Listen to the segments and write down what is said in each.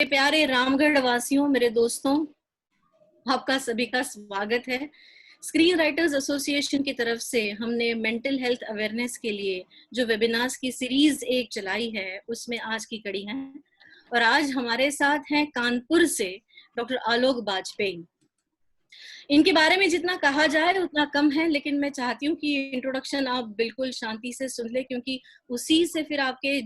मेरे प्यारे रामगढ़ वासियों, मेरे दोस्तों, आपका सभी का स्वागत है। स्क्रीन राइटर्स एसोसिएशन की तरफ से हमने मेंटल हेल्थ अवेयरनेस के लिए जो वेबिनार्स की सीरीज एक चलाई है, उसमें आज की कड़ी है। और आज हमारे साथ हैं कानपुर से डॉक्टर आलोक बाजपेयी। इनके बारे में जितना कहा जाए उतना कम है, लेकिन मैं चाहती हूँ कि इंट्रोडक्शन आप बिल्कुल शांति से सुन ले, क्योंकि उसी से फिर आपके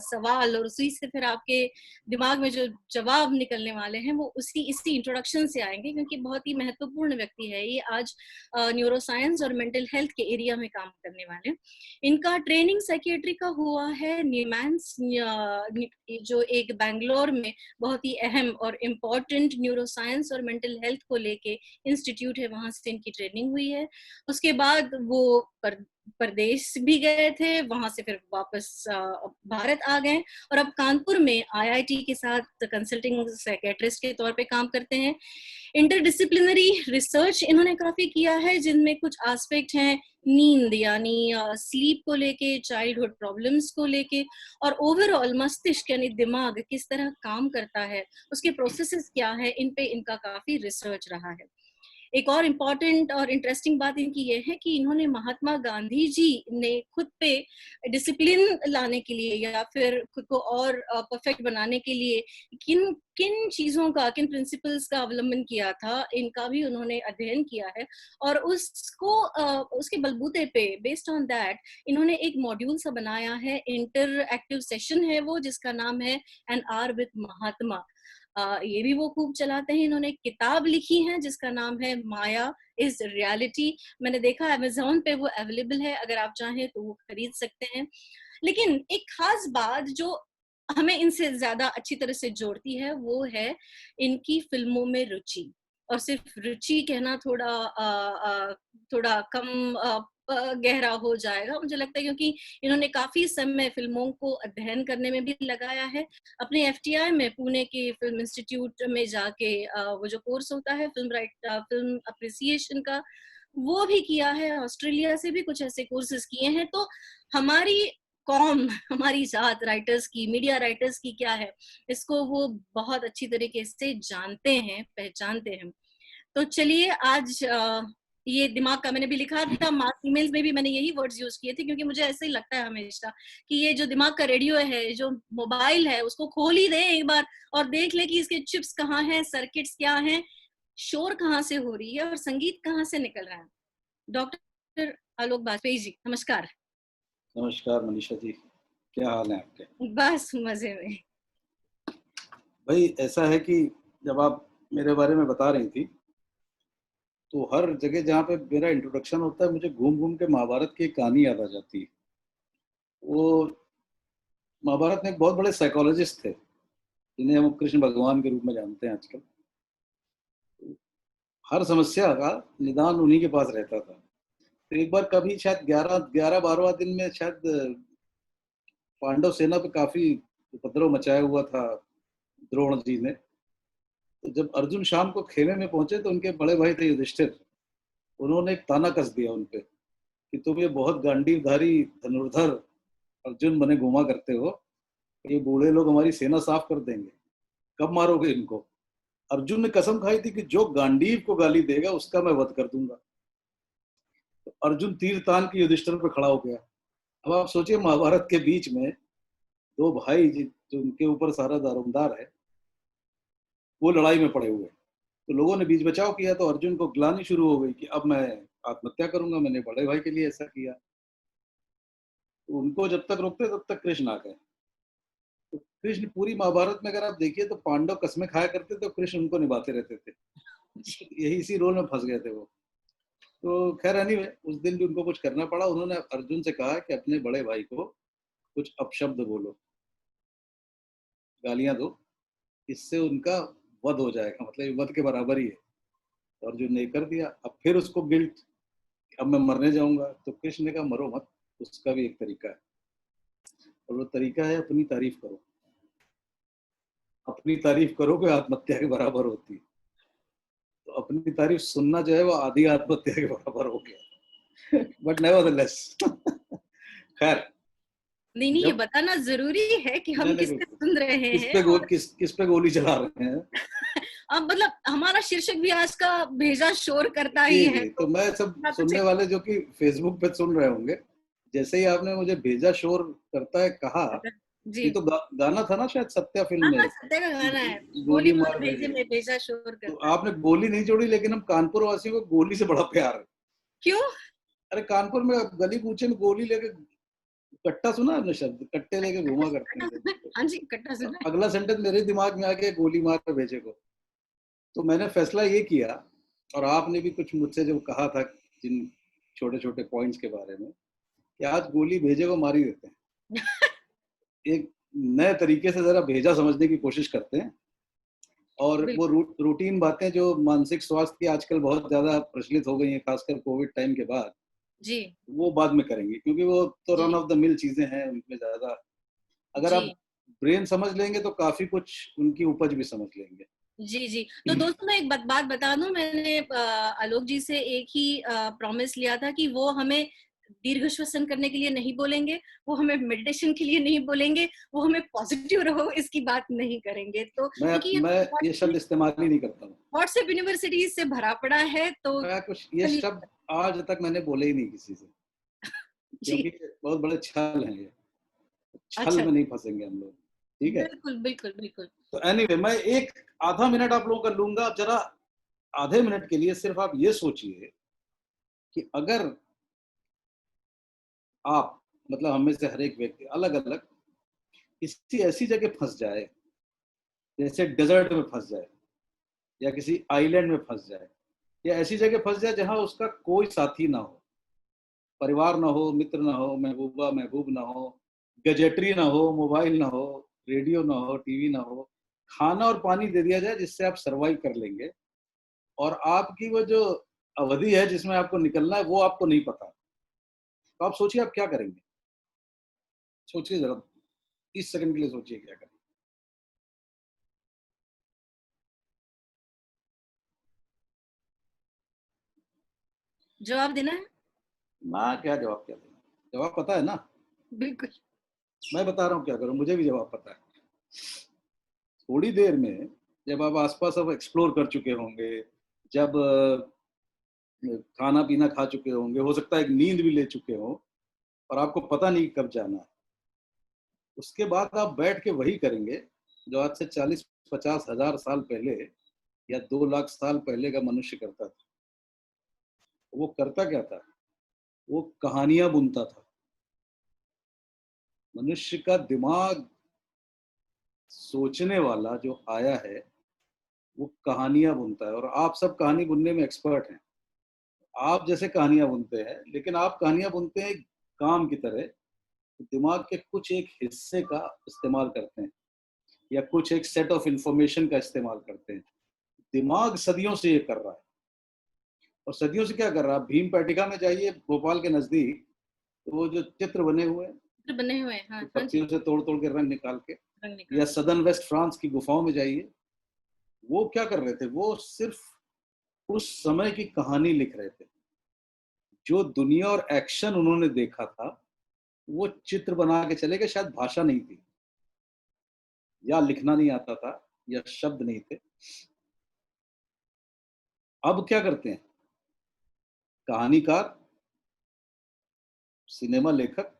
सवाल और उसी से फिर आपके दिमाग में जो जवाब निकलने वाले हैं वो इसी इंट्रोडक्शन से आएंगे, क्योंकि बहुत ही महत्वपूर्ण व्यक्ति है ये। आज न्यूरो साइंस और मेंटल हेल्थ के एरिया में काम करने वाले। इनका ट्रेनिंग साइकियाट्री का हुआ है न्यूमैन्स, जो एक बैंगलोर में बहुत ही अहम और इम्पोर्टेंट न्यूरो साइंस और मेंटल हेल्थ को लेके इंस्टीट्यूट है, वहां से इनकी ट्रेनिंग हुई है। उसके बाद वो प्रदेश भी गए थे, वहां से फिर वापस भारत आ गए और अब कानपुर में आईआईटी के साथ कंसल्टिंग साइकियाट्रिस्ट के तौर पे काम करते हैं। इंटरडिसिप्लिनरी रिसर्च इन्होंने काफी किया है, जिनमें कुछ एस्पेक्ट हैं नींद यानी स्लीप को लेके, चाइल्डहुड प्रॉब्लम्स को लेके, और ओवरऑल मस्तिष्क यानी दिमाग किस तरह काम करता है, उसके प्रोसेसेस क्या है, इन पे इनका काफी रिसर्च रहा है। एक और इम्पॉर्टेंट और इंटरेस्टिंग बात इनकी ये है कि इन्होंने महात्मा गांधी जी ने खुद पे डिसिप्लिन लाने के लिए या फिर खुद को और परफेक्ट बनाने के लिए किन किन चीजों का, किन प्रिंसिपल्स का अवलंबन किया था, इनका भी उन्होंने अध्ययन किया है। और उसको उसके बलबूते पे, बेस्ड ऑन दैट, इन्होंने एक मॉड्यूल सा बनाया है, इंटर एक्टिव सेशन है वो, जिसका नाम है एन आर विद महात्मा। ये भी वो खूब चलाते हैं। इन्होंने एक किताब लिखी है जिसका नाम है माया इज रियलिटी। मैंने देखा अमेज़न पे वो अवेलेबल है, अगर आप चाहें तो वो खरीद सकते हैं। लेकिन एक खास बात जो हमें इनसे ज्यादा अच्छी तरह से जोड़ती है वो है इनकी फिल्मों में रुचि। और सिर्फ रुचि कहना थोड़ा कम गहरा हो जाएगा मुझे लगता है, क्योंकि इन्होंने काफी समय फिल्मों को अध्ययन करने में भी लगाया है। अपने एफटीआई में, पुणे के फिल्म इंस्टीट्यूट में जाके वो जो कोर्स होता है फिल्म अप्रिसिएशन का, वो भी किया है। ऑस्ट्रेलिया से भी कुछ ऐसे कोर्सेज किए हैं। तो हमारी कॉम, हमारी जात राइटर्स की, मीडिया राइटर्स की क्या है, इसको वो बहुत अच्छी तरीके से जानते हैं, पहचानते हैं। तो चलिए आज ये दिमाग का, मैंने भी लिखा था मास ईमेल्स में भी मैंने यही वर्ड्स यूज किए थे, क्योंकि मुझे ऐसे ही लगता है हमेशा कि ये जो दिमाग का रेडियो है, जो मोबाइल है, उसको खोल ही दे एक बार और देख ले कि इसके चिप्स कहाँ हैं, सर्किट्स क्या हैं, शोर कहाँ से हो रही है और संगीत कहाँ से निकल रहा है। डॉक्टर आलोक बाजपेयी जी, नमस्कार। नमस्कार मनीषा जी, क्या हाल है आपके? बस मजे में। भाई ऐसा है कि जब आप मेरे बारे में बता रही थी तो हर जगह जहाँ पे मेरा इंट्रोडक्शन होता है मुझे घूम घूम के महाभारत की एक कहानी याद आ जाती है। वो महाभारत में एक बहुत बड़े साइकोलॉजिस्ट थे जिन्हें हम कृष्ण भगवान के रूप में जानते हैं आजकल। हर समस्या का निदान उन्हीं के पास रहता था। तो एक बार कभी शायद 11-12वां दिन में शायद पांडव सेना पे काफी उपद्रव मचाया हुआ था द्रोण जी ने। तो जब अर्जुन शाम को खेमे में पहुंचे तो उनके बड़े भाई थे युधिष्ठिर, उन्होंने एक ताना कस दिया उनपे कि तुम ये बहुत गांडीवधारी धनुर्धर अर्जुन बने घुमा करते हो, ये बूढ़े लोग हमारी सेना साफ कर देंगे, कब मारोगे इनको? अर्जुन ने कसम खाई थी कि जो गांडीव को गाली देगा उसका मैं वध कर दूंगा। तो अर्जुन तीर तान के युधिष्ठिर पर खड़ा हो गया। अब आप सोचिए महाभारत के बीच में दो भाई जो उनके ऊपर सारा दारोमदार है, वो लड़ाई में पड़े हुए। तो लोगों ने बीच बचाव किया तो अर्जुन को ग्लानि शुरू हो गई कि अब मैं आत्महत्या करूंगा, मैंने बड़े भाई के लिए ऐसा किया। तो उनको जब तक रोकते तब तक कृष्ण आ गए। तो कृष्ण पूरी महाभारत में अगर आप देखिए तो पांडव कस्में खाया करते तो कृष्ण उनको निभाते रहते थे। यही इसी रोल में फंस गए थे वो। तो खैर एनीवे, उस दिन भी उनको कुछ करना पड़ा। उन्होंने अर्जुन से कहा कि अपने बड़े भाई को कुछ अपशब्द बोलो, गालियां दो, इससे उनका वध हो जाएगा, मतलब वध के बराबर ही है। तो अर्जुन ने कर दिया। अब फिर उसको गिल्ट, अब मैं मरने जाऊंगा। तो कृष्ण ने कहा मरो मत, उसका भी एक तरीका है, और वो तरीका है अपनी तारीफ करो। अपनी तारीफ करोगे आत्महत्या के बराबर होती है। तो अपनी तारीफ सुनना जो है वो आधी आत्महत्या के बराबर हो गया। बट नेवरदलेस खैर, नहीं नहीं, ये जब बताना जरूरी है कि हम नहीं किससे नहीं, सुन रहे हैं। और किस पे गोली चला रहे हैं। अब मतलब हमारा शीर्षक भी आज का भेजा शोर करता ही जी है, जी, तो तो मैं सब ना तो सुनने वाले जो कि फेसबुक पे सुन रहे होंगे, जैसे ही आपने मुझे भेजा शोर करता है कहा, जी। ये तो गाना था ना शायद सत्या फिल्म हाँ हाँ, में, सत्या का गाना है, गोली गोली मार मार भेजे भेजे। में भेजा शोर तो करता है। आपने गोली नहीं जोड़ी, लेकिन हम कानपुर वासियों को गोली से बड़ा प्यार है। क्यों? अरे कानपुर में गली कूचे में गोली लेके, कट्टा सुना है आपने शब्द, कट्टे लेके घुमा करते कट्टा हैं सुना है? हाँ जी, कट्टा सुना है। अगला सेंटेंस मेरे दिमाग में आ गया, गोली मार भेजे को। तो मैंने फैसला ये किया, और आपने भी कुछ मुझसे जो कहा था जिन छोटे छोटे पॉइंट्स के बारे में, कि आज गोली भेजे को मार ही देते हैं, एक नए तरीके से जरा भेजा समझने की कोशिश करते हैं। और वो बिल्कुल। रूटीन बातें जो मानसिक स्वास्थ्य की आजकल बहुत ज्यादा प्रचलित हो गई हैं, खासकर कोविड टाइम के बाद, जी वो बाद में करेंगे, क्योंकि वो तो रन जी ऑफ द मिल चीजें हैं, उनमें ज्यादा अगर जी आप ब्रेन समझ लेंगे तो काफी कुछ उनकी उपज भी समझ लेंगे। जी जी। तो दोस्तों, मैं एक बात बता दूं, मैंने आलोक जी से एक ही प्रॉमिस लिया था कि वो हमें दीर्घ श्वसन करने के लिए नहीं बोलेंगे, वो हमें मेडिटेशन के लिए नहीं बोलेंगे, वो हमें पॉजिटिव रहो इसकी बात नहीं करेंगे। तो क्योंकि मैं ये शब्द इस्तेमाल ही नहीं करता हूँ। व्हाट्सएप यूनिवर्सिटी से भरा पड़ा है, तो मैं कुछ ये शब्द आज तक मैंने बोले ही नहीं किसी से, जी। क्योंकि बहुत बड़े छल हैं ये, छल अच्छा, में नहीं फंसेंगे हम लोग, ठीक है। बिल्कुल बिल्कुल बिल्कुल। तो एनीवे मैं एक आधा मिनट आप लोगों का लूंगा। आप जरा आधे मिनट के लिए सिर्फ आप ये सोचिए कि अगर आप, मतलब हम में से हर एक व्यक्ति अलग अलग किसी ऐसी जगह फंस जाए, जैसे डेजर्ट में फंस जाए, या किसी आइलैंड में फंस जाए, या ऐसी जगह फंस जाए जहां उसका कोई साथी ना हो, परिवार ना हो, मित्र ना हो, महबूबा महबूब ना हो, गजेटरी ना हो, मोबाइल ना हो, रेडियो ना हो, टीवी ना हो, खाना और पानी दे दिया जाए जिससे आप सरवाइव कर लेंगे, और आपकी वो जो अवधि है जिसमें आपको निकलना है वो आपको नहीं पता, तो आप सोचिए आप क्या करेंगे। सोचिए जरा, 30 सेकंड के लिए सोचिए क्या करेंगे। जवाब देना है। ना क्या जवाब, क्या देना, जवाब पता है ना। बिल्कुल। मैं बता रहा हूँ क्या करूँ, मुझे भी जवाब पता है। थोड़ी देर में जब आप आसपास अब एक्सप्लोर कर चुके होंगे, जब खाना पीना खा चुके होंगे, हो सकता है एक नींद भी ले चुके हो, और आपको पता नहीं कब जाना है, उसके बाद आप बैठ के वही करेंगे जो आज से 40-50 हज़ार साल पहले या 2 लाख साल पहले का मनुष्य करता था। वो करता क्या था, वो कहानियां बुनता था। मनुष्य का दिमाग सोचने वाला जो आया है, वो कहानियां बुनता है, और आप सब कहानी बुनने में एक्सपर्ट हैं। आप जैसे कहानियां बुनते हैं, लेकिन आप कहानियां बुनते हैं काम की तरह, दिमाग के कुछ एक हिस्से का इस्तेमाल करते हैं, या कुछ एक सेट ऑफ इंफॉर्मेशन का इस्तेमाल करते हैं। दिमाग सदियों से ये कर रहा है, और सदियों से क्या कर रहा है, भीम पेटिका में जाइए भोपाल के नजदीक, तो वो जो चित्र बने हुए हैं, चित्र बने हुए हैं, हाँ हाँ जी। पत्तियों से तोड़ तोड़ के रंग निकाल के, रंग या निकाल। सदर्न वेस्ट फ्रांस की गुफाओं में जाइए, वो क्या कर रहे थे, वो सिर्फ उस समय की कहानी लिख रहे थे। जो दुनिया और एक्शन उन्होंने देखा था, वो चित्र बना के चले गए। शायद भाषा नहीं थी, या लिखना नहीं आता था, या शब्द नहीं थे। अब क्या करते हैं, कहानीकार, सिनेमा लेखक,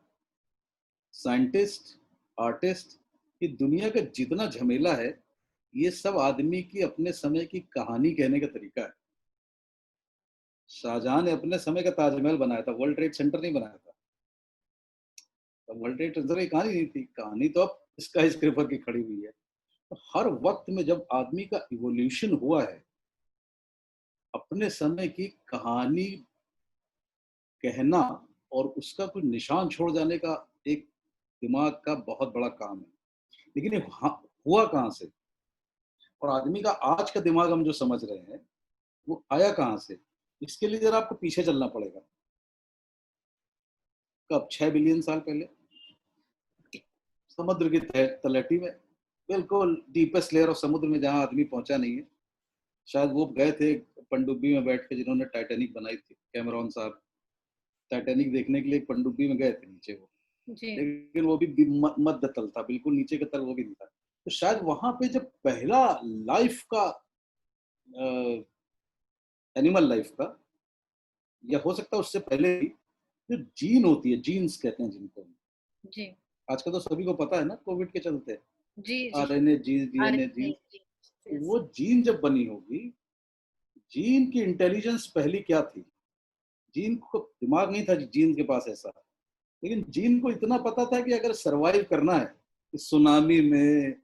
साइंटिस्ट, आर्टिस्ट, ये दुनिया का जितना झमेला है, ये सब आदमी की अपने समय की कहानी कहने का तरीका है। शाहजहां ने अपने समय का ताजमहल बनाया था, वर्ल्ड ट्रेड सेंटर नहीं बनाया था। तो वर्ल्ड ट्रेड सेंटर की कहानी नहीं थी, कहानी तो अब स्काई स्क्रेपर की खड़ी हुई है। तो हर वक्त में जब आदमी का इवोल्यूशन हुआ है, अपने समय की कहानी कहना और उसका कुछ निशान छोड़ जाने का एक दिमाग का बहुत बड़ा काम है। लेकिन ये हुआ कहाँ से, और आदमी का आज का दिमाग हम जो समझ रहे हैं, वो आया कहाँ से, इसके लिए जरा आपको पीछे चलना पड़ेगा। कब, 6 बिलियन साल पहले, समुद्र की तलहटी में, बिल्कुल डीपेस्ट लेयर ऑफ समुद्र में, जहां आदमी पहुंचा नहीं है। शायद वो गए थे पनडुब्बी में बैठ के, जिन्होंने टाइटैनिक बनाई थी, कैमरॉन साहब, टाइटैनिक देखने के लिए पनडुब्बी में गए थे नीचे वो, जी, लेकिन वो भी मध्य तल था, बिल्कुल नीचे का तल वो भी नहीं था। तो शायद वहां पे जब पहला लाइफ का, एनिमल लाइफ का, या हो सकता है उससे पहले भी, जो जीन होती है, जीन्स कहते हैं जिनको, जी, आजकल तो सभी को पता है ना कोविड के चलते, जी, जी। RNA gene, DNA RNA, gene. जी, यस। वो जीन जब बनी होगी, जीन की इंटेलिजेंस पहली क्या थी? जीन को दिमाग नहीं था जीन के पास ऐसा, लेकिन जीन को इतना पता था कि अगर सरवाइव करना है इस सुनामी में,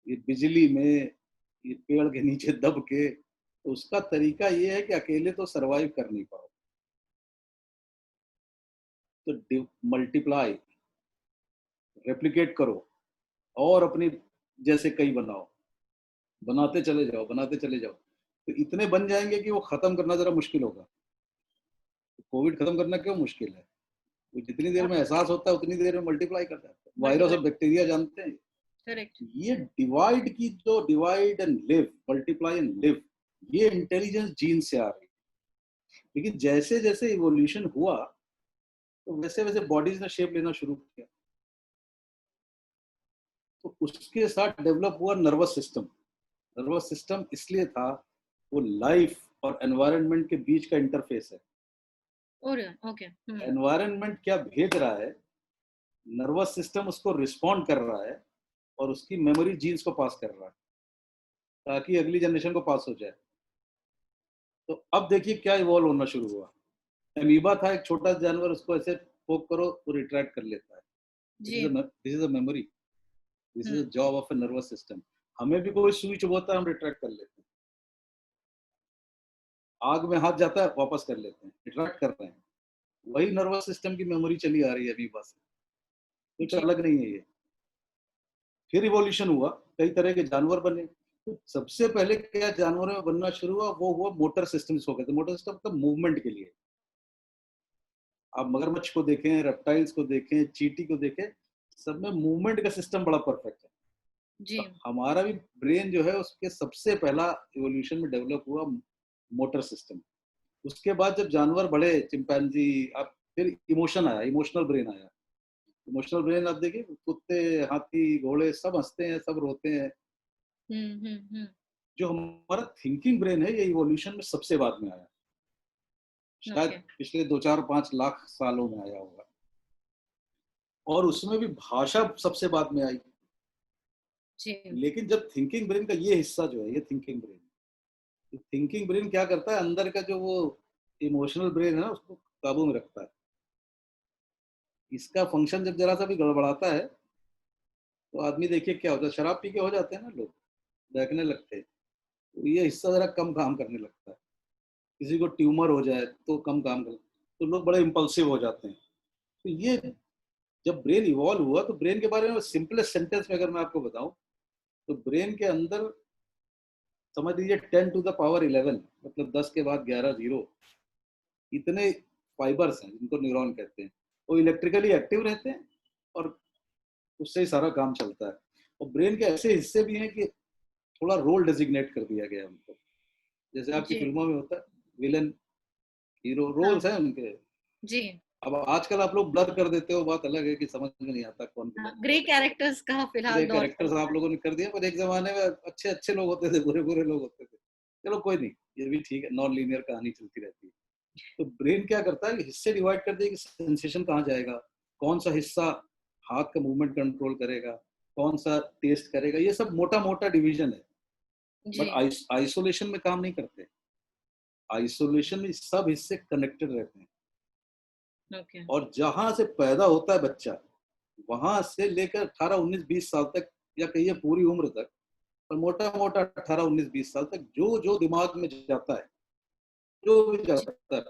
ये बिजली में, ये पेड़ के नीचे दब के, तो उसका तरीका ये है कि अकेले तो सरवाइव कर नहीं पाओ, तो मल्टीप्लाई, रेप्लिकेट करो, और अपनी जैसे कई बनाओ, बनाते चले जाओ, बनाते चले जाओ, तो इतने बन जाएंगे कि वो खत्म करना जरा मुश्किल होगा। कोविड खत्म करना क्यों मुश्किल है? वो जितनी देर में एहसास होता है उतनी देर में मल्टीप्लाई कर जाता है। वायरस मल्टीप्लाई, और बैक्टीरिया जानते हैं, करेक्ट। ये डिवाइड की, जो divide and live, multiply and live, ये इंटेलिजेंस जीन से आ रही है। लेकिन जैसे जैसे इवोल्यूशन हुआ, तो वैसे वैसे बॉडीज ने शेप लेना शुरू किया, तो उसके साथ डेवलप हुआ नर्वस सिस्टम। नर्वस सिस्टम इसलिए था, वो लाइफ और एनवायरनमेंट के बीच का इंटरफेस है। और ओके, एनवायरनमेंट क्या भेज रहा है, नर्वस सिस्टम उसको रिस्पॉन्ड कर रहा है, और उसकी मेमोरी जीन्स को पास कर रहा है, ताकि अगली जनरेशन को पास हो जाए। तो अब देखिए क्या इवॉल्व होना शुरू हुआ। अमीबा था, एक छोटा जानवर, उसको ऐसे पोक करो वो रिट्रैक्ट कर लेता है। जी, this is a memory, this is hmm, a job of a nervous system. हमें भी कोई सुई चुभोता है, हम रिट्रैक्ट कर लेते हैं। आग में हाथ जाता है, वापस कर लेते हैं, रिट्रैक्ट कर रहे हैं। वही नर्वस सिस्टम की मेमोरी चली आ रही है अमीबा से, कुछ जी, अलग नहीं है ये। फिर इवोल्यूशन हुआ, कई तरह के जानवर बने। तो सबसे पहले क्या जानवरों में बनना शुरू हुआ, वो हुआ मोटर सिस्टम्स हो गए थे। मोटर सिस्टम मतलब मूवमेंट के लिए। आप मगरमच्छ को देखें, रेप्टाइल्स को देखें, चींटी को देखें, सब में मूवमेंट का सिस्टम बड़ा परफेक्ट है। जी, तो हमारा भी ब्रेन जो है, उसके सबसे पहला इवोल्यूशन में डेवलप हुआ मोटर सिस्टम। उसके बाद जब जानवर बढ़े, चिंपैंजी, अब फिर इमोशन आया, इमोशनल ब्रेन आया। इमोशनल ब्रेन आप देखिए, कुत्ते, हाथी, घोड़े सब हंसते हैं, सब रोते हैं। हुँ, जो हमारा थिंकिंग ब्रेन है, ये इवोल्यूशन में सबसे बाद में आया, शायद ओके, पिछले 2 4 5 लाख सालों में आया होगा। और उसमें भी भाषा सबसे बाद में आई। जी, लेकिन जब थिंकिंग ब्रेन का ये हिस्सा जो है, ये थिंकिंग ब्रेन, थिंकिंग ब्रेन क्या करता है, अंदर का जो वो इमोशनल ब्रेन है ना, उसको काबू में रखता है। इसका फंक्शन जब जरा सा भी गड़बड़ाता है, तो आदमी देखिए क्या होता है, शराब पी के हो जाते हैं ना लोग, बहकने लगते हैं, तो ये हिस्सा जरा कम काम करने लगता है। किसी को ट्यूमर हो जाए तो कम काम कर, तो लोग बड़े इम्पल्सिव हो जाते हैं। तो ये जब ब्रेन इवॉल्व हुआ, तो ब्रेन के बारे में सिंपलेस्ट सेंटेंस में अगर मैं आपको बताऊं, तो ब्रेन के अंदर समझ लीजिए 10⁻11, मतलब 10 के बाद 11 जीरो, इतने फाइबर्स हैं जिनको न्यूरॉन कहते हैं। वो इलेक्ट्रिकली एक्टिव रहते हैं, और उससे ही सारा काम चलता है। और ब्रेन के ऐसे हिस्से भी हैं कि थोड़ा रोल डेजिग्नेट कर दिया गया है उनको, जैसे आपकी जी, फिल्मों में होता है, विलन, हीरो, हाँ, रोल्स हैं उनके। जी, अब आजकल आप लोग ब्लर कर देते हो, बात अलग है कि समझ में नहीं आता कौन हाँ, विलन है ग्रे कौन हीरो। कैरेक्टर्स का ग्रे फिलहाल दौर चल कैरेक्टर्स रहा आप है। लोगों ने कर दिया, पर एक जमाने में अच्छे अच्छे लोग होते थे, बुरे बुरे लोग होते थे। चलो कोई नहीं, ये भी ठीक है, नॉन लीनियर कहानी चलती रहती है। तो ब्रेन क्या करता है, हिस्से डिवाइड कर दिया कि सेंसेशन कहाँ जाएगा, कौन सा हिस्सा हाथ का मूवमेंट कंट्रोल करेगा, कौन सा टेस्ट करेगा, ये सब मोटा मोटा डिवीजन है। बट जी, आइसोलेशन में काम नहीं करते। आइसोलेशन में सब हिस्से कनेक्टेड रहते हैं। ओके, और जहां से पैदा होता है बच्चा, वहां से लेकर 18 19 20 साल तक, या कहिए पूरी उम्र तक, और मोटा मोटा 18 19 20 साल तक, जो जो दिमाग में जाता है, जो भी जी, जाता है,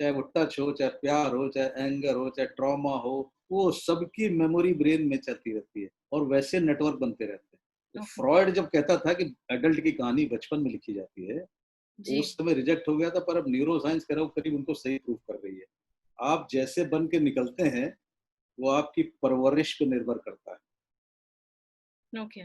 चाहे वो टच हो, चाहे प्यार हो, चाहे एंगर हो, चाहे ट्रॉमा हो, वो सबकी मेमोरी ब्रेन में चलती रहती है, और वैसे नेटवर्क बनते रहते हैं। तो ओके, फ्रॉयड जब कहता था कि एडल्ट की कहानी बचपन में लिखी जाती है, जी, उस समय रिजेक्ट हो गया था, पर अब न्यूरो साइंस कह रहा हूँ करीब उनको सही प्रूफ कर रही है। आप जैसे बन के निकलते हैं, वो आपकी परवरिश पे निर्भर करता है। ओके,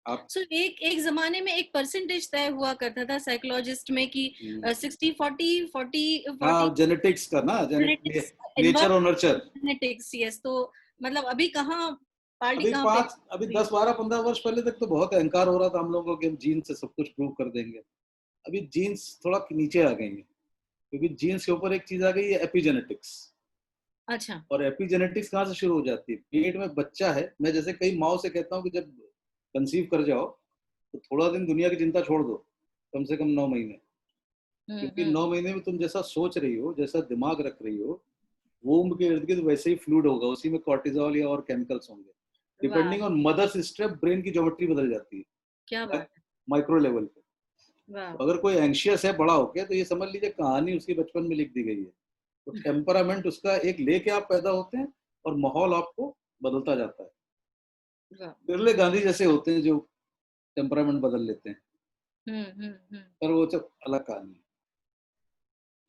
आप एक एक जमाने में एक परसेंटेज तय हुआ करता था साइकोलॉजिस्ट में कि 60-40 जेनेटिक्स का ना, जेनेटिक्स, नेचर और नर्चर। Genetics, yes. तो मतलब अभी कहाँ, पार्टी कहाँ पे अभी रही? 10, 12, 15 वर्ष पहले तक तो बहुत अहंकार हो रहा था हम लोगों को कि हम जीन से सब कुछ प्रूव कर देंगे। अभी जीन्स थोड़ा नीचे आ गई है, क्योंकि जीन्स के ऊपर एक चीज आ गई है, एपिजेनेटिक्स। अच्छा। और एपिजेनेटिक्स कहाँ से शुरू हो जाती है? पेट में बच्चा है, मैं जैसे कई माओ से कहता हूँ कि जब कंसीव कर जाओ तो थोड़ा दिन दुनिया की चिंता छोड़ दो, कम से कम 9 महीने। क्योंकि हम्म। 9 महीने में तुम जैसा सोच रही हो, जैसा दिमाग रख रही हो, वोम के इर्द गिर्द वैसे ही फ्लूइड होगा, उसी में कॉर्टिजोल या और केमिकल्स होंगे। वाह, depending on mother's strep brain की ज्योमेट्री बदल जाती क्या है बात है। माइक्रो लेवल पे। वाह। तो अगर कोई एंशियस है बड़ा होके, तो ये समझ लीजिए कहानी उसकी बचपन में लिख दी गई है। तो टेम्परामेंट उसका एक लेके आप पैदा होते हैं, और माहौल आपको बदलता जाता है। वाह। बिरले गांधी जैसे होते हैं जो टेम्परामेंट बदल लेते हैं, हम्म। पर वो जब अलग कहानी है।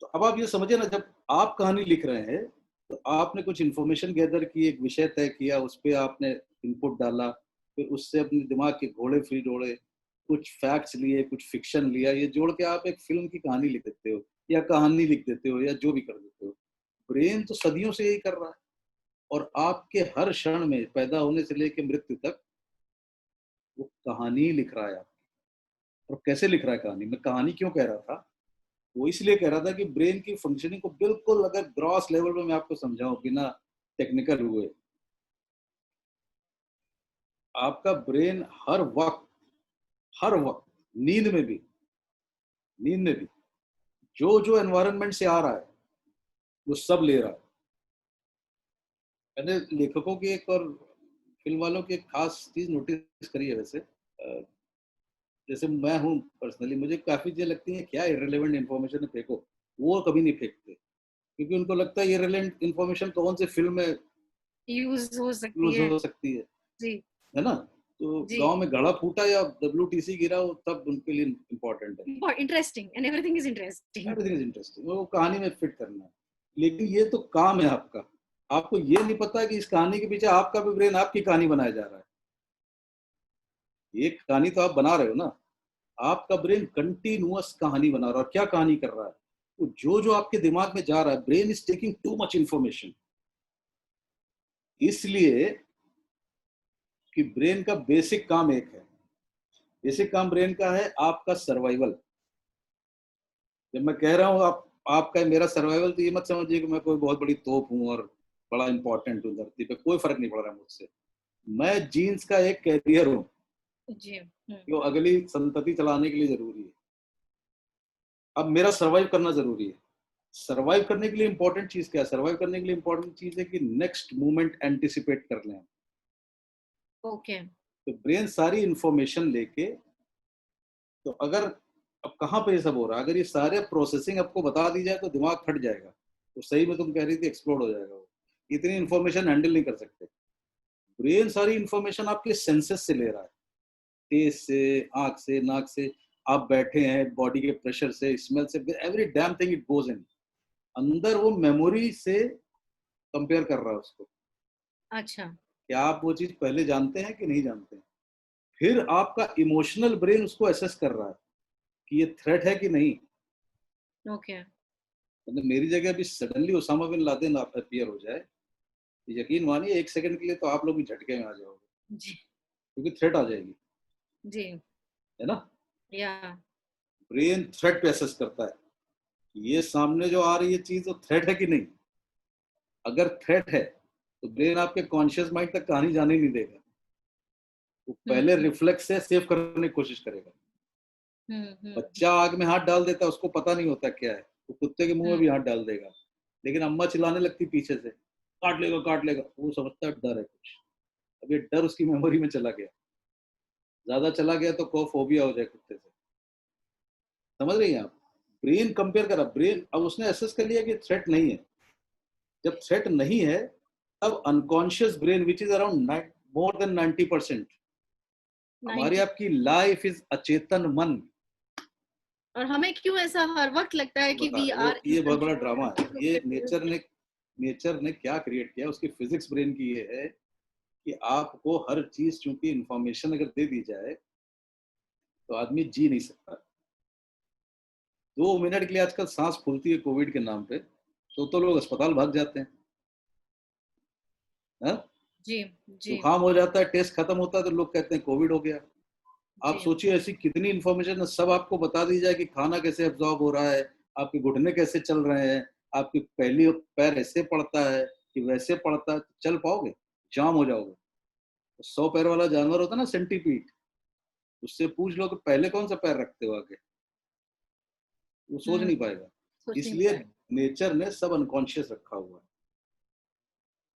तो अब आप ये समझिए ना, जब आप कहानी लिख रहे हैं तो आपने कुछ इन्फॉर्मेशन गैदर की, एक विषय तय किया, उस पर आपने इनपुट डाला, फिर उससे अपने दिमाग के घोड़े फ्री जोड़े, कुछ फैक्ट्स लिए, कुछ फिक्शन लिया, ये जोड़ के आप एक फिल्म की कहानी लिख देते हो, या कहानी लिख देते हो, या जो भी कर देते हो। ब्रेन तो सदियों से यही कर रहा है, और आपके हर क्षण में पैदा होने से लेकर मृत्यु तक वो कहानी लिख रहा है। और कैसे लिख रहा है कहानी? मैं कहानी क्यों कह रहा था, वो इसलिए कह रहा था कि ब्रेन की फंक्शनिंग को बिल्कुल अगर ग्रॉस लेवल में मैं आपको समझाऊं बिना टेक्निकल हुए, आपका ब्रेन हर वक्त नींद में भी जो जो एनवायरनमेंट से आ रहा है वो सब ले रहा है। मैंने लेखकों की एक और फिल्म वालों की एक खास चीज नोटिस करी है वैसे। जैसे मैं हूँ पर्सनली, मुझे काफी चीजें लगती हैं क्या इररिलेवेंट इन्फॉर्मेशन है, फेंको। वो कभी नहीं फेंकते, क्योंकि उनको लगता है ये रिलेवेंट इन्फॉर्मेशन कौन से फिल्म में यूज हो सकती यूज है। हो सकती जी। है ना? तो जी। गांव में घड़ा फूटा या WTC गिरा, वो तब उनके लिए इम्पोर्टेंट है। Interesting, and everything is interesting. Everything is interesting, वो कहानी में फिट करना है। लेकिन ये तो काम है आपका। आपको ये नहीं पता कि इस कहानी के पीछे आपका भी ब्रेन आपकी कहानी बनाया जा रहा है। ये कहानी तो आप बना रहे हो ना, आपका ब्रेन कंटिन्यूअस कहानी बना रहा है। और क्या कहानी कर रहा है? तो जो जो आपके दिमाग में जा रहा है, brain is taking too much information. इसलिए कि ब्रेन का बेसिक काम एक है। बेसिक काम ब्रेन का है आपका सर्वाइवल। जब मैं कह रहा हूँ आपका मेरा सर्वाइवल, तो ये मत समझिए कि मैं कोई बहुत बड़ी तोप हूँ और बड़ा इंपॉर्टेंट हूँ धरती पे, कोई फर्क नहीं पड़ रहा मुझसे। मैं जीन्स का एक कैरियर हूँ जी। जो अगली संतति चलाने के लिए जरूरी है। अब मेरा सर्वाइव करना जरूरी है। सर्वाइव करने के लिए इंपॉर्टेंट चीज क्या है? सर्वाइव करने के लिए इंपॉर्टेंट चीज है कि नेक्स्ट मूवमेंट एंटिसिपेट कर लें। ओके। तो ब्रेन सारी इंफॉर्मेशन लेके, तो अगर अब कहाँ पे ये सब हो रहा है, अगर ये सारे प्रोसेसिंग आपको बता दी जाए तो दिमाग फट जाएगा। तो सही में तुम कह रही थी एक्सप्लोड हो जाएगा वो। इतनी इंफॉर्मेशन हैंडल नहीं कर सकते। ब्रेन सारी इंफॉर्मेशन आपके सेंसेस से ले रहा है, टेस्ट से, आंख से, नाक से। आप बैठे हैं, बॉडी के प्रेशर से, स्मेल से, every damn thing it goes in. अंदर वो मेमोरी से कंपेयर कर रहा है उसको। अच्छा। क्या आप वो चीज पहले जानते हैं कि नहीं जानते हैं? फिर आपका इमोशनल ब्रेन उसको एसेस कर रहा है कि ये थ्रेट है कि नहीं। ओके। मतलब मेरी जगह अभी suddenly Osama bin Laden appear हो जाए, यकीन मानिए 1 सेकंड के लिए तो आप लोग भी झटके में आ जाओगे, जी। क्योंकि थ्रेट आ जाएगी। जी। है ना? या। ब्रेन थ्रेट पे एसेस करता है, ये सामने जो आ रही है चीज, वो थ्रेट है कि नहीं। अगर थ्रेट है तो ब्रेन आपके कॉन्शियस माइंड तक कहानी जाने नहीं देगा। वो पहले हम्म रिफ्लेक्स से सेव करने की कोशिश करेगा। हम्म। बच्चा आग में हाथ डाल देता है, उसको पता नहीं होता क्या है, वो कुत्ते के मुंह में हम्म। भी हाथ डाल देगा। लेकिन अम्मा चिल्लाने लगती पीछे से, काट लेगा काट लेगा, वो समझता है डर है कुछ। अब ये डर उसकी मेमोरी में चला गया, ज्यादा चला गया तो को फोबिया हो जाए कुत्ते से। समझ रही हैं आप? ब्रेन कंपेयर करा, ब्रेन अब उसने एसेस कर लिया कि थ्रेट नहीं है। जब थ्रेट नहीं है, तब unconscious brain which is around more than 90%, हमारी 90। आपकी लाइफ इज अचेतन मन। और हमें क्यों ऐसा हर वक्त लगता है कि बता वी रहे वो, आर इन ये बहुत बड़ा कंट्रोल? ड्रामा है। ये नेचर ने क्या क्रिएट किया, उसकी फिजिक्स ब्रेन की ये है कि आपको हर चीज चूंकि इंफॉर्मेशन अगर दे दी जाए, तो आदमी जी नहीं सकता। 2 मिनट के लिए आजकल सांस फूलती है कोविड के नाम पे, तो लोग अस्पताल भाग जाते हैं। हाँ? जी जी जुकाम हो जाता है, टेस्ट खत्म होता है तो लोग कहते हैं कोविड हो गया। आप जी सोचिए ऐसी कितनी इंफॉर्मेशन है, सब आपको बता दी जाए कि खाना कैसे एब्जॉर्ब हो रहा है, आपके घुटने कैसे चल रहे हैं, आपकी पहली पैर ऐसे पड़ता है कि वैसे पड़ता है, चल पाओगे? जाम हो जाओगे। 100 पैर वाला जानवर होता है ना, सेंटीपीड, उससे पूछ लो कि पहले कौन सा पैर रखते हो आगे, वो सोच हम्म नहीं पाएगा। सोच नहीं इसलिए पाए। नेचर ने सब अनकॉन्शियस रखा हुआ है।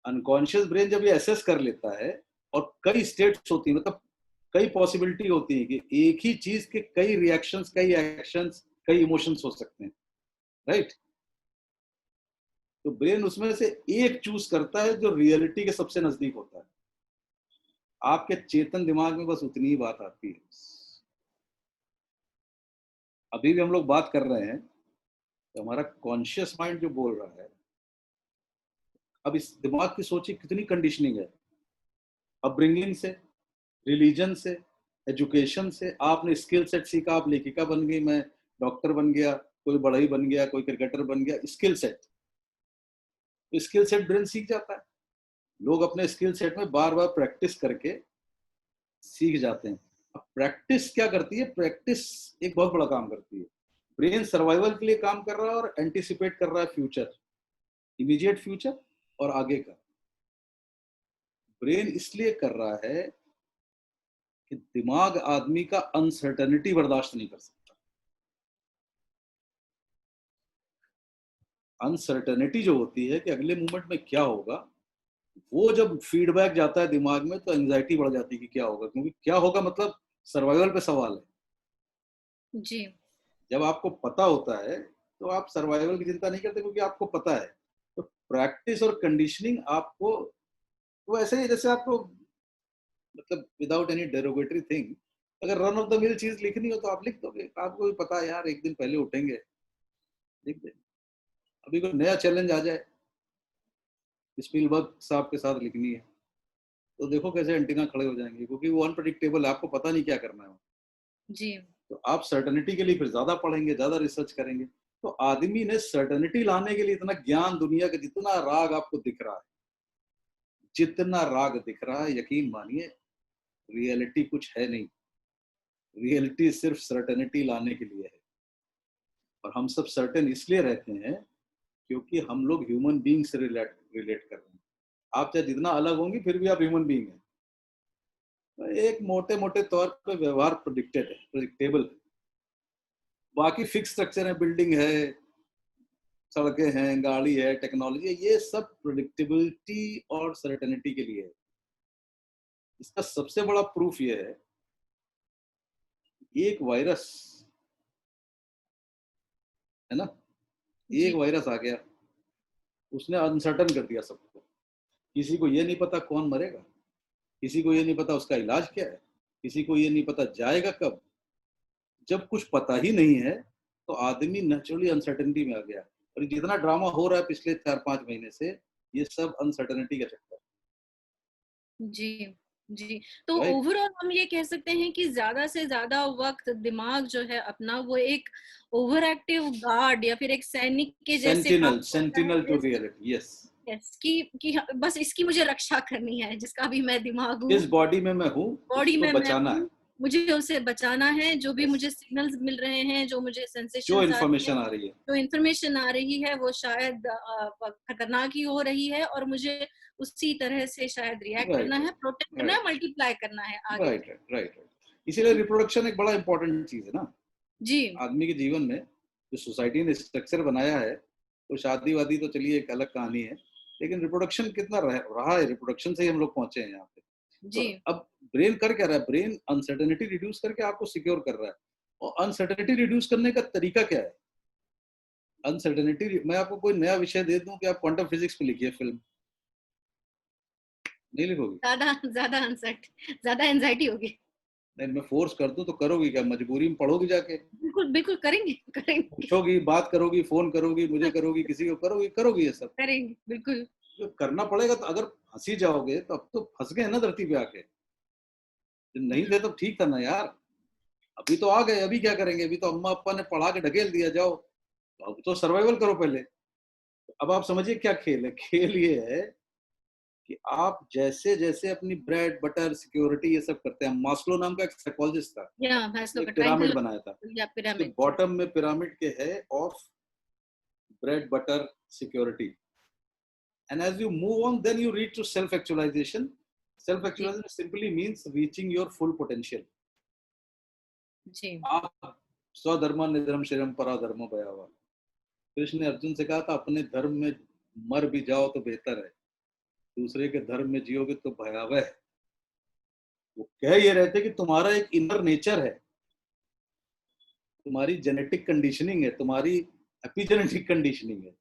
अनकॉन्शियस ब्रेन जब ये एसेस कर लेता है, और कई स्टेट्स होती है, मतलब कई पॉसिबिलिटी होती है कि एक ही चीज के कई रिएक्शंस, कई एक्शंस, कई इमोशंस हो सकते हैं, राइट? तो ब्रेन उसमें से एक चूज करता है जो रियलिटी के सबसे नजदीक होता है। आपके चेतन दिमाग में बस उतनी ही बात आती है। अभी भी हम लोग बात कर रहे हैं तो हमारा कॉन्शियस माइंड जो बोल रहा है, अब इस दिमाग की सोचिए कितनी कंडीशनिंग है, अपब्रिंगिंग से, रिलीजन से, एजुकेशन से। आपने स्किल सेट सीखा, आप लेखिका बन गई, मैं डॉक्टर बन गया, कोई बढ़ई बन गया, कोई क्रिकेटर बन गया, स्किल सेट। तो स्किल सेट ब्रेन सीख जाता है। लोग अपने स्किल सेट में बार बार प्रैक्टिस करके सीख जाते हैं। अब प्रैक्टिस क्या करती है? प्रैक्टिस एक बहुत बड़ा काम करती है। ब्रेन सर्वाइवल के लिए काम कर रहा है और एंटिसिपेट कर रहा है फ्यूचर, इमीडिएट फ्यूचर और आगे का। ब्रेन इसलिए कर रहा है कि दिमाग आदमी का अनसर्टेनिटी बर्दाश्त नहीं कर सकता। अनसर्टेनिटी जो होती है कि अगले मोमेंट में क्या होगा, वो जब फीडबैक जाता है दिमाग में तो एंजाइटी बढ़ जाती है कि क्या होगा, क्योंकि क्या होगा मतलब सर्वाइवल पे सवाल है। जी जब आपको पता होता है तो आप सर्वाइवल की चिंता नहीं करते, क्योंकि आपको पता है। तो प्रैक्टिस और कंडीशनिंग आपको, वो ऐसे ही जैसे आपको, मतलब विदाउट एनी डेरोगेटरी थिंग, अगर रन ऑफ द मिल चीज लिखनी हो तो आप लिख दोगे, आपको भी पता है यार एक दिन पहले उठेंगे, लिख देंगे। अभी कोई नया चैलेंज आ जाए, स्पीलबर्ग साहब के साथ लिखनी है, तो देखो कैसे एंटीना खड़े हो जाएंगे, क्योंकि वो अनप्रडिक्टेबल है, आपको पता नहीं क्या करना है। जी तो आप सर्टेनिटी के लिए फिर ज्यादा पढ़ेंगे, ज्यादा रिसर्च करेंगे। तो आदमी ने सर्टेनिटी लाने के लिए इतना ज्ञान, दुनिया का जितना राग आपको दिख रहा है, जितना राग दिख रहा है, यकीन मानिए रियलिटी कुछ है नहीं। रियलिटी सिर्फ सर्टेनिटी लाने के लिए है। और हम सब सर्टेन इसलिए रहते हैं क्योंकि हम लोग ह्यूमन बीइंग से रिलेट रिलेट कर रहे हैं। आप चाहे जितना अलग होंगे फिर भी आप ह्यूमन बीइंग हैं। एक मोटे मोटे तौर पे व्यवहार प्रेडिक्टेड है, प्रेडिक्टेबल है। बाकी फिक्स स्ट्रक्चर है, बिल्डिंग है, सड़कें हैं, गाड़ी है, टेक्नोलॉजी है, ये सब प्रेडिक्टेबिलिटी और सर्टेनिटी के लिए है। इसका सबसे बड़ा प्रूफ ये है, एक वायरस है ना, एक जी वायरस आ गया, उसने अनसर्टन कर दिया सबको। किसी को ये नहीं पता कौन मरेगा, किसी को ये नहीं पता उसका इलाज क्या है, किसी को ये नहीं पता जाएगा कब। जब कुछ पता ही नहीं है तो आदमी नेचुरली अनसर्टेनिटी में आ गया। और जितना ड्रामा हो रहा है पिछले 4-5 महीने से, ये सब अनसर्टेनिटी का चक्कर जी जी। तो है, राइट? ओवरऑल हम ये कह सकते हैं कि ज्यादा से ज्यादा वक्त दिमाग जो है अपना वो एक ओवर एक्टिव गार्ड या फिर एक सैनिक के जैसे काम सेंटिनल, करता सेंटिनल टू है। Reality, yes. यस कि बस इसकी मुझे रक्षा करनी है, जिसका भी मैं दिमाग हूँ, जिस बॉडी में मैं हूँ बॉडी उसको में मैं बचाना है। हूँ, मुझे उसे बचाना है। जो भी यस, मुझे सिग्नल्स मिल रहे हैं, जो मुझे जो सेंसेशंस आ रही है, इंफॉर्मेशन आ रही है, जो इंफॉर्मेशन आ रही है, वो शायद खतरनाक ही हो रही है और मुझे उसी तरह से शायद रिएक्ट करना राइट है, प्रोटेक्ट करना है, राइट मल्टीप्लाई करना है आगे। Right right right. इसीलिए रिप्रोडक्शन एक बड़ा इंपॉर्टेंट चीज है ना जी आदमी के जीवन में। जो सोसाइटी ने स्ट्रक्चर बनाया है, तो शादी वादी तो चलिए एक अलग कहानी है, लेकिन रिप्रोडक्शन कितना रहा है, रिप्रोडक्शन से ही हम लोग पहुंचे हैं यहाँ पे। तो जी अब ब्रेन कर क्या रहा है? ब्रेन अनसर्टेनिटी रिड्यूस करके आपको सिक्योर कर रहा है। और अनसर्टेनिटी रिड्यूस करने का तरीका क्या है? अनसर्टेनिटी, मैं आपको कोई नया विषय दे दूं कि आप क्वांटम फिजिक्स पे लिखिए फिल्म, नहीं लिखोगी? ज्यादा ज्यादा अनसेट, ज्यादा एंजाइटी होगी। नहीं, मैं फोर्स कर दूं तो करोगी क्या? मजबूरी में पढ़ोगी जाके, बिल्कुल बिल्कुल करेंगे करेंगे पूछोगी, बात करोगी, फोन करोगी, मुझे करोगी, किसी को करोगी, करोगी ये सब। करेंगे बिल्कुल। तो करना पड़ेगा। तो अगर फंसी जाओगे तो अब तो फंस गए ना धरती पे आके, जब नहीं थे तब ठीक था ना यार। अब अभी तो आ गए, अभी क्या करेंगे, अभी तो अम्मा अप्पा ने पढ़ा के ढकेल दिया, जाओ अब तो सर्वाइवल करो पहले। अब आप समझिए क्या खेल है, खेल ये है कि आप जैसे जैसे अपनी ब्रेड बटर सिक्योरिटी ये सब करते हैं। मास्लो नाम का एक साइकोलॉजिस्ट था, या मैस्लो का एक पिरामिड ट्रायंगल बनाया था, या उसके पिरामिड। जी बॉटम में पिरामिड के है of bread, butter, security. And as you move on, then you reach to self-actualization. जी Self-actualization simply means reaching your full potential. जी आप स्वधर्म निधर्म शरम परा धर्म भयावा। कृष्ण ने अर्जुन से कहा था अपने धर्म में मर भी जाओ तो बेहतर है, दूसरे के धर्म में जियोगे तो भयावह है। वो कह ये रहे थे कि तुम्हारा एक इनर नेचर है, तुम्हारी जेनेटिक कंडीशनिंग है, तुम्हारी एपिजेनेटिक कंडीशनिंग है।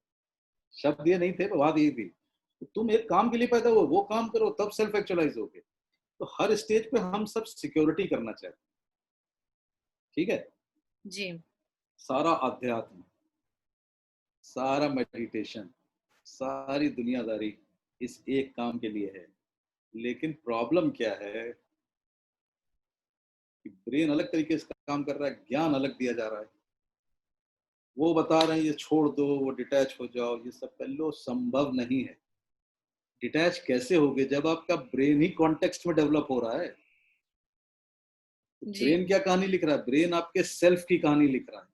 शब्द ये नहीं थे, बात ये थी। तो तुम एक काम के लिए पैदा हो, वो काम करो, तब सेल्फ एक्चुअलाइज होगे। तो हर स्टेज पे हम सब सिक्योरिटी करना चाहते हैं, ठीक है। जी सारा अध्यात्म, सारा मेडिटेशन, सारी दुनियादारी इस एक काम के लिए है। लेकिन प्रॉब्लम क्या है कि ब्रेन अलग तरीके से काम कर रहा है, ज्ञान अलग दिया जा रहा है। वो बता रहे हैं ये छोड़ दो, वो डिटैच हो जाओ, ये सब कर लो, संभव नहीं है। डिटैच कैसे होगे जब आपका ब्रेन ही कॉन्टेक्स्ट में डेवलप हो रहा है। तो जी ब्रेन क्या कहानी लिख रहा है, ब्रेन आपके सेल्फ की कहानी लिख रहा है।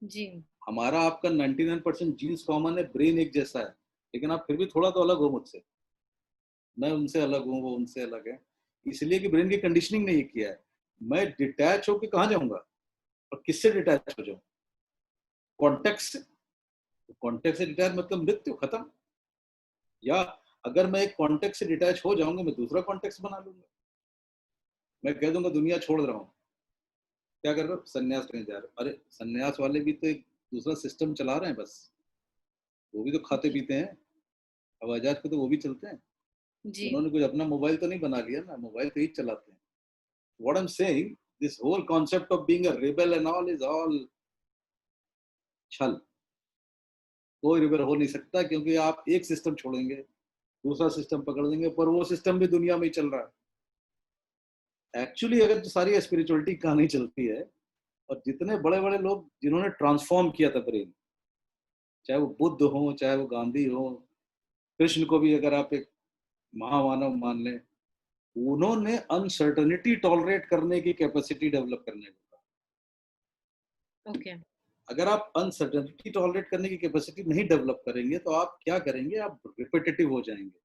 जी हमारा आपका 99% जीन्स कॉमन है, ब्रेन एक जैसा है, लेकिन आप फिर भी थोड़ा तो अलग हो मुझसे। मैं उनसे अलग हूँ, वो उनसे अलग है, इसलिए कि ब्रेन की कंडीशनिंग ने ये किया है। मैं डिटैच होकर कहाँ जाऊंगा और किससे डिटैच हो जाऊं? कॉन्टेक्स्ट से। कॉन्टेक्स्ट से डिटैच मतलब मृत्यु, खत्म। या अगर मैं एक कॉन्टेक्स्ट से डिटैच हो जाऊंगा, मैं दूसरा कॉन्टेक्स्ट बना लूंगा। मैं कह दूंगा दुनिया छोड़ रहा हूँ, क्या कर रहे हो, संन्यास लेने जा रहे हो। अरे संन्यास वाले भी तो एक दूसरा सिस्टम चला रहे हैं, बस वो भी तो खाते जी पीते हैं, हवाईजहाज पे तो वो भी चलते हैं। जी उन्होंने कुछ अपना मोबाइल तो नहीं बना लिया ना, मोबाइल तो ही चलाते हैं। What I am saying, this whole concept of being a rebel and all is all छल। कोई रिबेल हो नहीं सकता, क्योंकि आप एक सिस्टम छोड़ेंगे दूसरा सिस्टम पकड़ लेंगे, पर वो सिस्टम भी दुनिया में ही चल रहा है। एक्चुअली अगर तो सारी स्पिरिचुअलिटी कहानी चलती है, और जितने बड़े बड़े लोग जिन्होंने ट्रांसफॉर्म किया था ब्रेन, चाहे वो बुद्ध हो, चाहे वो गांधी हो, कृष्ण को भी अगर आप एक महामानव मान लें, उन्होंने अनसर्टनिटी टॉलरेट करने की कैपेसिटी डेवलप करने को कहा। ओके अगर आप अनसर्टनिटी टॉलरेट करने की कैपेसिटी नहीं डेवलप करेंगे तो आप क्या करेंगे, आप रिपीटेटिव हो जाएंगे।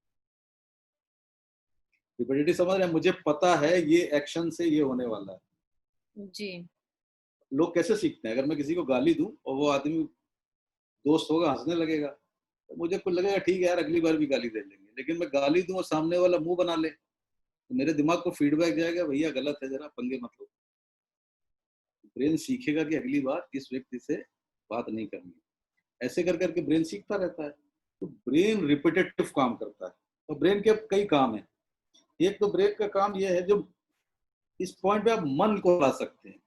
रिपीटेटिव समझ रहे हैं, मुझे पता है ये एक्शन से ये होने वाला है। जी लोग कैसे सीखते हैं, अगर मैं किसी को गाली दूं और वो आदमी दोस्त होगा हंसने लगेगा, तो मुझे कुछ लगेगा ठीक है यार अगली बार भी गाली दे लेंगे। लेकिन मैं गाली दूं और सामने वाला मुंह बना ले, तो मेरे दिमाग को फीडबैक जाएगा, भैया गलत है, जरा पंगे मत लो। ब्रेन सीखेगा कि अगली बार इस व्यक्ति से बात नहीं करनी। ऐसे कर करके ब्रेन सीखता रहता है। तो ब्रेन रिपीटेटिव काम करता है। तो ब्रेन के कई काम है। एक तो ब्रेन का काम यह है, जो इस पॉइंट पे आप मन को ला सकते हैं।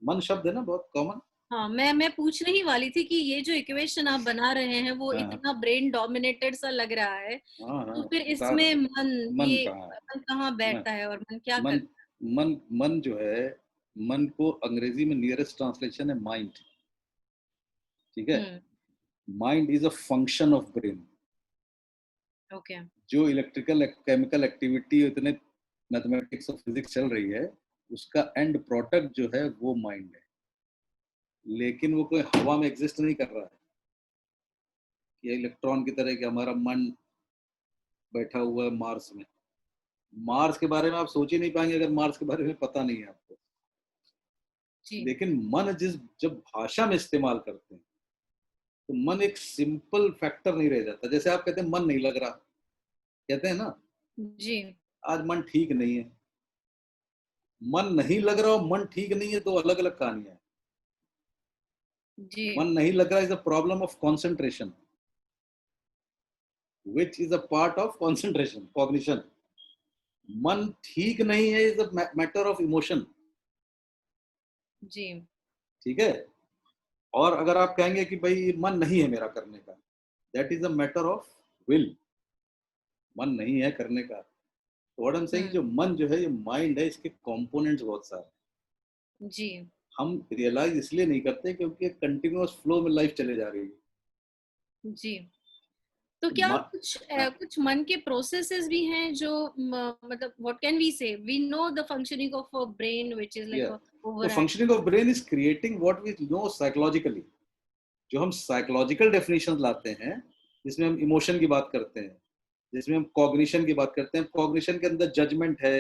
मन शब्द है ना बहुत कॉमन। हाँ, मैं पूछने ही वाली थी कि ये जो इक्वेशन आप बना रहे हैं वो हाँ इतना ब्रेन डोमिनेटेड सा लग रहा है, हाँ हाँ, तो फिर बता रहा इसमें हूँ। मन, मन ये कहाँ है, मन कहाँ मन बैठता है और मन क्या मन करता मन मन जो है, मन को अंग्रेजी में नियरेस्ट ट्रांसलेशन है माइंड, ठीक है। है? Mind is a function of brain. Okay जो इलेक्ट्रिकल केमिकल एक्टिविटी इतने मैथमेटिक्स और फिजिक्स चल रही है, उसका एंड प्रोडक्ट जो है वो माइंड है। लेकिन वो कोई हवा में एग्जिस्ट नहीं कर रहा है, ये इलेक्ट्रॉन की तरह कि हमारा मन बैठा हुआ है मार्स में। मार्स के बारे में आप सोच ही नहीं पाएंगे अगर मार्स के बारे में पता नहीं है आपको। जी लेकिन मन जब भाषा में इस्तेमाल करते हैं, तो मन एक सिंपल फैक्टर नहीं रह जाता। जैसे आप कहते हैं मन नहीं लग रहा, कहते हैं ना जी आज मन ठीक नहीं है। मन नहीं लग रहा और मन ठीक नहीं है, दो अलग अलग कहानियां हैं। जी मन नहीं लग रहा is a problem of concentration, which is a part of concentration cognition. मन ठीक नहीं है is a matter of emotion, जी ठीक है। और अगर आप कहेंगे कि भाई मन नहीं है मेरा करने का, that is a matter of will. मन नहीं है करने का। तो व्हाट आई एम सेइंग, हम्म जो मन जो है ये माइंड है, इसके कंपोनेंट्स बहुत सारे। जी। हम रियलाइज इसलिए नहीं करते क्योंकि एक कंटिन्यूअस फ्लो में लाइफ चले जा रही है। जी। तो तो क्या कुछ कुछ मन के प्रोसेसेस भी हैं जो मतलब what can we say we know the functioning of a brain which is या लाइक तो over functioning of brain is creating what we know psychologically. जो हम साइकोलॉजिकल डेफिनेशन लाते हैं, जिसमें हम इमोशन की बात करते हैं, जिसमें हम कॉग्निशन की बात करते हैं, कॉग्निशन के अंदर जजमेंट है,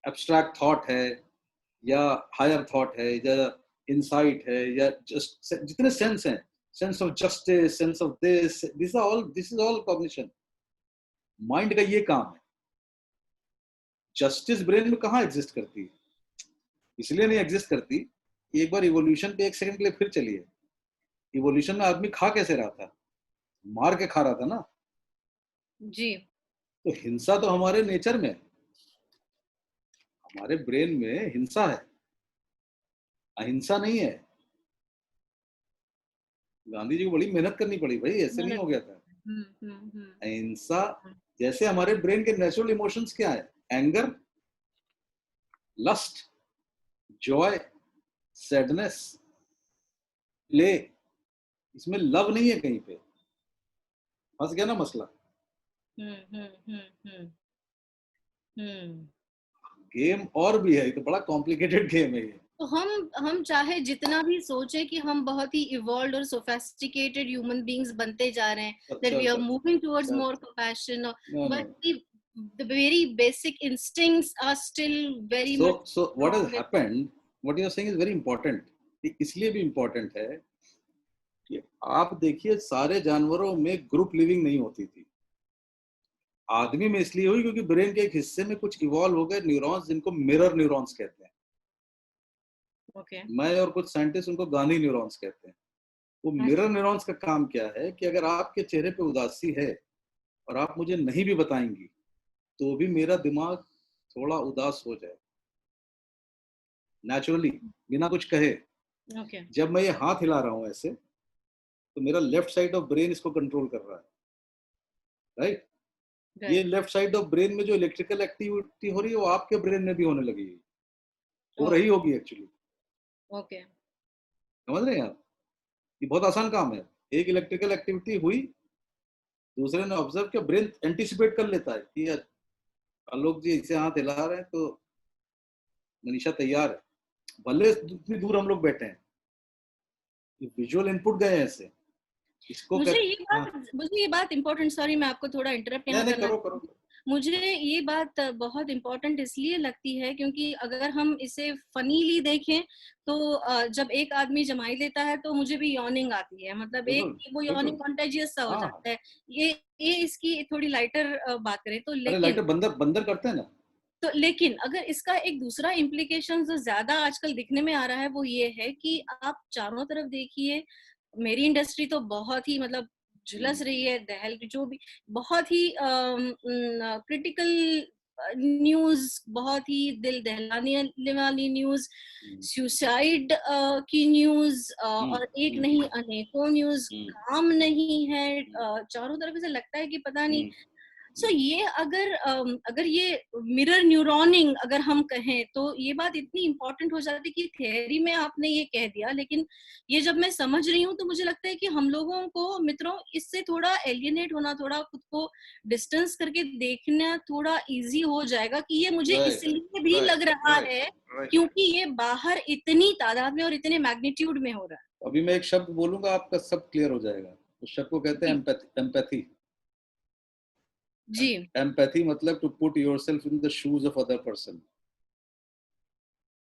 एब्स्ट्रैक्ट थॉट है, या हायर थॉट है, या इनसाइट है, या जस्ट जितने सेंस हैं, sense of justice, sense of this is all cognition. Mind का ये काम है। जस्टिस ब्रेन में कहाँ एग्जिस्ट करती है? इसलिए नहीं एग्जिस्ट करती कि एक बार इवोल्यूशन पे एक सेकंड के लिए फिर चलिए। इवोल्यूशन में आदमी खा कैसे रहा था? मार के खा रहा था ना। जी। तो हिंसा तो हमारे नेचर में है। हमारे ब्रेन में हिंसा है, अहिंसा नहीं है। गांधी जी को बड़ी मेहनत करनी पड़ी भाई, ऐसे नहीं मैंने हो गया था। हम्म। अहिंसा। जैसे हमारे ब्रेन के नेचुरल इमोशंस क्या है? Anger, lust, joy, sadness, play. इसमें लव नहीं है कहीं पे। फंस गया ना मसला। हम्म। हम्म। गेम और भी है, ये तो बड़ा कॉम्प्लिकेटेड गेम है ये। तो हम चाहे जितना भी सोचे कि हम बहुत ही इवॉल्व और सोफेस्टिकेटेड ह्यूमन बीइंग्स बनते जा रहे हैं, दैट वी आर अच्छा, मूविंग टुवर्ड्स अच्छा, more compassion, no no. But the very basic instincts are still very so much so what has strong and happened, what you are saying is very important. इसलिए भी important है कि आप देखिए सारे जानवरों में ग्रुप लिविंग नहीं होती थी। आदमी में इसलिए हुई क्योंकि ब्रेन के एक हिस्से में कुछ इवॉल्व हो गए न्यूरॉन्स, जिनको मिरर न्यूरॉन्स कहते हैं। okay. मैं और कुछ साइंटिस्ट उनको गांधी न्यूरॉन्स कहते हैं। वो मिरर न्यूरॉन्स का काम क्या है कि अगर आपके चेहरे पे उदासी है और आप मुझे नहीं भी बताएंगी, तो भी मेरा दिमाग थोड़ा उदास हो जाए नेचुरली, बिना कुछ कहे। Okay. जब मैं ये हाथ हिला रहा हूं ऐसे, तो मेरा लेफ्ट साइड ऑफ ब्रेन इसको कंट्रोल कर रहा है, राइट? ये Right. Left side of brain में जो इलेक्ट्रिकल एक्टिविटी हो रही है, वो आपके ब्रेन में भी होने लगी है, हो Oh, रही होगी एक्चुअली। okay. समझ रहे हैं आप? ये बहुत आसान काम है। एक इलेक्ट्रिकल एक्टिविटी हुई, दूसरे ने ऑब्जर्व किया, ब्रेन एंटिसिपेट कर लेता है कि यार आलोक जी इसे हाथ हिला रहे हैं तो मनीषा तैयार है, भले इतनी दूर हम लोग बैठे हैं। विजुअल इनपुट गए हैं ऐसे, इसको मुझे कह। ये हाँ, बात मुझे ये बात इम्पोर्टेंट, सॉरी मैं आपको थोड़ा इंटरप्ट नहीं यहाँ नहीं, करना करो करो। चाहूंगी। मुझे ये बात बहुत इम्पोर्टेंट इसलिए लगती है क्योंकि अगर हम इसे फनीली देखें तो जब एक आदमी जमाई लेता है तो मुझे भी यॉर्निंग आती है, मतलब एक बिल्कुल वो बिल्कुल। यॉर्निंग कॉन्टेजियस सा हो हाँ, जाता है। ये इसकी थोड़ी लाइटर बात करें तो, अरे लेकिन लाइटर बंदर बंदर करते हैं ना। लेकिन अगर इसका एक दूसरा इम्प्लीकेशन जो ज्यादा आजकल दिखने में आ रहा है वो ये है कि आप चारों तरफ देखिए, मेरी इंडस्ट्री तो बहुत ही मतलब झुलस रही है, दहल जो भी बहुत ही क्रिटिकल न्यूज, बहुत ही दिल दहलाने वाली न्यूज, हम्म, सुसाइड की न्यूज, हम्म, और एक हम्म, नहीं अनेकों न्यूज, हम्म, काम नहीं है, चारों तरफ से लगता है कि पता नहीं। हम्म, सो ये अगर ये मिरर न्यूरॉनिंग अगर हम कहें तो ये बात इतनी इंपॉर्टेंट हो जाती है कि थियरी में आपने ये कह दिया, लेकिन ये जब मैं समझ रही हूँ तो मुझे लगता है कि हम लोगों को मित्रों इससे थोड़ा एलियनेट होना, थोड़ा खुद को डिस्टेंस करके देखना थोड़ा इजी हो जाएगा कि ये मुझे राइट इसलिए भी राइट लग रहा राइट है राइट। क्योंकि ये बाहर इतनी तादाद में और इतने मैग्नीट्यूड में हो रहा अभी मैं एक शब्द बोलूंगा, आपका सब क्लियर हो जाएगा। उस शब्द को कहते हैं है। एम्पैथी। एम्पैथी। जी। एम्पैथी मतलब to put yourself in the shoes of other person.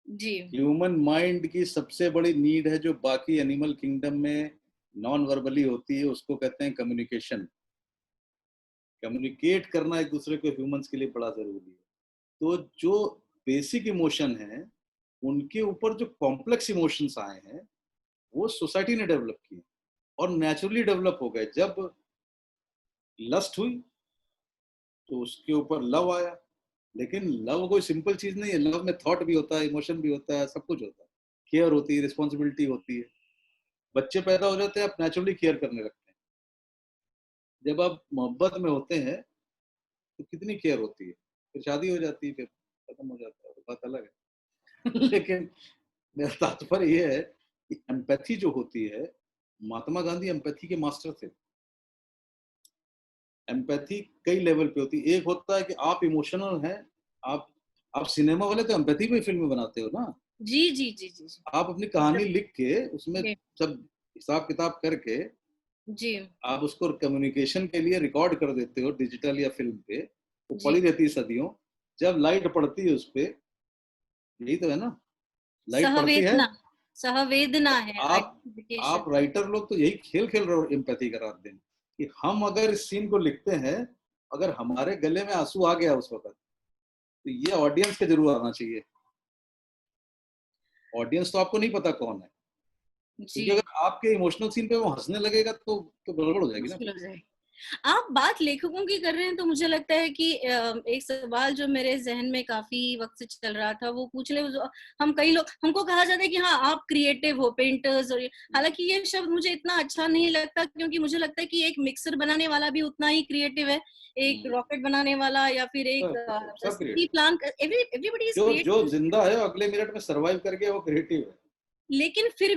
जी। ह्यूमन माइंड की सबसे बड़ी नीड है, जो बाकी एनिमल किंगडम में नॉन वर्बली होती है, उसको कहते हैं कम्युनिकेशन। कम्युनिकेट करना एक दूसरे को ह्यूमंस के लिए बड़ा जरूरी है। तो जो बेसिक इमोशन है, उनके ऊपर जो कॉम्प्लेक्स इमोशंस आए हैं, वो सोसाइटी ने डेवलप किए और नेचुरली डेवलप हो गए। जब लस्ट हुई तो उसके ऊपर लव आया। लेकिन लव कोई सिंपल चीज नहीं है। लव में थॉट भी होता है, इमोशन भी होता है, सब कुछ होता है। केयर होती है, रिस्पॉन्सिबिलिटी होती है। बच्चे पैदा हो जाते हैं, आप नेचुरली केयर करने लगते हैं। जब आप मोहब्बत में होते हैं तो कितनी केयर होती है। फिर शादी हो जाती है, फिर खत्म हो जाता है, बात अलग है। लेकिन मेरा तात्पर्य ये है कि एम्पैथी जो होती है, महात्मा गांधी एम्पैथी के मास्टर थे। एम्पैथी कई लेवल पे होती है। एक होता है कि आप इमोशनल हैं, आप आप सिनेमा वाले तो एम्पैथी पे फिल्में बनाते हो ना। जी, जी, जी, जी, जी। आप अपनी एकदम। कहानी लिख के उसमें जी, सब हिसाब किताब करके जी, आप उसको कम्युनिकेशन के लिए रिकॉर्ड कर देते हो डिजिटल या फिल्म पे, वो जी। पड़ी रहती है सदियों। जब लाइट पड़ती है उस पे, यही तो है ना, लाइट पड़ती है, सहवेदना, सहवेदना तो है आप आइडेंटिफिकेशन। राइटर लोग तो यही खेल खेल रहे हो एम्पैथी का रात दिन, कि हम अगर इस सीन को लिखते हैं, अगर हमारे गले में आंसू आ गया उस वक्त, तो ये ऑडियंस के जरूर आना चाहिए। ऑडियंस तो आपको नहीं पता कौन है, जी, क्योंकि अगर आपके इमोशनल सीन पे वो हंसने लगेगा तो गड़बड़ हो जाएगी ना मुश्किल फिर। हो जाएगी। आप बात लेखकों की कर रहे हैं तो मुझे लगता है कि एक सवाल जो मेरे ज़हन में काफ़ी वक़्त से चल रहा था वो पूछ ले जो हम कई लोग हमको कहा जाता है कि हाँ, आप क्रिएटिव हो, पेंटर्स और ये हालाँकि ये शब्द मुझे इतना अच्छा नहीं लगता क्योंकि मुझे लगता है कि एक मिक्सर बनाने वाला भी उतना ही क्रिएटिव है, एक हम्म, रॉकेट बनाने वाला या फिर एक सब city creative, plan everybody is जो जो क्रिएटिव। जिंदा है अगले मिनट में सरवाइव करके वो क्रिएटिव है। लेकिन फिर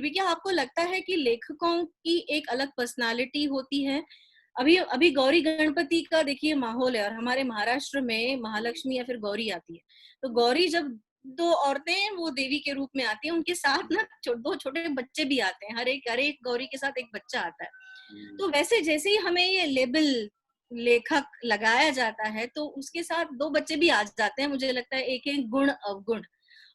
भी क्या आपको लगता है कि लेखकों की एक अलग पर्सनालिटी होती है? अभी अभी गौरी गणपति का देखिए माहौल है और हमारे महाराष्ट्र में महालक्ष्मी या फिर गौरी आती है। तो गौरी जब 2 औरतें वो देवी के रूप में आती हैं, उनके साथ ना 2 छोटे बच्चे भी आते हैं। हर एक गौरी के साथ एक बच्चा आता है। हम्म, तो वैसे जैसे ही हमें ये लेबल लेखक लगाया जाता है, तो उसके साथ 2 बच्चे भी आ जाते हैं। मुझे लगता है एक है गुण अवगुण।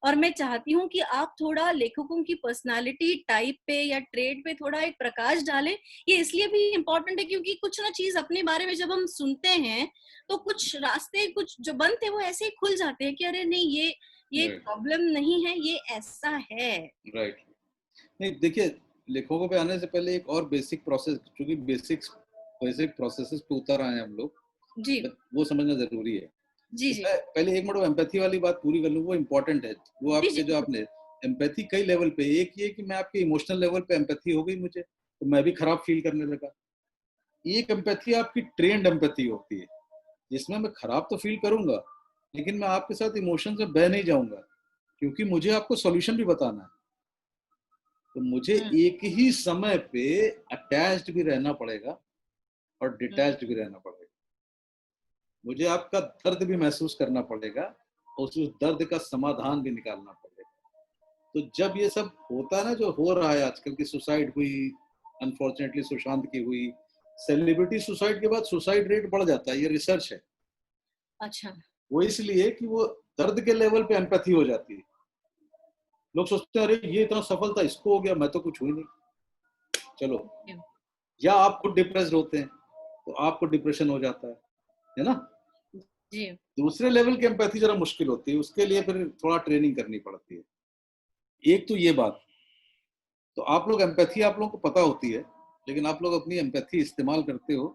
और मैं चाहती हूँ कि आप थोड़ा लेखकों की पर्सनालिटी टाइप पे या ट्रेड पे थोड़ा एक प्रकाश डालें। ये इसलिए भी इम्पोर्टेंट है क्योंकि कुछ ना चीज़ अपने बारे में जब हम सुनते हैं, तो कुछ रास्ते कुछ जो बंद थे वो ऐसे ही खुल जाते हैं कि अरे नहीं ये राइट, प्रॉब्लम नहीं है, ये ऐसा है। राइट। नहीं देखिए, लेखकों पे आने से पहले एक और बेसिक प्रोसेस, क्योंकि बेसिक प्रोसेसेस पे उतर आए हैं हम लोग, जी, वो समझना जरूरी है। जी, तो जी। मैं पहले एक मिनट एम्पैथी वाली बात पूरी कर लूँ, वो इम्पोर्टेंट है। वो जी, आपके जी, जो बिल्कुल। आपने एम्पैथी कई लेवल पे, एक ये कि मैं आपके इमोशनल लेवल पे एम्पैथी हो गई मुझे, तो मैं भी खराब फील करने लगा। एक एम्पैथी आपकी ट्रेंड एम्पैथी होती है, जिसमें मैं खराब तो फील करूंगा, लेकिन मैं आपके साथ इमोशन से बह नहीं जाऊंगा, क्योंकि मुझे आपको सॉल्यूशन भी बताना है। तो मुझे हुँ, एक ही समय पे अटैच्ड भी रहना पड़ेगा और हुँ, डिटैच्ड भी रहना पड़ेगा। मुझे आपका दर्द भी महसूस करना पड़ेगा और उस दर्द का समाधान भी निकालना पड़ेगा। तो जब ये सब होता है ना, जो हो रहा है आजकल की, सुसाइड हुई, अनफॉर्चुनेटली सुशांत की हुई, सेलिब्रिटी सुसाइड के बाद सुसाइड रेट बढ़ जाता है, ये रिसर्च है। अच्छा। वो इसलिए कि वो दर्द के लेवल पे एम्पैथी हो जाती है। लोग सोचते हैं अरे ये इतना सफल था, इसको हो गया, मैं तो कुछ हुई नहीं, चलो। जी, या आप खुद डिप्रेस्ड होते हैं तो आपको डिप्रेशन हो जाता है ना। जी, दूसरे लेवल की एम्पैथी जरा मुश्किल होती है, उसके लिए फिर थोड़ा ट्रेनिंग करनी पड़ती है। एक तो ये बात, तो आप लोग एम्पैथी आप लोगों को पता होती है, लेकिन आप लोग अपनी एम्पैथी इस्तेमाल करते हो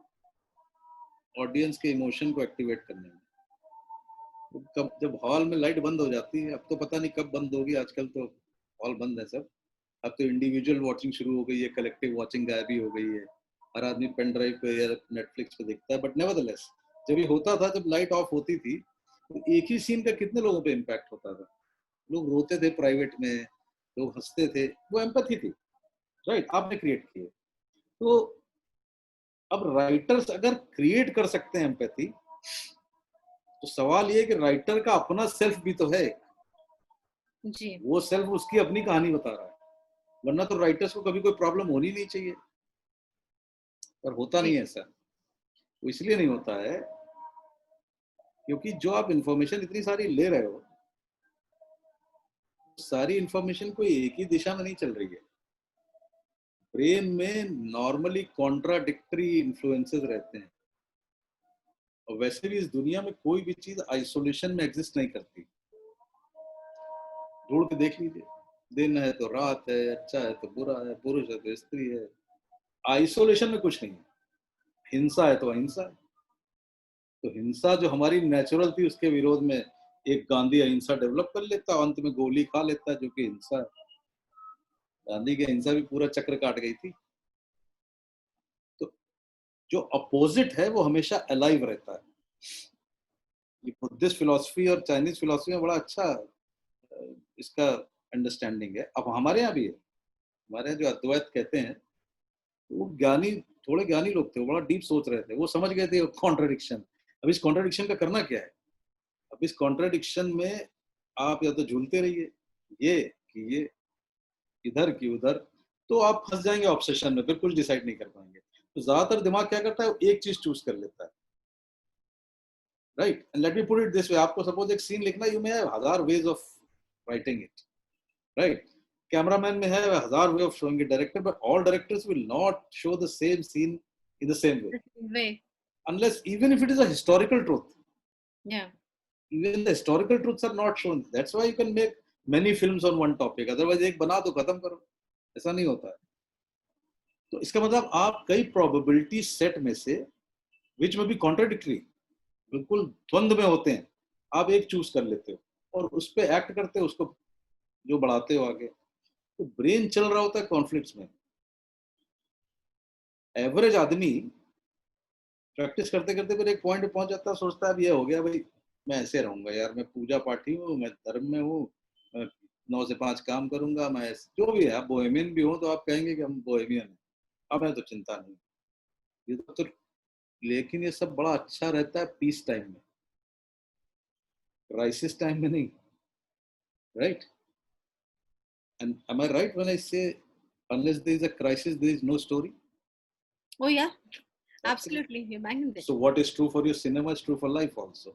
ऑडियंस के इमोशन को एक्टिवेट करने में। तो कब जब हॉल में लाइट बंद हो जाती है, अब तो पता नहीं कब बंद होगी, आजकल तो हॉल बंद है सब। अब तो इंडिविजुअल वॉचिंग शुरू हो गई है, कलेक्टिव वॉचिंग गायब ही हो गई है। हर आदमी पेन ड्राइव पे या नेटफ्लिक्स पे देखता है। बट नेवरदलेस, जब ये होता था, जब लाइट ऑफ होती थी, तो एक ही सीन का कितने लोगों पे इम्पैक्ट होता था। लोग रोते थे प्राइवेट में, लोग हंसते थे, वो एम्पैथी थी। राइट, आपने क्रिएट की है। तो अब राइटर्स अगर क्रिएट कर सकते हैं एम्पैथी, तो सवाल ये है कि राइटर का अपना सेल्फ भी तो है। जी, वो सेल्फ उसकी अपनी कहानी बता रहा है, वरना तो राइटर्स को कभी कोई प्रॉब्लम होनी नहीं चाहिए। पर होता जी। नहीं है ऐसा। वो इसलिए नहीं होता है क्योंकि जो आप इंफॉर्मेशन इतनी सारी ले रहे हो, सारी इंफॉर्मेशन कोई एक ही दिशा में नहीं चल रही है। ब्रेन में नॉर्मली कॉन्ट्राडिक्टरी इन्फ्लुएंसेस रहते हैं, और वैसे भी इस दुनिया में कोई भी चीज आइसोलेशन में एग्जिस्ट नहीं करती। ढूंढ के देख लीजिए, दिन है तो रात है, अच्छा है तो बुरा है, पुरुष है तो स्त्री है। आइसोलेशन में कुछ नहीं है। हिंसा है तो अहिंसा है। तो हिंसा जो हमारी नेचुरल थी, उसके विरोध में एक गांधी अहिंसा डेवलप कर लेता, अंत में गोली खा लेता, जो कि हिंसा है। गांधी की अहिंसा भी पूरा चक्र काट गई थी। तो जो अपोजिट है वो हमेशा अलाइव रहता है। ये बुद्धिस्ट फिलोसफी और चाइनीज फिलोसफी में बड़ा अच्छा इसका अंडरस्टैंडिंग है। अब हमारे यहाँ भी है, हमारे यहाँ जो अद्वैत कहते हैं, वो ज्ञानी, थोड़े ज्ञानी लोग थे, वो बड़ा डीप सोच रहे थे, वो समझ गए थे कॉन्ट्रडिक्शन। अब इस कॉन्ट्रडिक्शन का करना क्या है? अब इस कॉन्ट्रडिक्शन में आप या तो झूलते रहिए, ये कि ये, इधर की उधर, तो आप फंस जाएंगे ऑब्सेशन में, फिर कुछ डिसाइड नहीं कर पाएंगे। तो ज्यादातर दिमाग क्या करता है, वो एक चीज चूज कर लेता है, right? And let me put it this way, आपको सपोज एक सीन लिखना, you may have 1000 ways of writing it, right? Cameraman में है 1000 way of showing it, director, but all directors will not show the same scene in the same way, unless, even if it is a historical truth, even the historical truths are not shown. That's why you can make many films on one topic, otherwise एक बना दो खत्म करो, ऐसा नहीं होता है। तो इसका मतलब आप कई प्रोबेबिलिटी सेट में से, विच में भी कॉन्ट्राडिक्टरी, बिल्कुल द्वंद में होते हैं, आप एक चूज कर लेते हो और उस पर एक्ट करते हो, उसको जो बढ़ाते हो आगे। तो ब्रेन चल रहा होता है कॉन्फ्लिक्ट्स में। एवरेज आदमी प्रैक्टिस करते करते फिर एक पॉइंट पे पहुंच जाता है, सोचता है अब ये हो गया भाई, मैं ऐसे रहूंगा यार, मैं पूजा पाठी हूँ, मैं धर्म में हूँ, 9 से 5 काम करूंगा, मैं जो भी है, आप बोहेमियन भी हो तो आप कहेंगे कि हम बोहेमियन हैं, अब मैं तो चिंता नहीं, ये तो लेकिन ये सब बड़ा अच्छा रहता है पीस टाइम में, क्राइसिस टाइम में नहीं, right? And am I right when I say unless there is a crisis there is no story? Oh yeah, absolutely, you're bang in there. So what is true for your cinema is true for life also.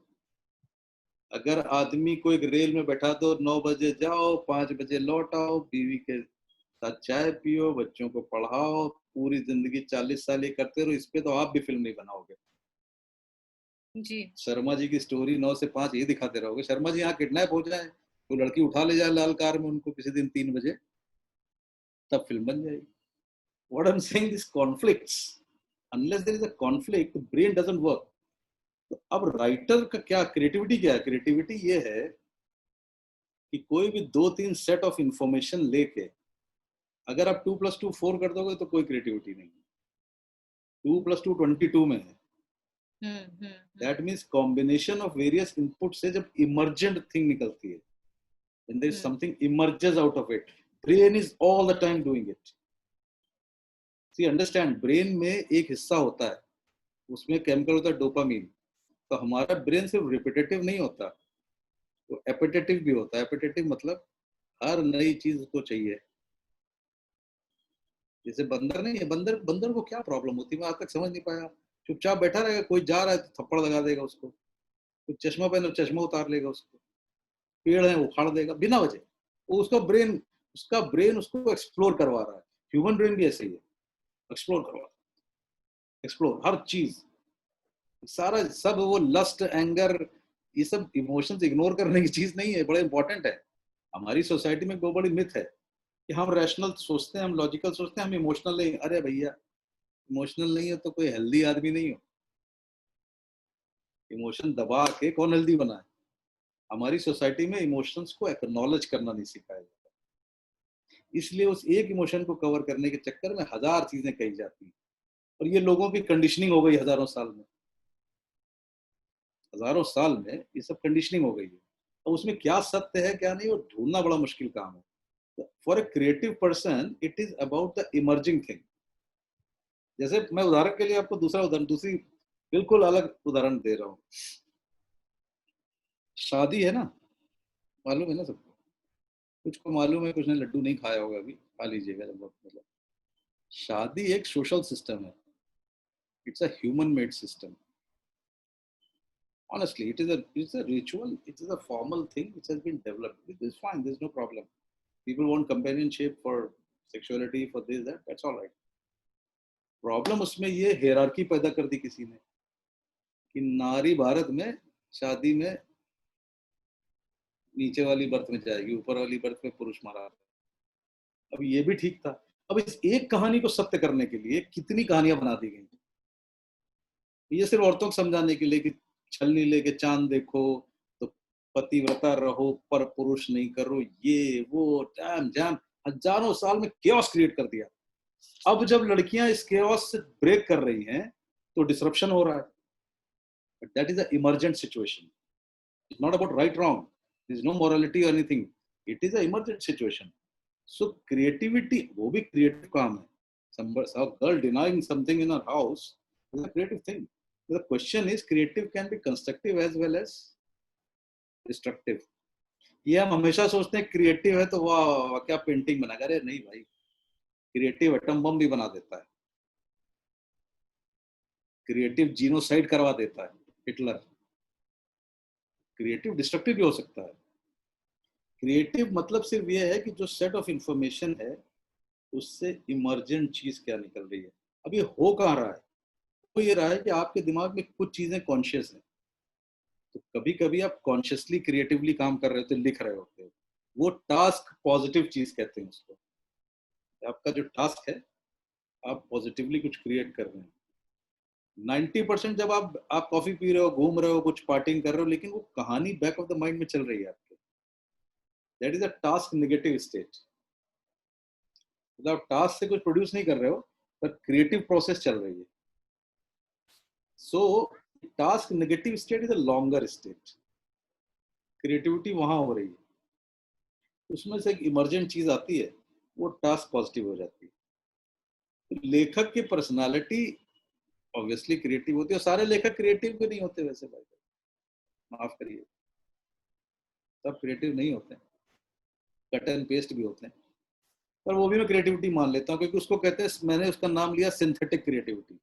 अगर आदमी को एक rail में बैठा दो, 9 बजे जाओ, 5 बजे लौट आओ, बीवी के साथ चाय पियो, बच्चों को पढ़ाओ, पूरी जिंदगी 40 साल ये करते रहो, इस पे तो आप भी फिल्म नहीं बनाओगे जी। शर्मा जी की स्टोरी 9 से 5 ये दिखाते रहोगे, शर्मा जी यहाँ किडनैप हो जाए, तो लड़की उठा ले जाए लाल कार में उनको किसी दिन 3 बजे, तब फिल्म बन जाएगी। What I'm saying is conflicts. Unless there is a conflict, the brain doesn't work. तो अब राइटर का क्या क्रिएटिविटी, क्या है? क्रिएटिविटी ये है कि कोई भी 2-3 सेट ऑफ इंफॉर्मेशन लेके, अगर आप 2 + 2 4 कर दोगे तो कोई क्रिएटिविटी नहीं है। 2 + 2 22 में है। That means combination of various input से जब इमर्जेंट थिंग निकलती है, when there is something emerges out of it, brain is all the time doing it. See, understand, brain में एक हिस्सा होता है, उसमें केमिकल होता है डोपामीन। तो हमारा ब्रेन सिर्फ रिपीटेटिव नहीं होता, वो एपिटेटिव भी होता है। एपिटेटिव मतलब हर नई चीज को चाहिए। जैसे बंदर नहीं है, बंदर बंदर को क्या प्रॉब्लम होती है, मैं आज तक समझ नहीं पाया। चुपचाप बैठा रहेगा, कोई जा रहा है तो थप्पड़ लगा देगा उसको, कोई चश्मा पहने तो चश्मा उतार लेगा उसको, पेड़ है उखाड़ देगा बिना वजह। वो उसका ब्रेन उसको एक्सप्लोर करवा रहा है। ह्यूमन ब्रेन भी ऐसे ही है, एक्सप्लोर करवा, एक्सप्लोर हर चीज, सारा सब। वो लस्ट, एंगर, ये सब इमोशंस इग्नोर करने की चीज नहीं है, बड़ा इंपॉर्टेंट है। हमारी सोसाइटी में बहुत बड़ी मिथ है कि हम रैशनल सोचते हैं, हम लॉजिकल सोचते हैं, हम इमोशनल नहीं। अरे भैया, इमोशनल नहीं है तो कोई हेल्दी आदमी नहीं हो। इमोशन दबा के कौन हेल्दी बना है? हमारी सोसाइटी में इमोशंस को एक्नॉलेज करना नहीं सिखाया जाता, इसलिए उस एक इमोशन को कवर करने के चक्कर में 1000 चीजें कही जाती हैं। और ये लोगों की कंडीशनिंग हो गई हजारों साल में, हजारों साल में ये सब कंडीशनिंग हो गई है। तो उसमें क्या सत्य है क्या नहीं, वो ढूंढना बड़ा मुश्किल काम है। For a creative person it is about the emerging thing. जैसे मैं उदाहरण के लिए आपको दूसरी बिल्कुल अलग उदाहरण दे रहा हूँ। शादी है ना, मालूम है ना सबको, कुछ को मालूम है, कुछ ने लड्डू नहीं खाया होगा, अभी खा लीजिएगा जब वक्त मिला। शादी एक सोशल सिस्टम है, it's a human made system. Honestly, it's a ritual, it is a formal thing which has been developed. It is fine, there's no problem. People want companionship for sexuality, for this, that's all right. Problem उसमें ये hierarchy पैदा कर दी किसी ने कि नारी भारत में शादी में नीचे वाली बर्थ में जाएगी, ऊपर वाली बर्थ में पुरुष मारा। अब ये भी ठीक था। अब इस एक कहानी को सत्य करने के लिए कितनी कहानियां बना दी गई। ये सिर्फ औरतों को समझाने के लिए कि छलनी लेके चांद देखो, तो पतिव्रता रहो, पर पुरुष नहीं करो, ये वो टाइम जाम, हजारों साल में केओस क्रिएट कर दिया। अब जब लड़कियां इस केओस से ब्रेक कर रही हैं तो डिसरप्शन हो रहा है। That is a emergent situation, it's not about right wrong, there is no morality और anything. It is a emergent situation. So creativity वो भी क्रिएटिव काम है. some girl denying something in her house is a creative thing. The question is creative can be constructive as well as destructive. ये हम हमेशा सोचते हैं creative है तो वाह क्या पेंटिंग बना. अरे नहीं भाई, क्रिएटिव एटम बम भी बना देता है. क्रिएटिव जीनोसाइड करवा देता है हिटलर. क्रिएटिव डिस्ट्रक्टिव भी हो सकता है. क्रिएटिव मतलब सिर्फ ये है कि जो सेट ऑफ इंफॉर्मेशन है उससे इमर्जेंट चीज क्या निकल रही है. अब ये हो कहाँ रहा है? तो ये रहा है कि आपके दिमाग में कुछ चीजें कॉन्शियस हैं. तो कभी कभी आप कॉन्शियसली क्रिएटिवली काम कर रहे होते, लिख रहे होते हो. वो टास्क पॉजिटिव चीज कहते हैं उसको. आपका जो टास्क है, आप पॉजिटिवली कुछ क्रिएट कर रहे हैं. 90% जब आप कॉफी पी रहे हो, घूम रहे हो, कुछ पार्टिंग कर रहे हो, लेकिन वो कहानी बैक ऑफ द माइंड में चल रही है आपके. That is a task negative state. मतलब टास्क से कुछ प्रोड्यूस नहीं कर रहे हो, पर क्रिएटिव प्रोसेस चल रही है. सो task negative state is a longer state. Creativity वहां हो रही है, उसमें से एक इमर्जेंट चीज आती है, वो टास्क पॉजिटिव हो जाती है. तो लेखक की पर्सनालिटी ऑब्वियसली क्रिएटिव होती है. और सारे लेखक क्रिएटिव भी नहीं होते वैसे भाई, माफ करिए, सब क्रिएटिव नहीं होते. कट एंड पेस्ट भी होते हैं, पर वो भी मैं क्रिएटिविटी मान लेता हूँ, क्योंकि उसको कहते हैं, मैंने उसका नाम लिया सिंथेटिक क्रिएटिविटी.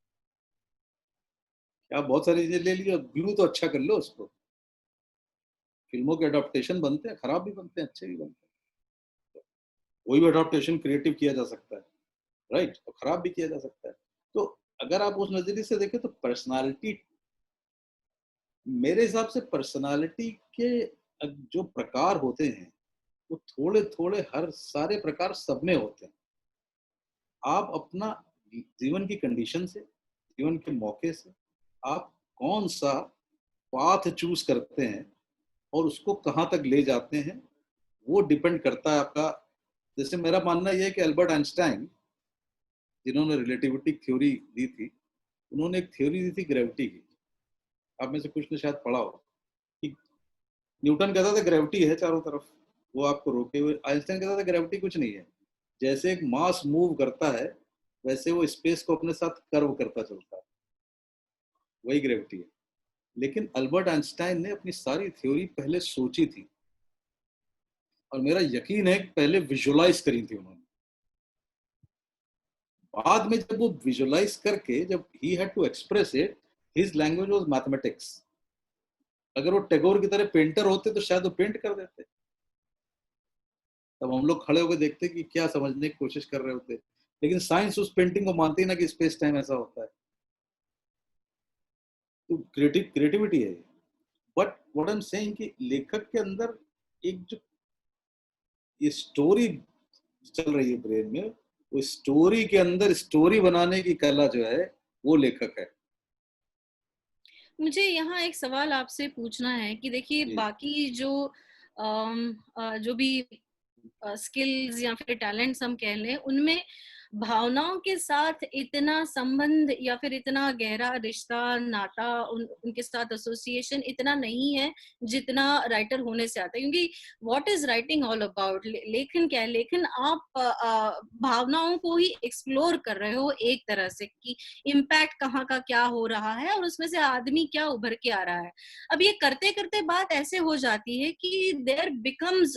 आप बहुत सारी चीजें ले लीजिए, ग्लू तो अच्छा कर लो उसको. फिल्मों के अडॉप्टेशन बनते हैं, खराब भी बनते हैं, अच्छे भी बनते हैं. कोई भी अडॉप्टेशन क्रिएटिव किया जा सकता है, राइट, और खराब भी किया जा सकता है. तो अगर आप उस नजरिए से देखें तो पर्सनालिटी, मेरे हिसाब से पर्सनालिटी के जो प्रकार होते हैं वो थोड़े थोड़े हर सारे प्रकार सब में होते हैं. आप अपना जीवन की कंडीशन से, जीवन के मौके से, आप कौन सा पाथ चूज करते हैं और उसको कहाँ तक ले जाते हैं, वो डिपेंड करता है आपका. जैसे मेरा मानना यह है कि अल्बर्ट आइंस्टाइन, जिन्होंने रिलेटिविटी थ्योरी दी थी, उन्होंने एक थ्योरी दी थी ग्रेविटी की. आप में से कुछ ने शायद पढ़ा हो कि न्यूटन कहता था ग्रेविटी है चारों तरफ, वो आपको रोके हुए. आइंस्टाइन कहता था ग्रेविटी कुछ नहीं है, जैसे एक मास मूव करता है वैसे वो स्पेस को अपने साथ कर्व करता चलता है, वही ग्रेविटी है. लेकिन अल्बर्ट आइंस्टाइन ने अपनी सारी थ्योरी पहले सोची थी, और मेरा यकीन है कि पहले विजुअलाइज करी थी उन्होंने. बाद में जब वो विजुअलाइज करके, जब he had to express it, his language was mathematics. अगर वो टैगोर की तरह पेंटर होते तो शायद वो पेंट कर देते. तब हम लोग खड़े होकर देखते कि क्या समझने की कोशिश कर रहे होते. लेकिन साइंस उस पेंटिंग को मानती ना कि स्पेस टाइम ऐसा होता है. तो क्रिएटिविटी है. But what I am saying कि लेखक के अंदर एक जो ये स्टोरी चल रही है ब्रेन में, वो स्टोरी के अंदर स्टोरी बनाने की कला जो है वो लेखक है. मुझे यहाँ एक सवाल आपसे पूछना है कि देखिए बाकी जो भी स्किल्स या फिर टैलेंट्स हम कह लें, उनमें भावनाओं के साथ इतना संबंध या फिर इतना गहरा रिश्ता नाता उनके साथ एसोसिएशन इतना नहीं है जितना राइटर होने से आता है. क्योंकि what is writing all about, लेखन क्या है? लेखन आप भावनाओं को ही एक्सप्लोर कर रहे हो एक तरह से कि इम्पैक्ट कहाँ का क्या हो रहा है और उसमें से आदमी क्या उभर के आ रहा है. अब ये करते करते बात ऐसे हो जाती है कि there becomes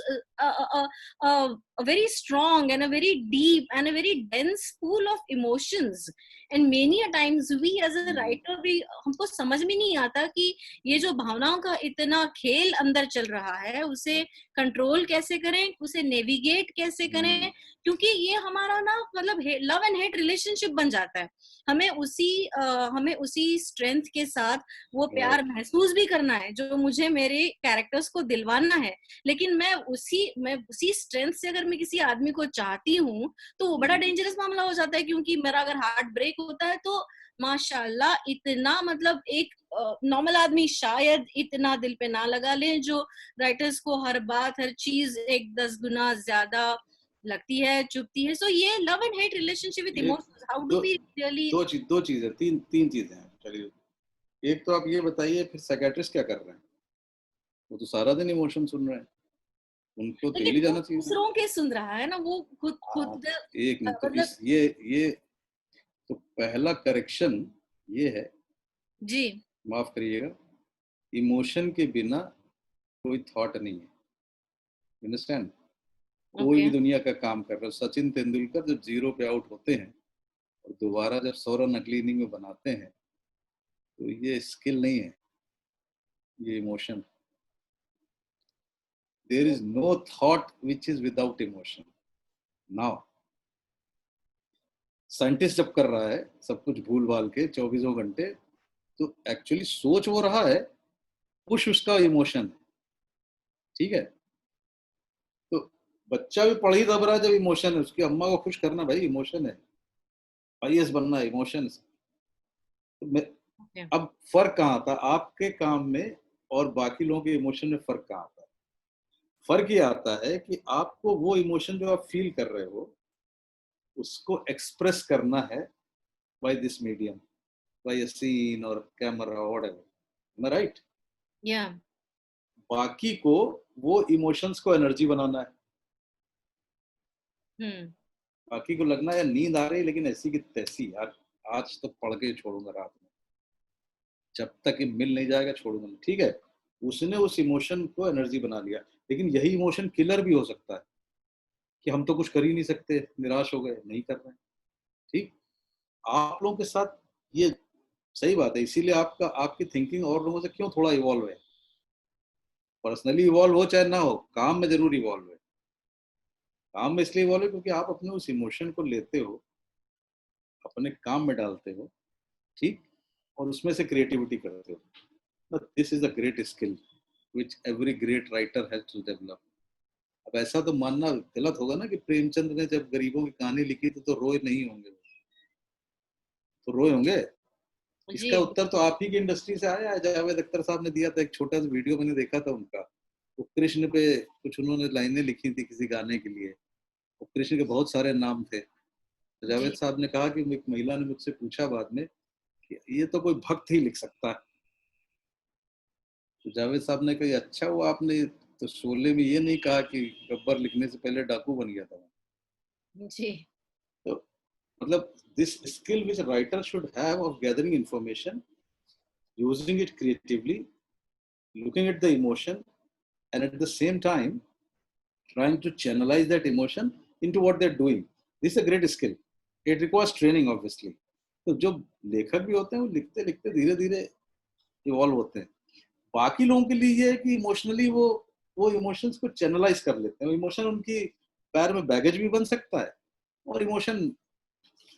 a very strong and a very deep and a very dense pool of emotions, and many a times we as a writer भी हमको समझ में नहीं आता कि ये जो भावनाओं का इतना खेल अंदर चल रहा है उसे कंट्रोल कैसे करें, उसे नेविगेट कैसे करें. क्योंकि ये हमारा ना मतलब लव एंड हेट रिलेशनशिप बन जाता है. हमें उसी स्ट्रेंथ के साथ वो प्यार महसूस भी करना है जो मुझे मेरे कैरेक्टर्स को दिलवाना है. लेकिन मैं उसी स्ट्रेंथ से अगर मैं किसी आदमी को चाहती हूँ तो वो बड़ा डेंजरस मामला हो जाता है. क्योंकि मेरा अगर हार्ट ब्रेक होता है तो माशाल्लाह इतना मतलब एक नॉर्मल आदमी शायद इतना दिल पे ना लगा ले, जो राइटर्स को हर बात हर चीज एक 10 गुना ज्यादा लगती है, चुभती है. सो ये love and hate relationship with emotions, how do we really. दो चीजें, तीन चीजें हैं. चलिए, एक तो आप ये बताइए फिर साइकियाट्रिस्ट क्या कर रहे हैं? वो तो सारा दिन इमोशन सुन रहे हैं. उनको लेकिन डेली वो जाना चाहिए था। दूसरों के सुन रहा है ना, वो खुद हाँ, खुद एक मिनट, तो मतलब। इस ये तो पहला करेक्शन ये है, जी। माफ करिएगा, इमोशन के बिना कोई थॉट नहीं है। अंडरस्टैंड? कोई ओके। भी दुनिया का काम कर रहा है, सचिन तेंदुलकर जब जीरो पे आउट होते हैं और दोबारा जब 100 रन अगली इनिंग में बनाते हैं, तो ये स्किल नहीं है, ये emotion. There is no thought which is without emotion. Now scientist जब कर रहा है सब कुछ भूल भाल के 24 घंटे, तो एक्चुअली सोच वो रहा है, पुश उसका इमोशन है। ठीक है? तो बच्चा भी पढ़ ही तब रहा है जब इमोशन है, उसकी अम्मा को खुश करना भाई इमोशन है, आईएएस बनना इमोशन। तो ओके। अब फर्क कहाँ आता है आपके काम में और बाकी लोगों के इमोशन में? फर्क कहाँ आता है? फर्क ये आता है कि आपको वो इमोशन जो आप फील कर रहे हो उसको एक्सप्रेस करना है by this medium, by a scene और कैमरा और व्हाटएवर, राइट? या। बाकी को वो इमोशंस को एनर्जी बनाना है। हम्म। बाकी को लगना है नींद आ रही है लेकिन ऐसी की तैसी, यार आज तो पढ़ के छोड़ूंगा रात में, जब तक ये मिल नहीं जाएगा छोड़ूंगा नहीं। ठीक है, उसने उस इमोशन को एनर्जी बना लिया। लेकिन यही इमोशन किलर भी हो सकता है कि हम तो कुछ कर ही नहीं सकते, निराश हो गए, नहीं कर रहे हैं। ठीक, आप लोगों के साथ ये सही बात है, इसीलिए आपका आपकी थिंकिंग और लोगों से क्यों थोड़ा इवॉल्व है। पर्सनली इवॉल्व हो चाहे ना हो, काम में जरूर इवॉल्व है। काम में इसलिए इवॉल्व है क्योंकि आप अपने उस इमोशन को लेते हो, अपने काम में डालते हो। ठीक, और उसमें से क्रिएटिविटी करते हो। This is a great skill which every great writer has to develop. अब ऐसा तो मानना गलत होगा ना कि प्रेमचंद ने जब गरीबों की कहानी लिखी थी तो रोए नहीं होंगे, तो रोए होंगे। जी। इसका उत्तर तो आप ही की इंडस्ट्री से आया है। जावेद अख्तर साहब ने दिया था, एक छोटा सा वीडियो मैंने देखा था उनका। वो कृष्ण पे कुछ उन्होंने लाइनें लिखी थी किसी गाने के लिए, वो कृष्ण के बहुत सारे नाम थे। तो जावेद जी। साहब ने कहा कि एक महिला ने मुझसे पूछा बाद में कि ये तो कोई भक्त ही लिख सकता है। तो जावेद साहब ने कहा अच्छा हुआ आपने तो शोले में ये नहीं कहा कि गब्बर लिखने से पहले डाकू बन गया था। जी। तो मतलब this skill which writer should have of gathering information, using it creatively, looking at the emotion, and at the same time trying to channelize that emotion into what they're doing. This is a great skill. It requires training obviously. तो जो लेखक भी होते हैं वो लिखते लिखते धीरे धीरे इवॉल्व होते हैं। बाकी लोगों के लिए ये है कि इमोशनली वो इमोशंस को चैनलाइज कर लेते हैं। इमोशन उनकी पैर में बैगेज भी बन सकता है और इमोशन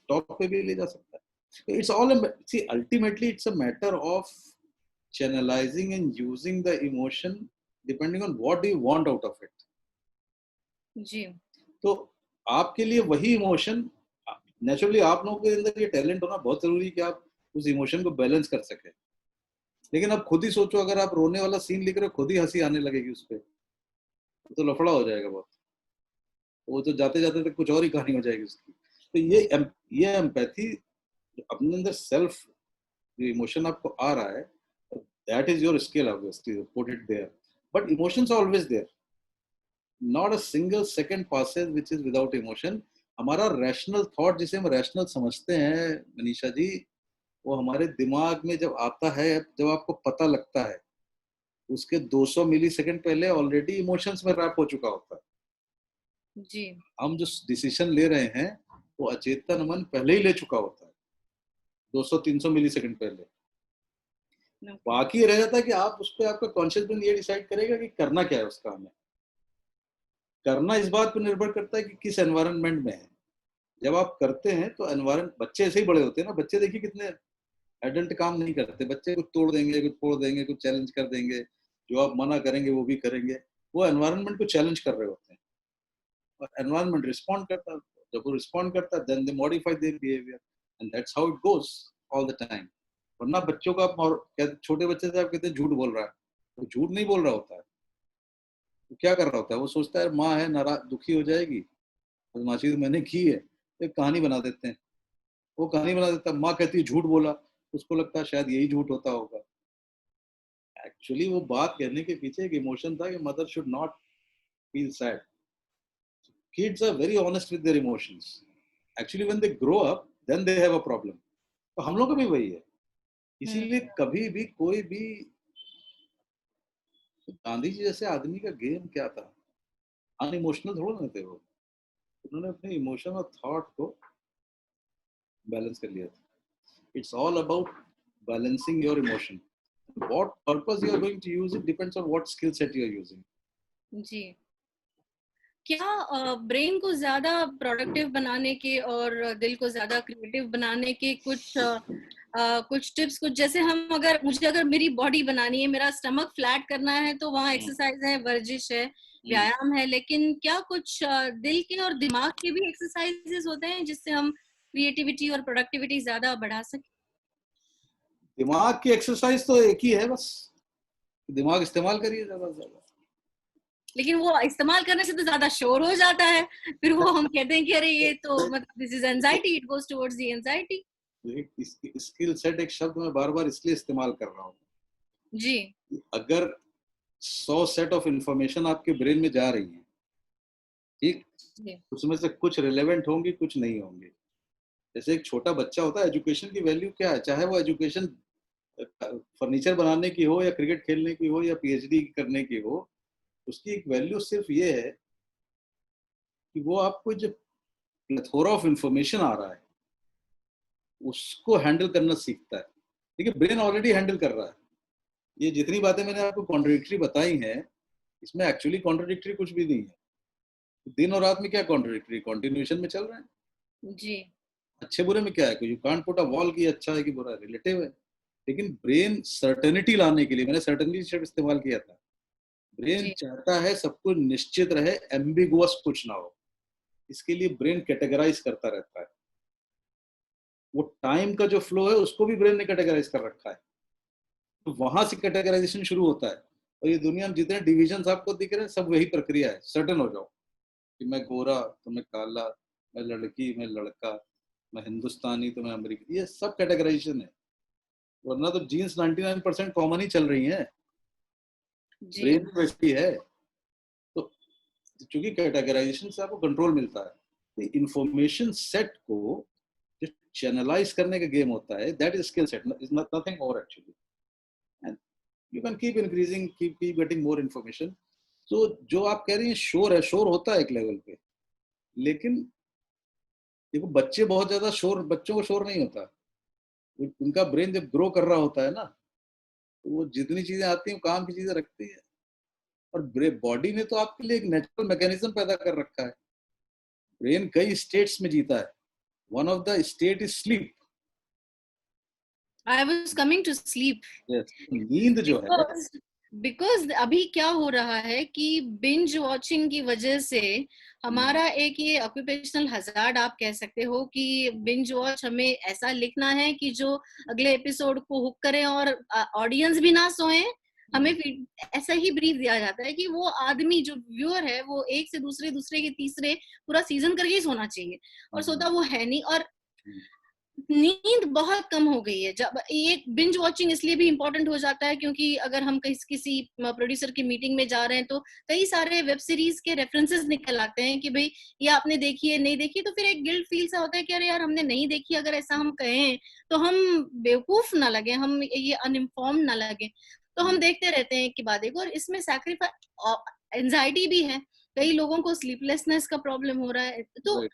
टॉप पे भी ले जा सकता है। It's all, see ultimately it's a matter of channelizing and using the emotion depending on what do you want out of it. जी। तो आपके लिए वही इमोशन, नेचुरली आप लोगों के अंदर ये टैलेंट होना बहुत जरूरी है कि आप उस इमोशन को बैलेंस कर सके। लेकिन आप खुद ही सोचो, अगर आप रोने वाला सीन लिख रहे हो खुद ही हंसी आने लगेगी उस पर, तो लफड़ा हो जाएगा बहुत। वो तो जाते जाते तक कुछ और ही कहानी हो जाएगी उसकी। तो ये एम्पैथी अपने अंदर सेल्फ, जो इमोशन आपको आ रहा है, that is your skill obviously, put it there, but emotions are always there. Not a single second passes which is without emotion. हमारा रैशनल थॉट जिसे हम रैशनल समझते हैं मनीषा जी, वो हमारे दिमाग में जब आता है, जब आपको पता लगता है, उसके 200 मिली सेकेंड पहले ऑलरेडी इमोशंस में रैप हो चुका होता है। जी। हम जो डिसीजन ले रहे हैं वो अचेतन मन पहले ही ले चुका होता है, 200-300 मिली सेकेंड पहले। ओके। बाकी ये रह जाता है कि आप उस पर, आपका कॉन्शियस माइंड ये डिसाइड करेगा कि करना क्या है उसका। हमें करना इस बात पर निर्भर करता है कि किस एनवायरनमेंट में है। जब आप करते हैं तो एनवायरनमेंट, बच्चे ऐसे ही बड़े होते हैं ना। बच्चे देखिए कितने एडल्ट काम नहीं करते, बच्चे कुछ तोड़ देंगे, कुछ फोड़ देंगे, कुछ चैलेंज कर देंगे, जो आप मना करेंगे वो भी करेंगे। वो एनवायरनमेंट को चैलेंज कर रहे होते हैं और एनवायरनमेंट रिस्पॉन्ड करता है। जब वो रिस्पॉन्ड करता है then they modify their behaviour, and that's how it goes all the time. वरना बच्चों को आप छोटे बच्चे से आप कहते हैं झूठ बोल रहा है, वो झूठ नहीं बोल रहा होता है। वो क्या कर रहा होता है, वो सोचता है माँ है नाराज, दुखी हो जाएगी, बदमाशी तो मैंने की है, तो एक कहानी बना देते हैं। वो कहानी बना देता है, माँ कहती है झूठ बोला, उसको लगता है शायद यही झूठ होता होगा। एक्चुअली वो बात कहने के पीछे एक इमोशन था कि mother should not feel sad. Kids are very honest with their emotions. Actually when they grow up then they have a problem. तो हम लोग का भी वही है. इसीलिए कभी भी कोई भी, गांधी जी जैसे आदमी का गेम क्या था, अनइमोशनल थोड़ा ना थे वो. उन्होंने अपने इमोशन और थॉट को बैलेंस कर लिया था. It's all about balancing your emotion. What purpose you are going to use it depends on what skill set you are using. जी. क्या ब्रेन को ज्यादा प्रोडक्टिव बनाने के और दिल को ज्यादा क्रिएटिव बनाने के कुछ टिप्स, कुछ जैसे हम अगर मेरी बॉडी बनानी है, मेरा स्टमक फ्लैट करना है, तो वहाँ एक्सरसाइज है, वर्जिश है, व्यायाम है, लेकिन क्या कुछ दिल के और दिमाग के भी एक्सरसाइजेस होते हैं जिससे हम क्रिएटिविटी और प्रोडक्टिविटी ज्यादा बढ़ा सकें? दिमाग की एक्सरसाइज तो एक ही है, बस दिमाग इस्तेमाल करिए ज्यादा से ज्यादा. लेकिन वो इस्तेमाल करने से तो ज्यादा शोर हो जाता है, फिर वो हम कहते हैं कि अरे ये तो मतलब this is anxiety, it goes towards the anxiety. Skill set एक शब्द मैं बार बार इसलिए इस्तेमाल कर रहा हूँ जी. अगर 100 सेट ऑफ इंफॉर्मेशन आपके ब्रेन में जा रही है, ठीक, उसमें से कुछ रिलेवेंट होंगी, कुछ नहीं होंगे. जैसे एक छोटा बच्चा होता है, एजुकेशन की वैल्यू क्या है, चाहे वो एजुकेशन फर्नीचर बनाने की हो या क्रिकेट खेलने की हो या पीएचडी करने की हो, उसकी एक वैल्यू सिर्फ ये है कि वो आपको जो प्लेथोरा ऑफ इंफॉर्मेशन आ रहा है उसको हैंडल करना सीखता है. ठीक है, ब्रेन ऑलरेडी हैंडल कर रहा है. ये जितनी बातें मैंने आपको कॉन्ट्रडिक्टरी बताई हैं, इसमें एक्चुअली कॉन्ट्रडिक्टरी कुछ भी नहीं है. दिन और रात में क्या कॉन्ट्रडिक्टरी, कॉन्टिन्यूएशन में चल रहा है. जी. अच्छे बुरे में क्या है, you can't put a wall की अच्छा है कि बुरा है, रिलेटिव है. लेकिन ब्रेन सर्टेनिटी लाने के लिए, मैंने सर्टेनिटी शब्द इस्तेमाल किया था, ब्रेन चाहता है सब कुछ निश्चित रहे, एम्बिगुअस कुछ ना हो. इसके लिए ब्रेन कैटेगराइज करता रहता है. वो टाइम का जो फ्लो है उसको भी ब्रेन ने कैटेगराइज कर रखा है. तो वहां से कैटेगराइजेशन शुरू होता है. और ये दुनिया में जितने डिविजन आपको दिख रहे हैं सब वही प्रक्रिया है. सर्टन हो जाओ कि मैं गोरा तो मैं काला, मैं लड़की मैं लड़का, मैं हिंदुस्तानी तो मैं अमेरिकी, ये सब कैटेगराइजेशन है. वरना तो जीन्स 99% कॉमन ही चल रही है, ब्रेन वैसी है. तो चूंकि कैटेगराइजेशन से आपको कंट्रोल मिलता है, तो इंफॉर्मेशन सेट को जो चैनलाइज करने का गेम होता है, that is skill set, is nothing more actually. And you can keep increasing, keep getting more information. तो जो आप कह रही हैं शोर है, शोर होता है एक लेवल पे, लेकिन देखो बच्चे बहुत ज्यादा शोर, बच्चों को शोर नहीं होता. उनका ब्रेन जब ग्रो कर रहा होता है ना, तो वो जितनी चीजें आती हैं काम की चीजें रखती है. और बॉडी ने तो आपके लिए एक नेचुरल मैकेनिज्म पैदा कर रखा है. ब्रेन कई स्टेट्स में जीता है. One of the state is sleep. I was coming to sleep. Yes. नींद जो है, बिकॉज अभी क्या हो रहा है कि बिंज वॉचिंग की वजह से हमारा एक ये ऑक्यूपेशनल हजार्ड आप कह सकते हो कि बिंज वॉच हमें ऐसा लिखना है कि जो अगले एपिसोड को हुक करें और ऑडियंस भी ना सोए. हमें ऐसा ही ब्रीफ दिया जाता है कि वो आदमी जो व्यूअर है वो एक से दूसरे, दूसरे के तीसरे पूरा सीजन करके ही सोना चाहिए, और सोता वो है नहीं. और नींद बहुत कम हो गई है. जब ये बिंज वॉचिंग इसलिए भी इम्पोर्टेंट हो जाता है क्योंकि अगर हम किसी प्रोड्यूसर की मीटिंग में जा रहे हैं तो कई सारे वेब सीरीज के रेफरेंसेस निकल आते हैं कि भाई ये आपने देखी है, नहीं देखी, तो फिर एक गिल्ट फील सा होता है कि अरे यार हमने नहीं देखी. अगर ऐसा हम कहें तो हम बेवकूफ ना लगे, हम ये अनइन्फॉर्म ना लगे, तो हम देखते रहते हैं कि बाद एक. और इसमें सैक्रिफाइस, एंजाइटी भी है, कई लोगों को स्लीपलेसनेस का प्रॉब्लम हो रहा है. तो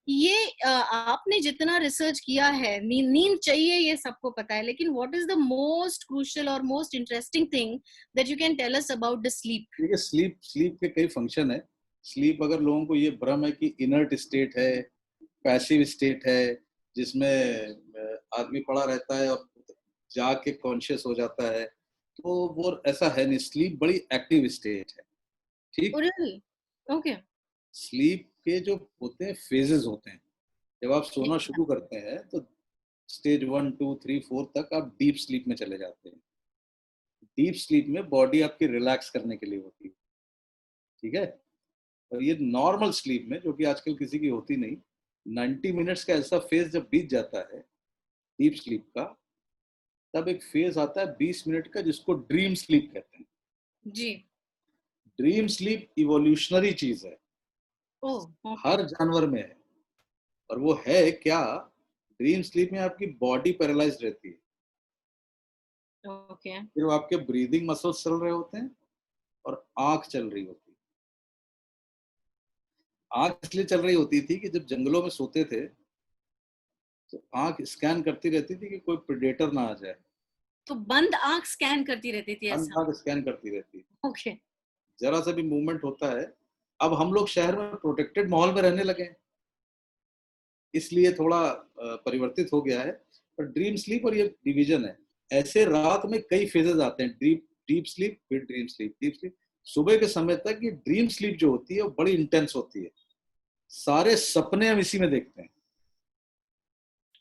ये आपने जितना रिसर्च किया है, नींद चाहिए ये सबको पता है, लेकिन what is the most crucial और most interesting thing that you can tell us about the sleep? देखिए स्लीप के कई फंक्शन है. स्लीप, अगर लोगों को ये भ्रम है कि इनर्ट स्टेट है, पैसिव स्टेट है जिसमें आदमी पड़ा रहता है और जाके कॉन्शियस हो जाता है, तो वो ऐसा है नहीं. स्लीप बड़ी एक्टिव स्टेट है. ठीक. ओके. स्लीप के जो होते हैं फेजेस होते हैं. जब आप सोना शुरू करते हैं तो स्टेज 1, 2, 3, 4 तक आप डीप स्लीप में चले जाते हैं. डीप स्लीप में बॉडी आपकी रिलैक्स करने के लिए होती है. ठीक है. और ये नॉर्मल स्लीप में, जो कि आजकल किसी की होती नहीं, 90 मिनट्स का ऐसा फेज जब बीत जाता है डीप स्लीप का, तब एक फेज आता है 20 मिनट का जिसको ड्रीम स्लीप कहते हैं. जी. ड्रीम स्लीप इवोल्यूशनरी चीज है, ओह, ओके, हर जानवर में है। और वो है क्या, ड्रीम स्लीप में आपकी बॉडी पैरालाइज रहती है, ओके, फिर वो आपके ब्रीदिंग मसल्स चल रहे होते हैं और आंख चल रही होती है। आंख इसलिए चल रही होती थी कि जब जंगलों में सोते थे तो आंख स्कैन करती रहती थी कि कोई प्रेडेटर ना आ जाए। तो बंद आंख स्कैन करती रहती थी अंध ऐसा? आंख स्कैन करती रहती है, ओके, जरा सा भी मूवमेंट होता है। अब हम लोग शहर में प्रोटेक्टेड माहौल में रहने लगे हैं, इसलिए थोड़ा परिवर्तित हो गया है। पर ड्रीम स्लीप और ये डिवीजन है, ऐसे रात में कई फेजेस आते हैं, डीप डीप स्लीप, फिर ड्रीम स्लीप, डीप स्लीप। सुबह के समय तक ये ड्रीम स्लीप जो होती है वो बड़ी इंटेंस होती है, सारे सपने हम इसी में देखते हैं।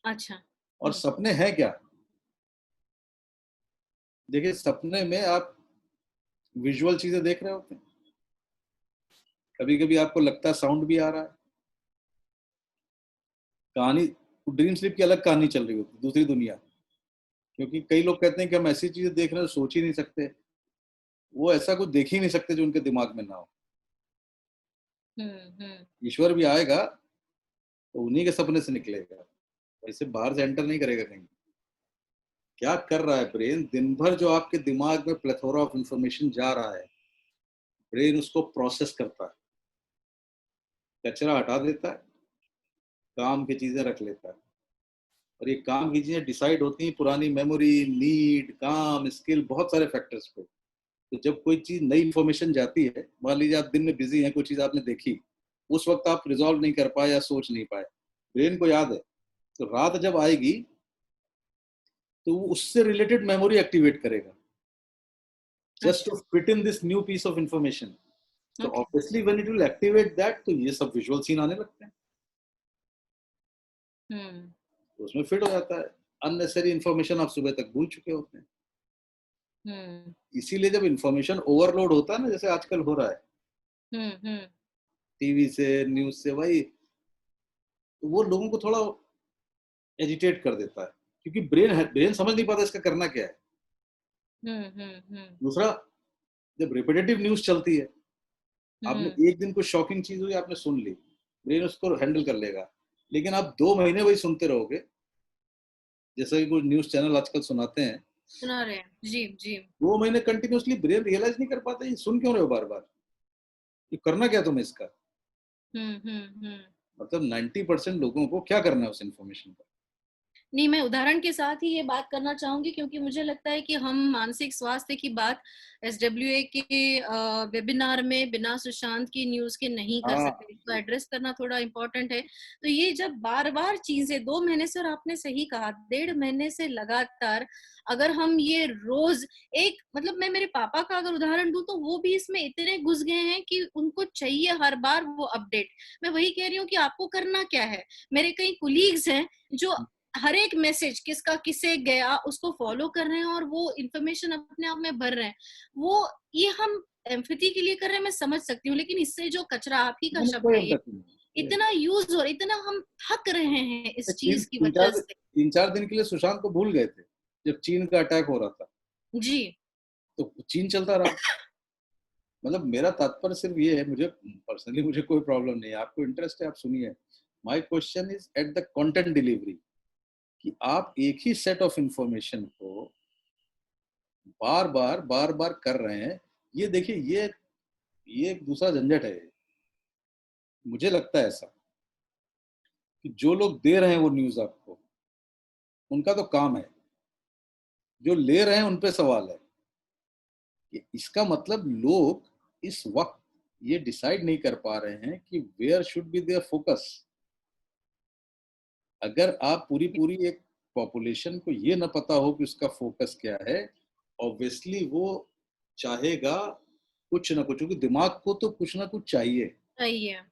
अच्छा, और सपने हैं क्या, देखिए सपने में आप विजुअल चीजें देख रहे होते हैं, कभी कभी आपको लगता है साउंड भी आ रहा है, कहानी, ड्रीम स्लीप की अलग कहानी चल रही होती है, दूसरी दुनिया। क्योंकि कई लोग कहते हैं कि हम ऐसी चीजें देख रहे हैं सोच ही नहीं सकते, वो ऐसा कुछ देख ही नहीं सकते जो उनके दिमाग में ना हो। हम्म, ईश्वर भी आएगा तो उन्हीं के सपने से निकलेगा, वैसे बाहर से एंटर नहीं करेगा कहीं। क्या कर रहा है ब्रेन, दिन भर जो आपके दिमाग में प्लेथोरा ऑफ इंफॉर्मेशन जा रहा है, ब्रेन उसको प्रोसेस करता है, कचरा हटा देता है, काम की चीजें रख लेता है। और ये काम की चीजें डिसाइड होती हैं पुरानी मेमोरी, नीड, काम, स्किल, बहुत सारे फैक्टर्स पे। तो जब कोई चीज नई इंफॉर्मेशन जाती है, मान लीजिए आप दिन में बिजी हैं, कोई चीज आपने देखी, उस वक्त आप रिजॉल्व नहीं कर पाए या सोच नहीं पाए, ब्रेन को याद है, तो रात जब आएगी तो वो उससे रिलेटेड मेमोरी एक्टिवेट करेगा, जस्ट अच्छा, to fit in this new piece of information. तो okay, obviously when it will activate that, तो ये सब विजुअल सीन आने लगते हैं, हम्म, तो उसमें फिट हो जाता है। अननेसेसरी इंफॉर्मेशन आप सुबह तक भूल चुके होते हैं। हम्म, इसीलिए जब इंफॉर्मेशन ओवरलोड होता है ना, जैसे आजकल हो रहा है हम्म, टीवी से, न्यूज से, भाई, तो वो लोगों को थोड़ा एजिटेट कर देता है, क्योंकि ब्रेन समझ नहीं पाता इसका करना क्या है। हम्म, दूसरा, जब रिपीटेटिव न्यूज चलती है, आपने हम्म, एक दिन कोई शॉकिंग चीज हुई, आपने सुन ली, ब्रेन उसको हैंडल कर लेगा। लेकिन आप 2 महीने वही सुनते रहोगे, जैसे कि कुछ न्यूज चैनल आजकल सुनाते हैं, सुना रहे हैं, जी जी, 2 महीने कंटिन्यूसली ब्रेन रियलाइज नहीं कर पाता ये सुन क्यों रहे हो बार बार, ये करना क्या तुम्हें इसका। हम्म। मतलब 90% लोगों को क्या करना है उस इन्फॉर्मेशन का। नहीं, मैं उदाहरण के साथ ही ये बात करना चाहूंगी, क्योंकि मुझे लगता है कि हम मानसिक स्वास्थ्य की बात SWA के वेबिनार में बिना सुशांत की न्यूज के नहीं कर हाँ, सकते, इसको एड्रेस करना थोड़ा इम्पोर्टेंट है। तो ये जब बार बार चीजें 2 महीने से, और आपने सही कहा 1.5 महीने से लगातार, अगर हम ये रोज एक, मतलब मैं मेरे पापा का अगर उदाहरण दूं तो वो भी इसमें इतने घुस गए हैं कि उनको चाहिए हर बार वो अपडेट। मैं वही कह रही हूँ कि आपको करना क्या है। मेरे कई कुलीग्स हैं जो हर एक मैसेज किसका किसे गया उसको फॉलो कर रहे हैं और वो इंफॉर्मेशन अपने आप में भर रहे हैं। वो, ये हम एम्पैथी के लिए कर रहे हैं, मैं समझ सकती हूँ, लेकिन इससे जो कचरा, आप ही का मैंने शब्द कोई है ये, empathy नहीं। इतना यूज और इतना हम थक रहे हैं इस तीन चीज की तीन वजह चार से। 3-4 दिन के लिए सुशांत को भूल गए थे, जब चीन का अटैक हो रहा था, जी, तो चीन चलता रहा। मतलब मेरा तात्पर्य सिर्फ ये है, मुझे पर्सनली मुझे कोई प्रॉब्लम नहीं है, आपको इंटरेस्ट है आप सुनिए। My question is at the content delivery, कि आप एक ही सेट ऑफ इंफॉर्मेशन को बार बार कर रहे हैं। ये देखिए, ये एक दूसरा झंझट है। मुझे लगता है ऐसा कि जो लोग दे रहे हैं वो न्यूज आपको, उनका तो काम है, जो ले रहे हैं उन पे सवाल है। कि इसका मतलब लोग इस वक्त ये डिसाइड नहीं कर पा रहे हैं कि where should be their focus. अगर आप पूरी पूरी एक पॉपुलेशन को ये ना पता हो कि उसका फोकस क्या है, ऑब्वियसली वो चाहेगा कुछ ना कुछ, क्योंकि दिमाग को तो कुछ ना कुछ चाहिए। चाहिए, अब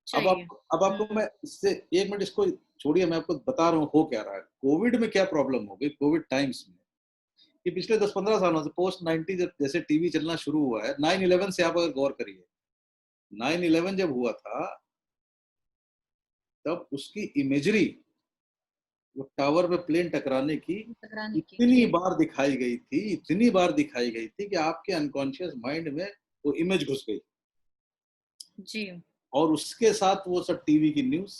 चाहिए। अब आपको मैं इससे 1 मिनट इसको छोड़िए, मैं आपको बता रहा हूँ हो क्या रहा है। कोविड में क्या प्रॉब्लम हो गई, कोविड टाइम्स में, कि पिछले 10-15 सालों से पोस्ट 90 जब जैसे टीवी चलना शुरू हुआ है, 9/11 से आप अगर गौर करिए, 9/11 जब हुआ था तब उसकी इमेजरी, वो टावर पे प्लेन टकराने की टकराने की इतनी जी, बार दिखाई गई थी, इतनी बार दिखाई गई थी कि आपके अनकॉन्शियस माइंड में वो इमेज घुस गई जी। और उसके साथ वो सब टीवी की न्यूज,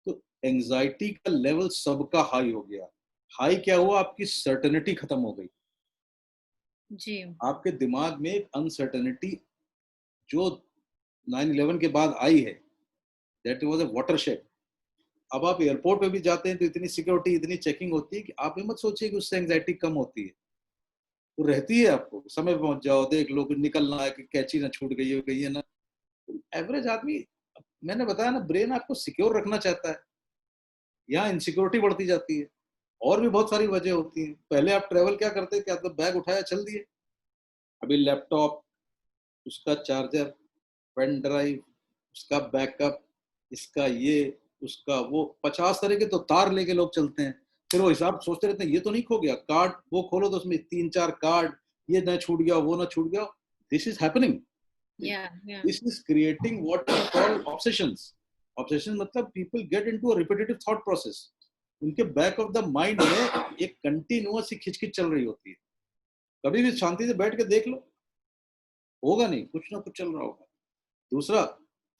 तो एंजाइटी का लेवल सबका हाई हो गया। हाई क्या हुआ, आपकी सर्टेनिटी खत्म हो गई। जी। आपके दिमाग में एक अनसर्टेनिटी जो 9/11 के बाद आई है, दैट वाज अ वाटरशेड। अब आप एयरपोर्ट पे भी जाते हैं तो इतनी सिक्योरिटी, इतनी चेकिंग होती है कि आप ये मत सोचिए कि उससे एंजाइटी कम होती है। वो रहती है, आपको समय पे पहुंच जाओ, देख लो कि निकलना है कि कैची ना छूट गई है ना। एवरेज आदमी, मैंने बताया ना, ब्रेन आपको सिक्योर रखना चाहता है, यहाँ इनसिक्योरिटी बढ़ती जाती है। और भी बहुत सारी वजह होती हैं। पहले आप ट्रेवल क्या करते थे, आप बैग उठाया चल दिए। अभी लैपटॉप, उसका चार्जर, पेन ड्राइव, उसका बैकअप, इसका ये, उसका वो, 50 तरह के तो तार लेके लोग चलते हैं। फिर वो हिसाब सोचते रहते हैं ये तो नहीं खो गया, कार्ड वो खोलो तो उसमें 3-4 कार्ड, ये ना छूट गया, वो ना छूट गया। This is happening. या या this is creating what we call obsessions. Obsession मतलब people get into a repetitive thought process. उनके बैक ऑफ द माइंड में एक कंटिन्यूअस खिचखिच चल रही होती है। कभी भी शांति से बैठ के देख लो, होगा नहीं, कुछ ना कुछ चल रहा होगा। दूसरा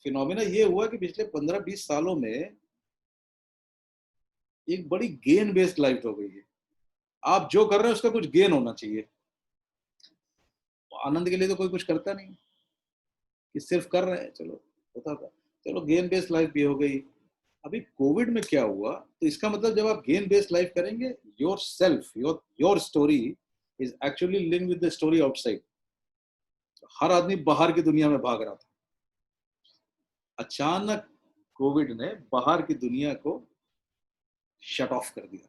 फिनोमिना ये हुआ कि पिछले 15-20 सालों में एक बड़ी गेन बेस्ड लाइफ हो गई है। आप जो कर रहे हैं उसका कुछ गेन होना चाहिए। तो आनंद के लिए तो कोई कुछ करता नहीं, कि सिर्फ कर रहे हैं, चलो होता था। चलो गेन बेस्ड लाइफ भी हो गई। अभी कोविड में क्या हुआ, तो इसका मतलब जब आप गेन बेस्ड लाइफ करेंगे, your self, your story is actually link with the story outside. हर आदमी बाहर की दुनिया में भाग रहा था। अचानक कोविड ने बाहर की दुनिया को शट ऑफ कर दिया।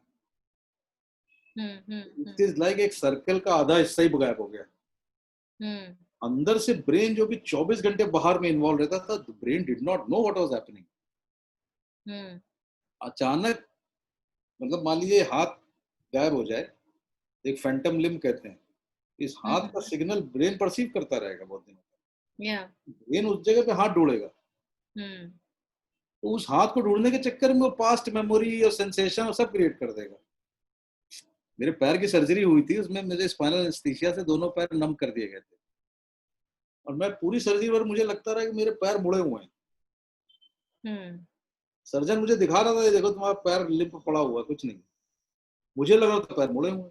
इट इज लाइक एक सर्कल का आधा हिस्सा ही गायब हो गया। अंदर से ब्रेन जो भी 24 घंटे बाहर में इन्वॉल्व रहता था, brain did not know what was happening. अचानक, मतलब मान लीजिए हाथ गायब हो जाए, एक फैंटम लिम्ब कहते हैं, इस हाथ का सिग्नल ब्रेन परसीव करता रहेगा बहुत दिनों तक। ब्रेन उस जगह पे हाथ ढूंढेगा, तो उस हाथ को ढूंढने के चक्कर में वो पास्ट मेमोरी और सेंसेशन और सब क्रिएट कर देगा। मेरे पैर की सर्जरी हुई थी, उसमें मुझे स्पाइनल एनेस्थीसिया से दोनों पैर नम कर दिए गए थे, और मैं पूरी सर्जरी पर मुझे लगता रहा कि मेरे पैर मुड़े हुए हैं। सर्जन मुझे दिखा रहा था, ये देखो तुम्हारा पैर लिप पड़ा हुआ है, कुछ नहीं। मुझे लगा था पैर मुड़े हुए।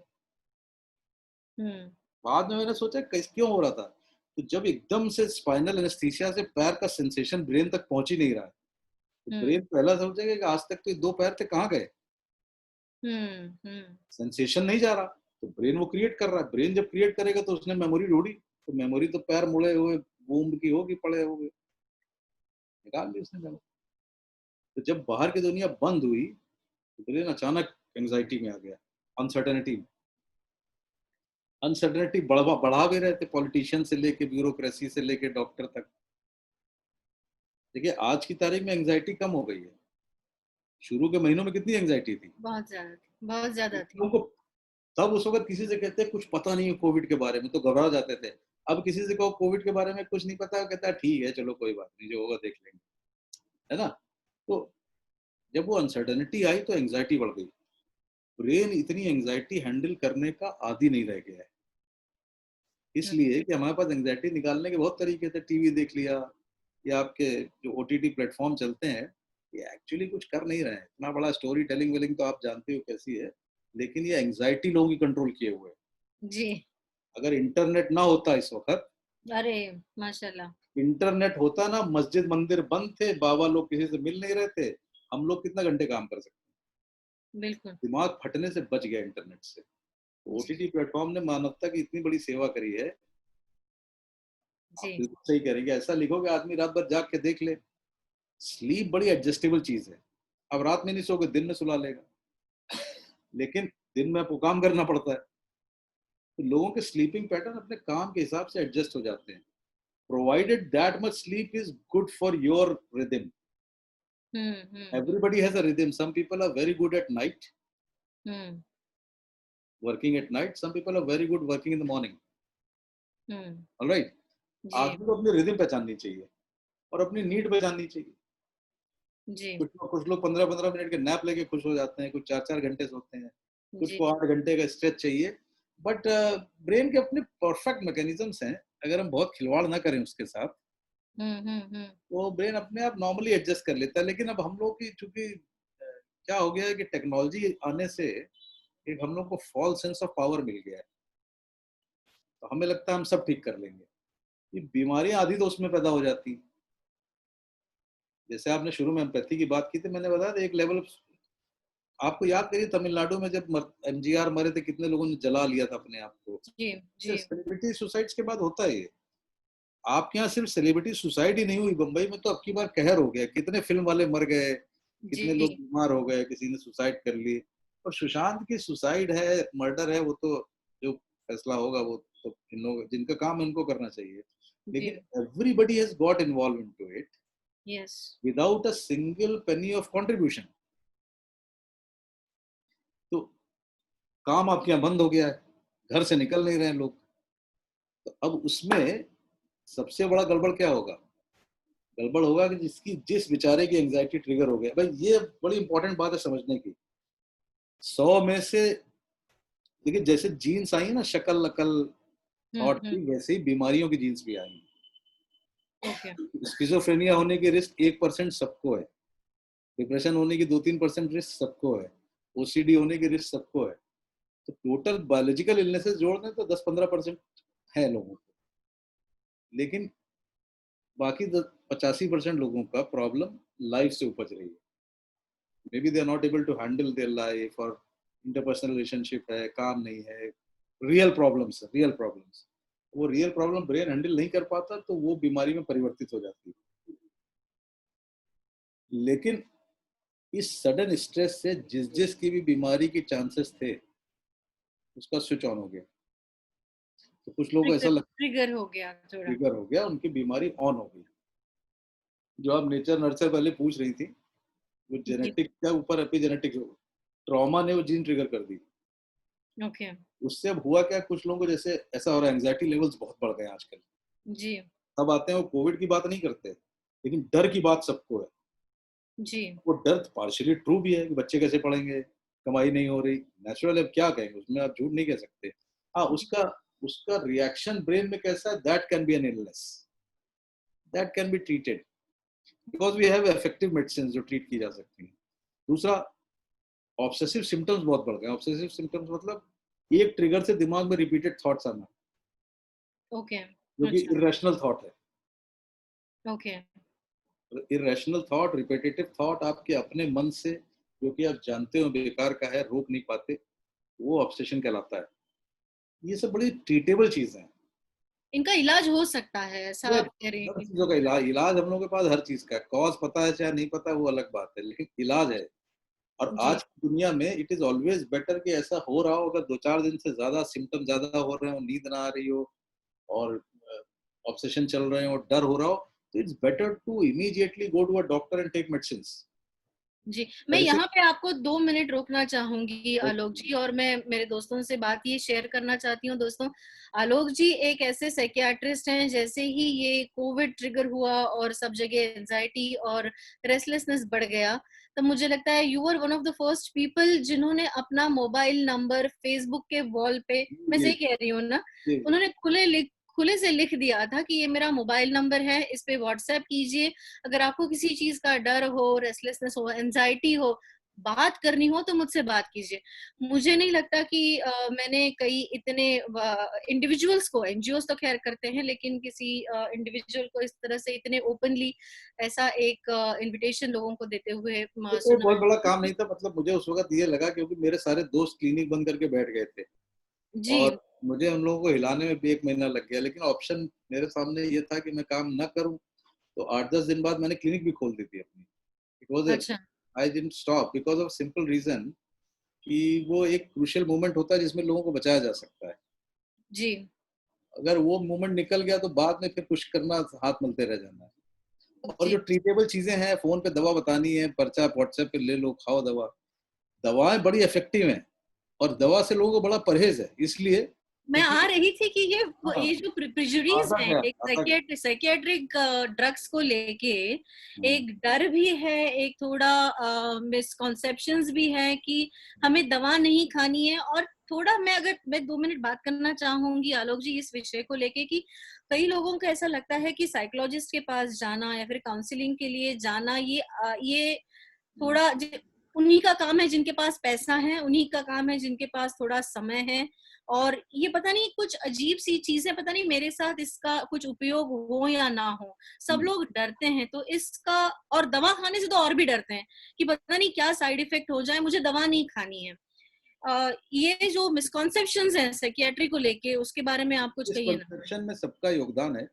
बाद में मैंने सोचा कैसे, क्यों हो रहा था, तो जब एकदम से स्पाइनल एनेस्थीसिया से पैर का सेंसेशन ब्रेन तक पहुंच ही नहीं रहा है, तो ब्रेन पहला सोचेगा कि आज तक तो ये 2 पैर थे, कहाँ गए। सेंसेशन नहीं जा रहा, तो ब्रेन वो क्रिएट कर रहा है। ब्रेन जब क्रिएट करेगा तो उसने मेमोरी ढूंढी, तो मेमोरी तो पैर मुड़े हुए वूम्ब की होगी, पड़े होंगे, निकाल ली उसने मेमोरी। तो जब बाहर की दुनिया बंद हुई, तो ब्रेन अचानक एंजाइटी में आ गया, अनसर्टेनिटी में। अनसर्टेनिटी बढ़ा भी रहे थे, पॉलिटिशियन से लेके ब्यूरोक्रेसी से लेके डॉक्टर तक। देखिए आज की तारीख में एंजाइटी कम हो गई है। शुरू के महीनों में कितनी एंजाइटी थी, बहुत ज्यादा थी। लोगों को तब उस वक्त किसी से कहते कुछ पता नहीं है कोविड के बारे में तो घबरा जाते थे। अब किसी से कहो कोविड के बारे में कुछ नहीं पता, कहता है ठीक है चलो कोई बात नहीं, जो होगा देख लेंगे, है ना। तो जब वो अनसर्टेनिटी आई तो एंजाइटी बढ़ गई। ब्रेन इतनी एंजाइटी हैंडल करने का आदी नहीं रह गया है, इसलिए कि हमारे पास एंजाइटी निकालने के बहुत तरीके थे। टीवी देख लिया, या आपके जो ओटीटी प्लेटफॉर्म चलते हैं, ये एक्चुअली कुछ कर नहीं रहे हैं। इतना बड़ा स्टोरी टेलिंग वेलिंग तो आप जानते हो कैसी है, लेकिन ये एंजाइटी लोगों की कंट्रोल किए हुए है। जी। अगर इंटरनेट ना होता इस वक्त, अरे माशाल्लाह, इंटरनेट होता ना, मस्जिद मंदिर बंद थे, बाबा लोग किसी से मिल नहीं रहे थे, हम लोग कितना घंटे काम कर सकते हैं। बिल्कुल। दिमाग फटने से बच गया इंटरनेट से। ओटीटी प्लेटफॉर्म ने मानवता की इतनी बड़ी सेवा करी है। आप जी। बिल्कुल सही करेंगे, ऐसा लिखोगे आदमी रात भर जाग के देख ले। स्लीप बड़ी एडजस्टेबल चीज है। अब रात में नहीं सोगे, दिन में सुला लेगा, लेकिन दिन में आपको काम करना पड़ता है। तो लोगों के स्लीपिंग पैटर्न अपने काम के हिसाब से एडजस्ट हो जाते हैं, provided that much sleep is good for your rhythm. Everybody has a rhythm. Some people are very good at night, working at night. Some people are very good working in the morning. All right. आदमी को अपनी rhythm पहचाननी चाहिए और अपनी need पहचाननी चाहिए। जी। कुछ लोग 15-15 minute के नैप लेके खुश हो जाते हैं, कुछ 4-4 घंटे सोते हैं, कुछ को 8 घंटे का स्ट्रेच चाहिए। बट ब्रेन के अपने परफेक्ट मैकेनिज्म्स हैं अगर हम बहुत खिलवाड़ ना करें उसके साथ, हम्म। तो ब्रेन अपने आप नॉर्मली एडजस्ट कर लेता है। लेकिन अब हम लोग की चूंकि क्या हो गया है कि टेक्नोलॉजी आने से एक हम लोग को फॉल्स सेंस ऑफ पावर मिल गया है, तो हमें लगता है हम सब ठीक कर लेंगे। ये बीमारियां आधी तो उसमें पैदा हो जाती हैं। जैसे आपने शुरू में एम्पैथी की बात की थी, मैंने बताया था एक लेवल, आपको याद करिए तमिलनाडु में जब एमजीआर मरे थे, कितने लोगों ने जला लिया था अपने आप को। जी जी सेलिब्रिटी सुसाइड्स के बाद होता है ये। आपके यहाँ सिर्फ सेलिब्रिटी सुसाइड ही नहीं हुई, बम्बई में तो अब की बार कहर हो गया, कितने फिल्म वाले मर गए, कितने लोग जी बीमार हो गए, किसी ने सुसाइड कर ली। और सुशांत की सुसाइड है, मर्डर है, वो तो जो फैसला होगा वो तो इन लोग जिनका काम है उनको करना चाहिए। जी। लेकिन everybody has got involve into it yes. Without a single penny of contribution. तो काम आपके यहाँ बंद हो गया है, घर से निकल नहीं रहे हैं लोग, तो अब उसमें सबसे बड़ा गड़बड़ क्या होगा? गड़बड़ होगा कि जिस बेचारे की एंजाइटी ट्रिगर हो गया। भाई ये बड़ी इंपॉर्टेंट बात है समझने की। 100 में से, देखिए जैसे जीन्स आई है ना, शक्ल नकल थॉट हम्म। की, वैसे ही बीमारियों की जीन्स भी आई। ओके। स्किजोफ्रेनिया होने की रिस्क 1% सबको है, डिप्रेशन होने की 2-3% रिस्क सबको है, ओसीडी होने की रिस्क सबको है। तो टोटल बायोलॉजिकल इलनेसेस जोड़ दें तो 10-15% है लोगों को। लेकिन बाकी 85% लोगों का प्रॉब्लम लाइफ से उपज रही है। Maybe they are not able to handle their life, और इंटरपर्सनल रिलेशनशिप है, काम नहीं है, रियल प्रॉब्लम्स। वो रियल प्रॉब्लम ब्रेन हैंडल नहीं कर पाता, तो वो बीमारी में परिवर्तित हो जाती है। लेकिन इस सडन स्ट्रेस से जिस जिस की भी बीमारी की चांसेस थे, उसका स्विच ऑन हो गया। तो कुछ लोगों को ऐसा लगता ट्रिगर हो गया थोड़ा। ट्रिगर हो गया, उनकी बीमारी ऑन हो गई। जो आप नेचर नर्चर पहले पूछ रही थी, वो जी। जेनेटिक का ऊपर एपिजेनेटिक ट्रॉमा ने वो जीन ट्रिगर कर दी। ओके। उससे अब हुआ क्या, कुछ लोगों को जैसे ऐसा हो रहा है, एंग्जाइटी लेवल्स बहुत बढ़ गए हैं आजकल। जी सब आते हैं वो कोविड की बात नहीं करते, लेकिन डर की बात सबको है। जी वो डर पार्शियली ट्रू भी है कि बच्चे कैसे पढ़ेंगे, कमाई नहीं हो रही, नेचुरल है, अब क्या कहेंगे उसमें, आप झूठ नहीं कह सकते। हाँ, जी उसका उसका रिएक्शन ब्रेन में कैसा है, that can be an illness, that can be treated, because we have effective medicine जो ट्रीट की जा सकती हैं। दूसरा, ऑब्सेसिव सिम्टम्स बहुत बढ़ गए। ऑब्सेसिव सिम्टम्स मतलब एक ट्रिगर से दिमाग में रिपीटेड थॉट्स आना, ओके। जो कि अच्छा। इरेशनल थॉट है। Okay. Irrational thought, repetitive thought आपके अपने मन से, जो कि आप जानते हो बेकार का है, रोक नहीं पाते, वो ऑब्सेशन कहलाता है। ये सब बड़ी ट्रीटेबल चीजें हैं। इनका इलाज हो सकता है, ऐसा ये आप कह रहे हर हैं? चीजों का इलाज हम लोगों के पास हर चीज का है। कॉज पता है चाहे नहीं पता, वो अलग बात है, लेकिन इलाज है। और जी आज की दुनिया में इट इज ऑलवेज बेटर कि ऐसा हो रहा हो, अगर 2-4 दिन से ज्यादा सिम्टम ज्यादा हो रहे हो, नींद ना आ रही हो, और ऑब्सेशन चल रहे हो, डर हो रहा हो, तो it's better to immediately go to a doctor and take medicine. जी। मैं ऐसे यहाँ पे आपको 2 मिनट रोकना चाहूंगी आलोक जी, और मैं मेरे दोस्तों से बात ये शेयर करना चाहती हूँ। दोस्तों, आलोक जी एक ऐसे साइकियाट्रिस्ट हैं, जैसे ही ये कोविड ट्रिगर हुआ और सब जगह एंजाइटी और रेस्टलेसनेस बढ़ गया, तब मुझे लगता है you are one of the first people जिन्होंने अपना मोबाइल नंबर फेसबुक के वॉल पे, मैं जी सही कह रही हूँ ना, जी उन्होंने खुले से लिख दिया था कि ये मेरा मोबाइल नंबर है, इस पे व्हाट्सएप कीजिए। अगर आपको किसी चीज का डर हो, रेस्टलेसनेस हो, एंजाइटी हो, बात करनी हो तो मुझसे बात कीजिए। मुझे नहीं लगता कि मैंने कई इतने इंडिविजुअल्स को, एनजीओस तो खैर करते हैं, लेकिन किसी इंडिविजुअल को इस तरह से इतने ओपनली ऐसा एक इनविटेशन लोगों को देते हुए ये कोई सुना बहुत बड़ा है। काम नहीं था। मतलब मुझे उस वक्त ये लगा क्योंकि मेरे सारे दोस्त क्लिनिक बंद करके बैठ गए थे, जी और मुझे उन लोगों को हिलाने में भी 1 महीना लग गया। लेकिन ऑप्शन मेरे सामने ये था कि मैं काम ना करूं, तो 8-10 दिन बाद मैंने क्लिनिक भी खोल दी थी अपनी। इट वाज ए, अच्छा। I didn't stop because of simple reason कि वो एक क्रूशियल मोमेंट होता है जिसमें लोगों को बचाया जा सकता है। जी अगर वो मोमेंट निकल गया तो बाद में फिर कुछ करना, हाथ मलते रह जाना है। और जो जी। ट्रीटेबल चीजें हैं, फोन पे दवा बतानी है, पर्चा व्हाट्सएप पे ले लो, खाओ दवा। दवाएं बड़ी इफेक्टिव हैं, और दवा से लोगों को बड़ा परहेज है, इसलिए मैं क्योंकि आ रही थी कि हाँ, ये जो प्रिजुडीज आता है, गया एक आता गया। साइकियाट्रिक ड्रग्स को लेके हम्म, एक डर भी है, एक थोड़ा मिसकॉन्सेप्शंस भी है कि हमें दवा नहीं खानी है। और थोड़ा मैं 2 मिनट बात करना चाहूंगी आलोक जी इस विषय को लेके कि कई लोगों को ऐसा लगता है कि साइकोलॉजिस्ट के पास जाना या फिर काउंसलिंग के लिए जाना ये थोड़ा उन्हीं का काम है जिनके पास पैसा है, उन्हीं का काम है जिनके पास थोड़ा समय है, और ये पता नहीं कुछ अजीब सी चीजें, पता नहीं मेरे साथ इसका कुछ उपयोग हो या ना हो, सब लोग डरते हैं। तो इसका, और दवा खाने से तो और भी डरते हैं कि पता नहीं क्या साइड इफेक्ट हो जाए, मुझे दवा नहीं खानी है। ये जो मिसकॉन्सेप्शंस हैं साइकियाट्री को लेके, उसके बारे में आप कुछ इस कहिए ना। कंसेप्शन में सबका योगदान है।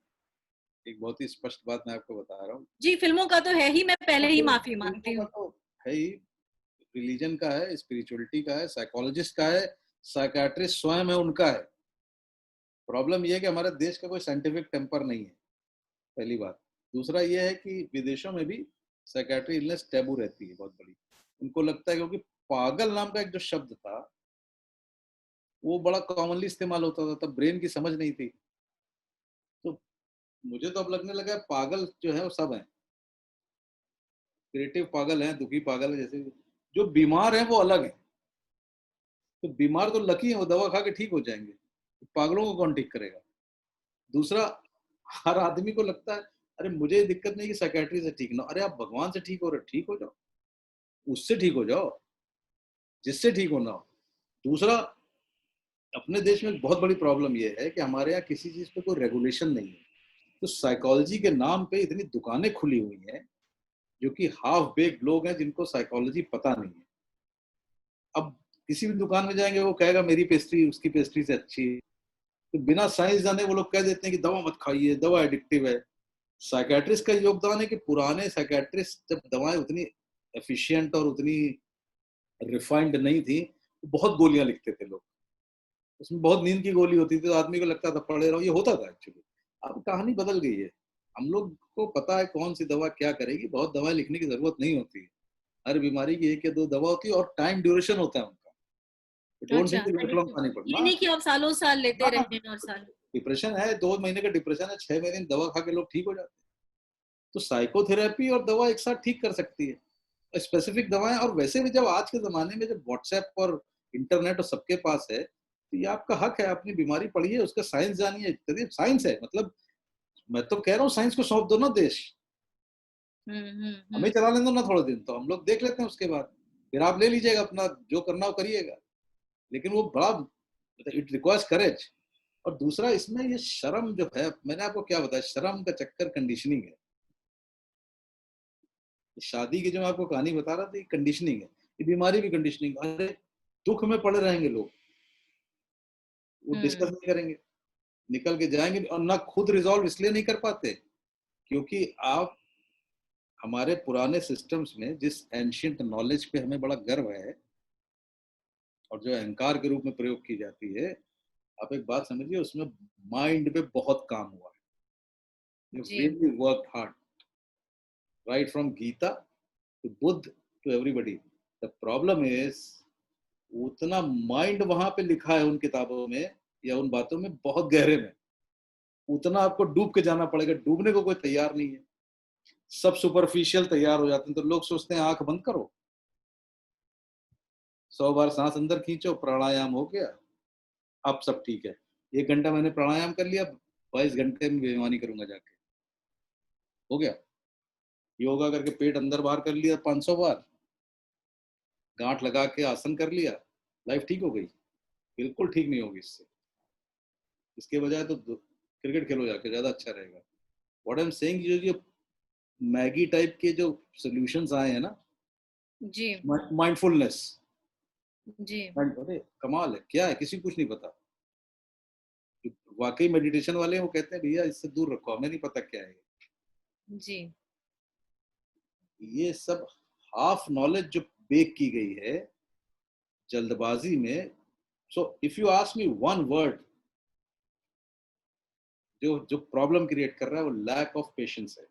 एक बहुत ही स्पष्ट बात मैं आपको बता रहा हूँ। जी, फिल्मों का तो है ही, मैं पहले ही माफी मांगती फिल्मों का हूँ। तो है ही, रिलीजन का है, स्पिरिचुअलिटी का है, साइकोलॉजिस्ट का है, साइकाट्रिस्ट स्वयं है, उनका है। प्रॉब्लम यह है कि हमारे देश का कोई साइंटिफिक टेम्पर नहीं है, पहली बात। दूसरा यह है कि विदेशों में भी साइकाट्री इलनेस टैबू रहती है बहुत बड़ी। उनको लगता है क्योंकि पागल नाम का एक जो शब्द था वो बड़ा कॉमनली इस्तेमाल होता था, तब ब्रेन की समझ नहीं थी। तो मुझे तो अब लगने लगा है पागल जो है वो सब है, क्रिएटिव पागल है, दुखी पागल है, जैसे जो बीमार है वो अलग है। तो बीमार तो लकी है, वो दवा खा के ठीक हो जाएंगे, पागलों को कौन ठीक करेगा। दूसरा, हर आदमी को लगता है अरे मुझे दिक्कत नहीं कि साइकेट्री से ठीक ना, अरे आप भगवान से ठीक हो रहे, ठीक हो जाओ, उससे ठीक हो जाओ जिससे ठीक होना हो। दूसरा, अपने देश में बहुत बड़ी प्रॉब्लम यह है कि हमारे यहाँ किसी चीज पे कोई रेगुलेशन नहीं है। तो साइकोलॉजी के नाम पे इतनी दुकानें खुली हुई हैं जो कि हाफ बेक्ड लोग हैं जिनको साइकोलॉजी पता नहीं है। अब किसी भी दुकान में जाएंगे वो कहेगा मेरी पेस्ट्री उसकी पेस्ट्री से अच्छी है। तो बिना साइंस जाने वो लोग कह देते हैं कि दवा मत खाइए, दवा एडिक्टिव है। साइकेट्रिस्ट का योगदान है कि पुराने साइकेट्रिस्ट जब दवाएं उतनी एफिशिएंट और उतनी रिफाइंड नहीं थी तो बहुत गोलियां लिखते थे लोग, उसमें बहुत नींद की गोली होती थी तो आदमी को लगता था पड़े रहो, ये होता था एक्चुअली। अब कहानी बदल गई है, हम लोग को पता है कौन सी दवा क्या करेगी, बहुत दवाएं लिखने की जरूरत नहीं होती है। हर बीमारी की 1 या 2 दवा होती है और टाइम ड्यूरेशन होता है उनका। डोंट अच्छा, थिंक लाइफ लॉन्ग पानी ये पड़ना। नहीं कि आप सालों साल लेते हाँ, रहे और साल। डिप्रेशन है, 2 महीने का डिप्रेशन है, 6 महीने में दवा खा के लोग ठीक हो जाते हैं। तो साइकोथेरेपी और दवा एक साथ ठीक कर सकती है, स्पेसिफिक दवाएं। और वैसे भी जब आज के जमाने में जब व्हाट्सएप और इंटरनेट और सबके पास है तो ये आपका हक है, अपनी बीमारी पढ़िए, उसका साइंस जानिए। साइंस है मतलब, मैं तो कह रहा हूँ साइंस को सौंप दो ना देश, हमें चला लेना ना थोड़े दिन, तो हम लोग देख लेते हैं, उसके बाद फिर आप ले लीजिएगा अपना जो करना हो करिएगा। लेकिन वो बड़ा, इट रिक्वायर्स करेज। और दूसरा इसमें ये शर्म जो है, मैंने आपको क्या बताया, शर्म का चक्कर कंडीशनिंग है। शादी की जो मैं आपको कहानी बता रहा था, ये कंडीशनिंग है, ये बीमारी भी कंडीशनिंग। अरे दुख में पड़े रहेंगे लोग, वो डिस्कस नहीं करेंगे, निकल के जाएंगे, और ना खुद रिजॉल्व इसलिए नहीं कर पाते क्योंकि आप, हमारे पुराने सिस्टम्स में जिस एंशियंट नॉलेज पे हमें बड़ा गर्व है और जो अहंकार के रूप में प्रयोग की जाती है, आप एक बात समझिए, उसमें माइंड पे बहुत काम हुआ है। जी really work hard, right from Gita to Buddha to everybody. The problem is उतना माइंड वहां पे लिखा है उन किताबों में या उन बातों में बहुत गहरे में, उतना आपको डूब के जाना पड़ेगा। डूबने को कोई तैयार नहीं है, सब सुपरफिशियल तैयार हो जाते हैं। तो लोग सोचते हैं आंख बंद करो, 100 बार सांस अंदर खींचो, प्राणायाम हो गया, अब सब ठीक है। 1 घंटा मैंने प्राणायाम कर लिया, 22 घंटे में बेईमानी करूंगा जाके, हो गया। योगा करके पेट अंदर बाहर कर लिया 500 बार, गांठ लगा के आसन कर लिया, लाइफ ठीक हो गई? बिल्कुल ठीक नहीं होगी इससे। इसके बजाय तो क्रिकेट खेलो जाके, ज्यादा अच्छा रहेगा। व्हाट आई एम सेइंग, जो ये मैगी टाइप के जो सॉल्यूशंस आए हैं ना, जी माइंडफुलनेस, जी अरे कमाल है, क्या है किसी को कुछ नहीं पता। जो वाकई मेडिटेशन वाले हैं वो कहते हैं भैया इससे दूर रखो, हमें नहीं पता क्या है जी ये सब। हाफ नॉलेज जो बेक की गई है जल्दबाजी में। सो if you ask me one word जो जो प्रॉब्लम क्रिएट कर रहा है, वो लैक ऑफ पेशेंस है।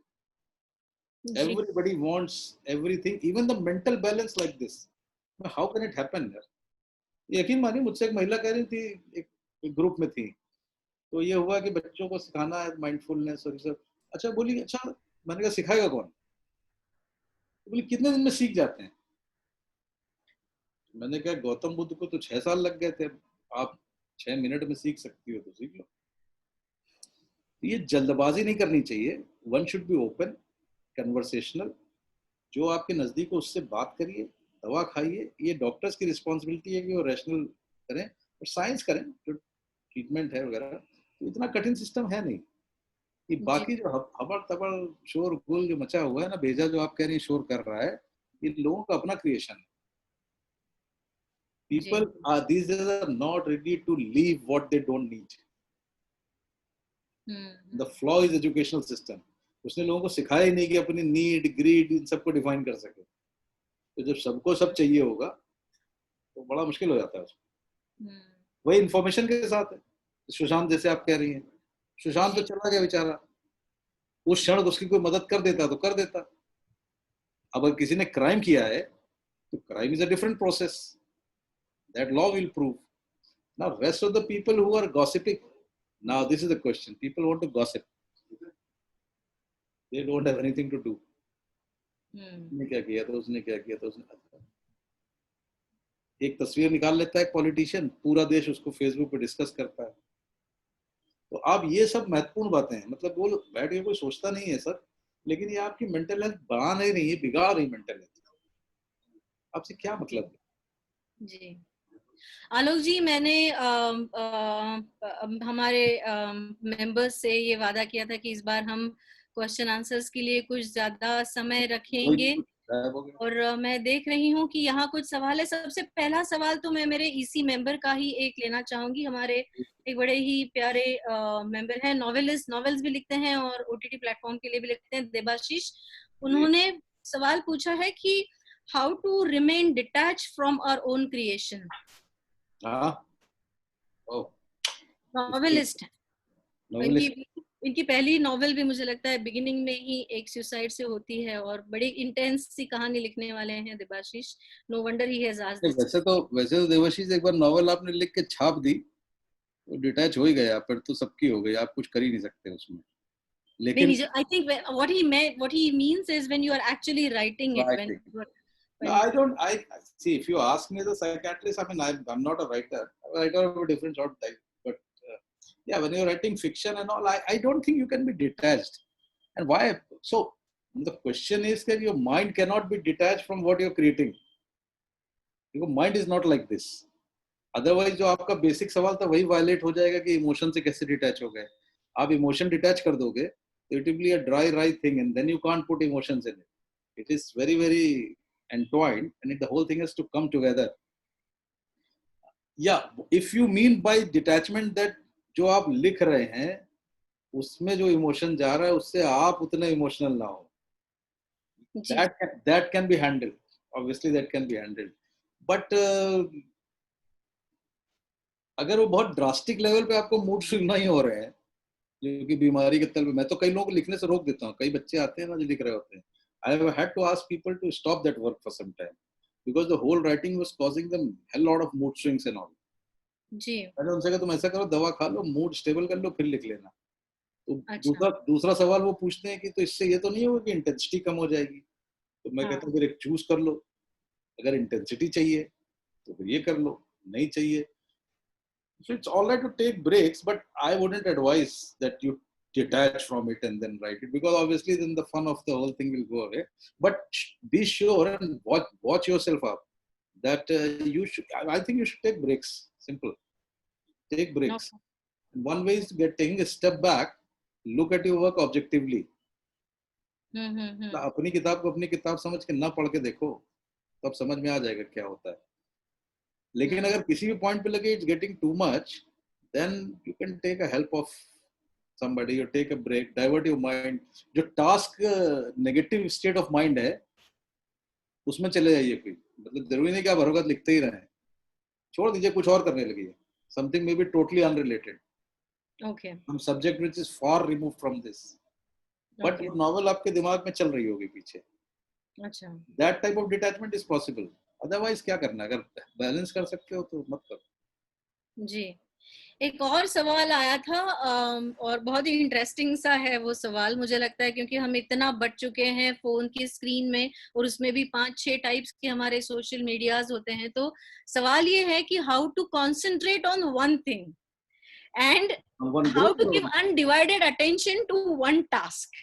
जी everybody wants everything, even the mental balance like this, how can it happen यार। यकीन मानिए, मुझसे एक महिला कह रही थी, एक ग्रुप में थी, तो ये हुआ कि बच्चों को सिखाना है माइंडफुलनेस और ये सब। अच्छा बोली, अच्छा, मैंने कहा सिखाएगा कौन? तो बोली कितने दिन में सीख जाते हैं? मैंने कहा गौतम बुद्ध को तो 6 साल लग गए थे, आप 6 मिनट में सीख सकती हो तो सीख लो। ये जल्दबाजी नहीं करनी चाहिए। One should be open, conversational. जो आपके नजदीक हो उससे बात करिए, दवा खाइए। ये डॉक्टर्स की रिस्पॉन्सिबिलिटी है कि वो रैशनल करें और साइंस करें जो ट्रीटमेंट है वगैरह। तो इतना कठिन सिस्टम है नहीं। ये जी बाकी जो हबड़ तबड़ शोर गुल जो मचा हुआ है ना, भेजा जो आप कह रही हैं शोर कर रहा है, ये लोगों का अपना क्रिएशन है। जी People are these days are not ready to leave what they don't need. The flaw is educational system. उसने लोगों को सिखाया ही नहीं कि अपनी नीड ग्रीड इन सबको डिफाइन कर सके। तो जब सबको सब चाहिए होगा तो बड़ा मुश्किल हो जाता है उसको। वही इंफॉर्मेशन के साथ है। सुशांत जैसे आप कह रही हैं, सुशांत तो जी चला गया बेचारा, उस क्षण उसकी कोई मदद कर देता तो कर देता। अब अगर किसी ने क्राइम किया है तो crime is a different process, that law will prove. Now, rest of the people who are gossiping, now this is the question. People want to gossip. They don't have anything to do. उसने क्या किया था, उसने क्या किया था, उसने एक तस्वीर निकाल लेता है एक पॉलिटिशियन, पूरा देश उसको फेसबुक पे डिस्कस करता है। तो आप ये सब महत्वपूर्ण बातें हैं। मतलब वो बैठ के कोई सोचता नहीं है सर, लेकिन ये आपकी मेंटल हेल्थ बढ़ा नहीं रही है, बिगाड़ रही मेंटल हेल्थ। आपसे क्या मतलब है? जी आलोक जी, मैंने हमारे मेंबर्स से ये वादा किया था कि इस बार हम क्वेश्चन आंसर्स के लिए कुछ ज्यादा समय रखेंगे। गायब हो गया। और मैं देख रही हूँ कि यहाँ कुछ सवाल है। सबसे पहला सवाल तो मैं मेरे इसी मेंबर का ही एक लेना चाहूंगी। हमारे एक बड़े ही प्यारे मेंबर हैं, नॉवेलिस्ट, नॉवेल्स भी लिखते हैं और ओटीटी प्लेटफॉर्म के लिए भी लिखते हैं, देबाशीष। उन्होंने सवाल पूछा है कि how to remain detach from our own creation. हाँ, ओ, नॉवेलिस्ट है। इनकी नॉवेलिस्ट। इनकी पहली नॉवेल भी मुझे लगता है बिगिनिंग में ही एक सुसाइड से होती है, और बड़ी इंटेंस सी कहानी लिखने वाले हैं Debashish. No wonder he has asked this. वैसे तो देवाशीष एक बार नॉवेल आपने लिख के छाप दी तो डिटैच हो ही गया, फिर तो सबकी हो गई, आप कुछ कर ही नहीं सकते उसमें। नहीं लेकिन नहीं, I think what he means is when you are actually writing it, writing, no, when I don't. I see. If you ask me as a psychiatrist, I mean, I'm not a writer. I'm a writer of a different sort of type. But yeah, when you're writing fiction and all, I don't think you can be detached. And why? So the question is that your mind cannot be detached from what you're creating. Your mind is not like this. Otherwise जो आपका basic सवाल था वही violet हो जाएगा कि emotion से कैसे डिटैच हो गए। आप इमोशन डिटैच कर दोगे तो it will be a dry dry thing and then you can't put emotions in it. It is very very entwined and the whole thing has to come together. Yeah, if you mean by detachment that जो आप लिख रहे हैं उसमें जो emotion जा रहा है उससे आप उतने इमोशनल ना हो, जी that can be handled. Obviously that can be handled, but अगर वो बहुत ड्रास्टिक लेवल पे आपको मूड स्विंग नहीं हो रहे हैं, जो कि बीमारी के तल पे, मैं तो कई लोगों को लिखने से रोक देता हूँ। कई बच्चे आते हैं ना जो लिख रहे होते हैं, I have had to ask people to stop that work for some time because the whole writing was causing them hell lot of mood swings and all. जी मैंने उनसे कहा तुम ऐसा करो, दवा खा लो, मूड स्टेबल कर लो, फिर लिख लेना। तो अच्छा दूसरा सवाल वो पूछते हैं कि तो इससे ये तो नहीं होगा कि इंटेंसिटी कम हो जाएगी? तो मैं कहता हाँ हूँ फिर एक चूज कर लो। अगर इंटेंसिटी चाहिए तो फिर ये कर लो, नहीं चाहिए। So it's all right to take breaks, but I wouldn't advise that you detach from it and then write it, because obviously then the fun of the whole thing will go away. But be sure and watch yourself up that you should. I think you should take breaks. Simple. Take breaks. okay. And one way is to taking a step back, look at your work objectively. अपनी किताब को अपनी किताब समझ के ना पढ़ के देखो, तब समझ में आ जाएगा क्या होता है। लेकिन अगर किसी भी पॉइंट पे लगे it's getting too much, then you can take a help of somebody or take a break, divert your mind. जो task negative state of mind है उसमें चले जाइए। कोई मतलब जरूरी नहीं कि आप हर वक्त लिखते ही रहें, छोड़ दीजिए, कुछ और करने लगिए। Something may be totally unrelated, Okay. Some subject which is far remove from this, but Okay. वो नॉवेल आपके दिमाग में चल रही होगी पीछे। अच्छा that type of detachment is possible. Otherwise क्या करना, अगर बैलेंस कर सकते हो तो मत करो। जी एक और सवाल आया था और बहुत ही इंटरेस्टिंग सा है वो सवाल, मुझे लगता है, क्योंकि हम इतना बढ़ चुके हैं फोन की स्क्रीन में और उसमें भी 5-6 टाइप्स के हमारे सोशल मीडियाज होते हैं। तो सवाल ये है कि how to concentrate on one thing and one how group to give undivided attention to one task.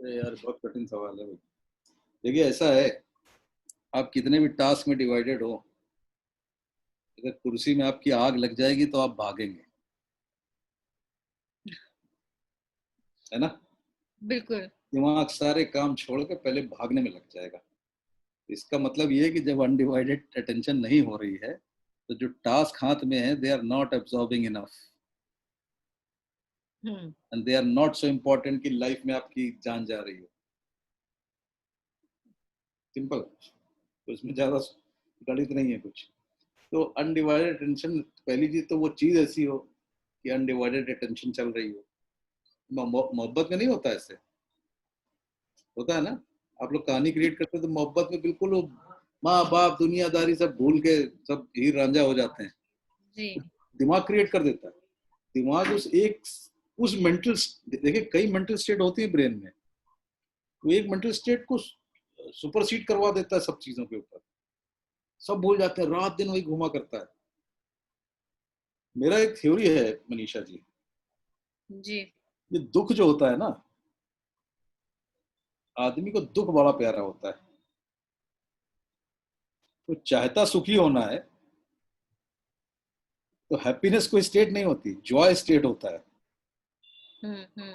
यार बहुत कठिन सवाल है भाई। देखिए ऐसा है, आप कितने भी टास्क में डिवाइडेड हो, अगर कुर्सी में आपकी आग लग जाएगी तो आप भागेंगे, है ना। बिल्कुल। दिमाग सारे काम छोड़ के पहले भागने में लग जाएगा। इसका मतलब ये है कि जब अनडिवाइडेड अटेंशन नहीं हो रही है तो जो टास्क हाथ में है they are not absorbing enough and they are not so important कि लाइफ में आपकी जान जा रही हो। सिंपल, तो इसमें ज्यादा गणित नहीं है कुछ। तो अनडिवाइडेड अटेंशन, पहली चीज तो वो चीज ऐसी हो कि अनडिवाइडेड अटेंशन चल रही हो। मोहब्बत में नहीं होता ऐसे, होता है ना। आप लोग कहानी क्रिएट करते हो तो मोहब्बत में बिल्कुल वो माँ बाप दुनियादारी सब भूल के सब हीर रांझा हो जाते हैं। जी। दिमाग क्रिएट कर देता है। दिमाग उस मेंटल, देखिए कई मेंटल स्टेट होती है ब्रेन में, वो एक मेंटल स्टेट को सुपरसीड करवा देता है सब चीजों के ऊपर। सब भूल जाते हैं, रात दिन वही घुमा करता है। मेरा एक थ्योरी है मनीषा जी, जी। ये दुख जो होता है ना, आदमी को दुख बड़ा प्यारा होता है। तो चाहता सुखी होना है तो हैप्पीनेस कोई स्टेट नहीं होती, जॉय स्टेट होता है। हम्म।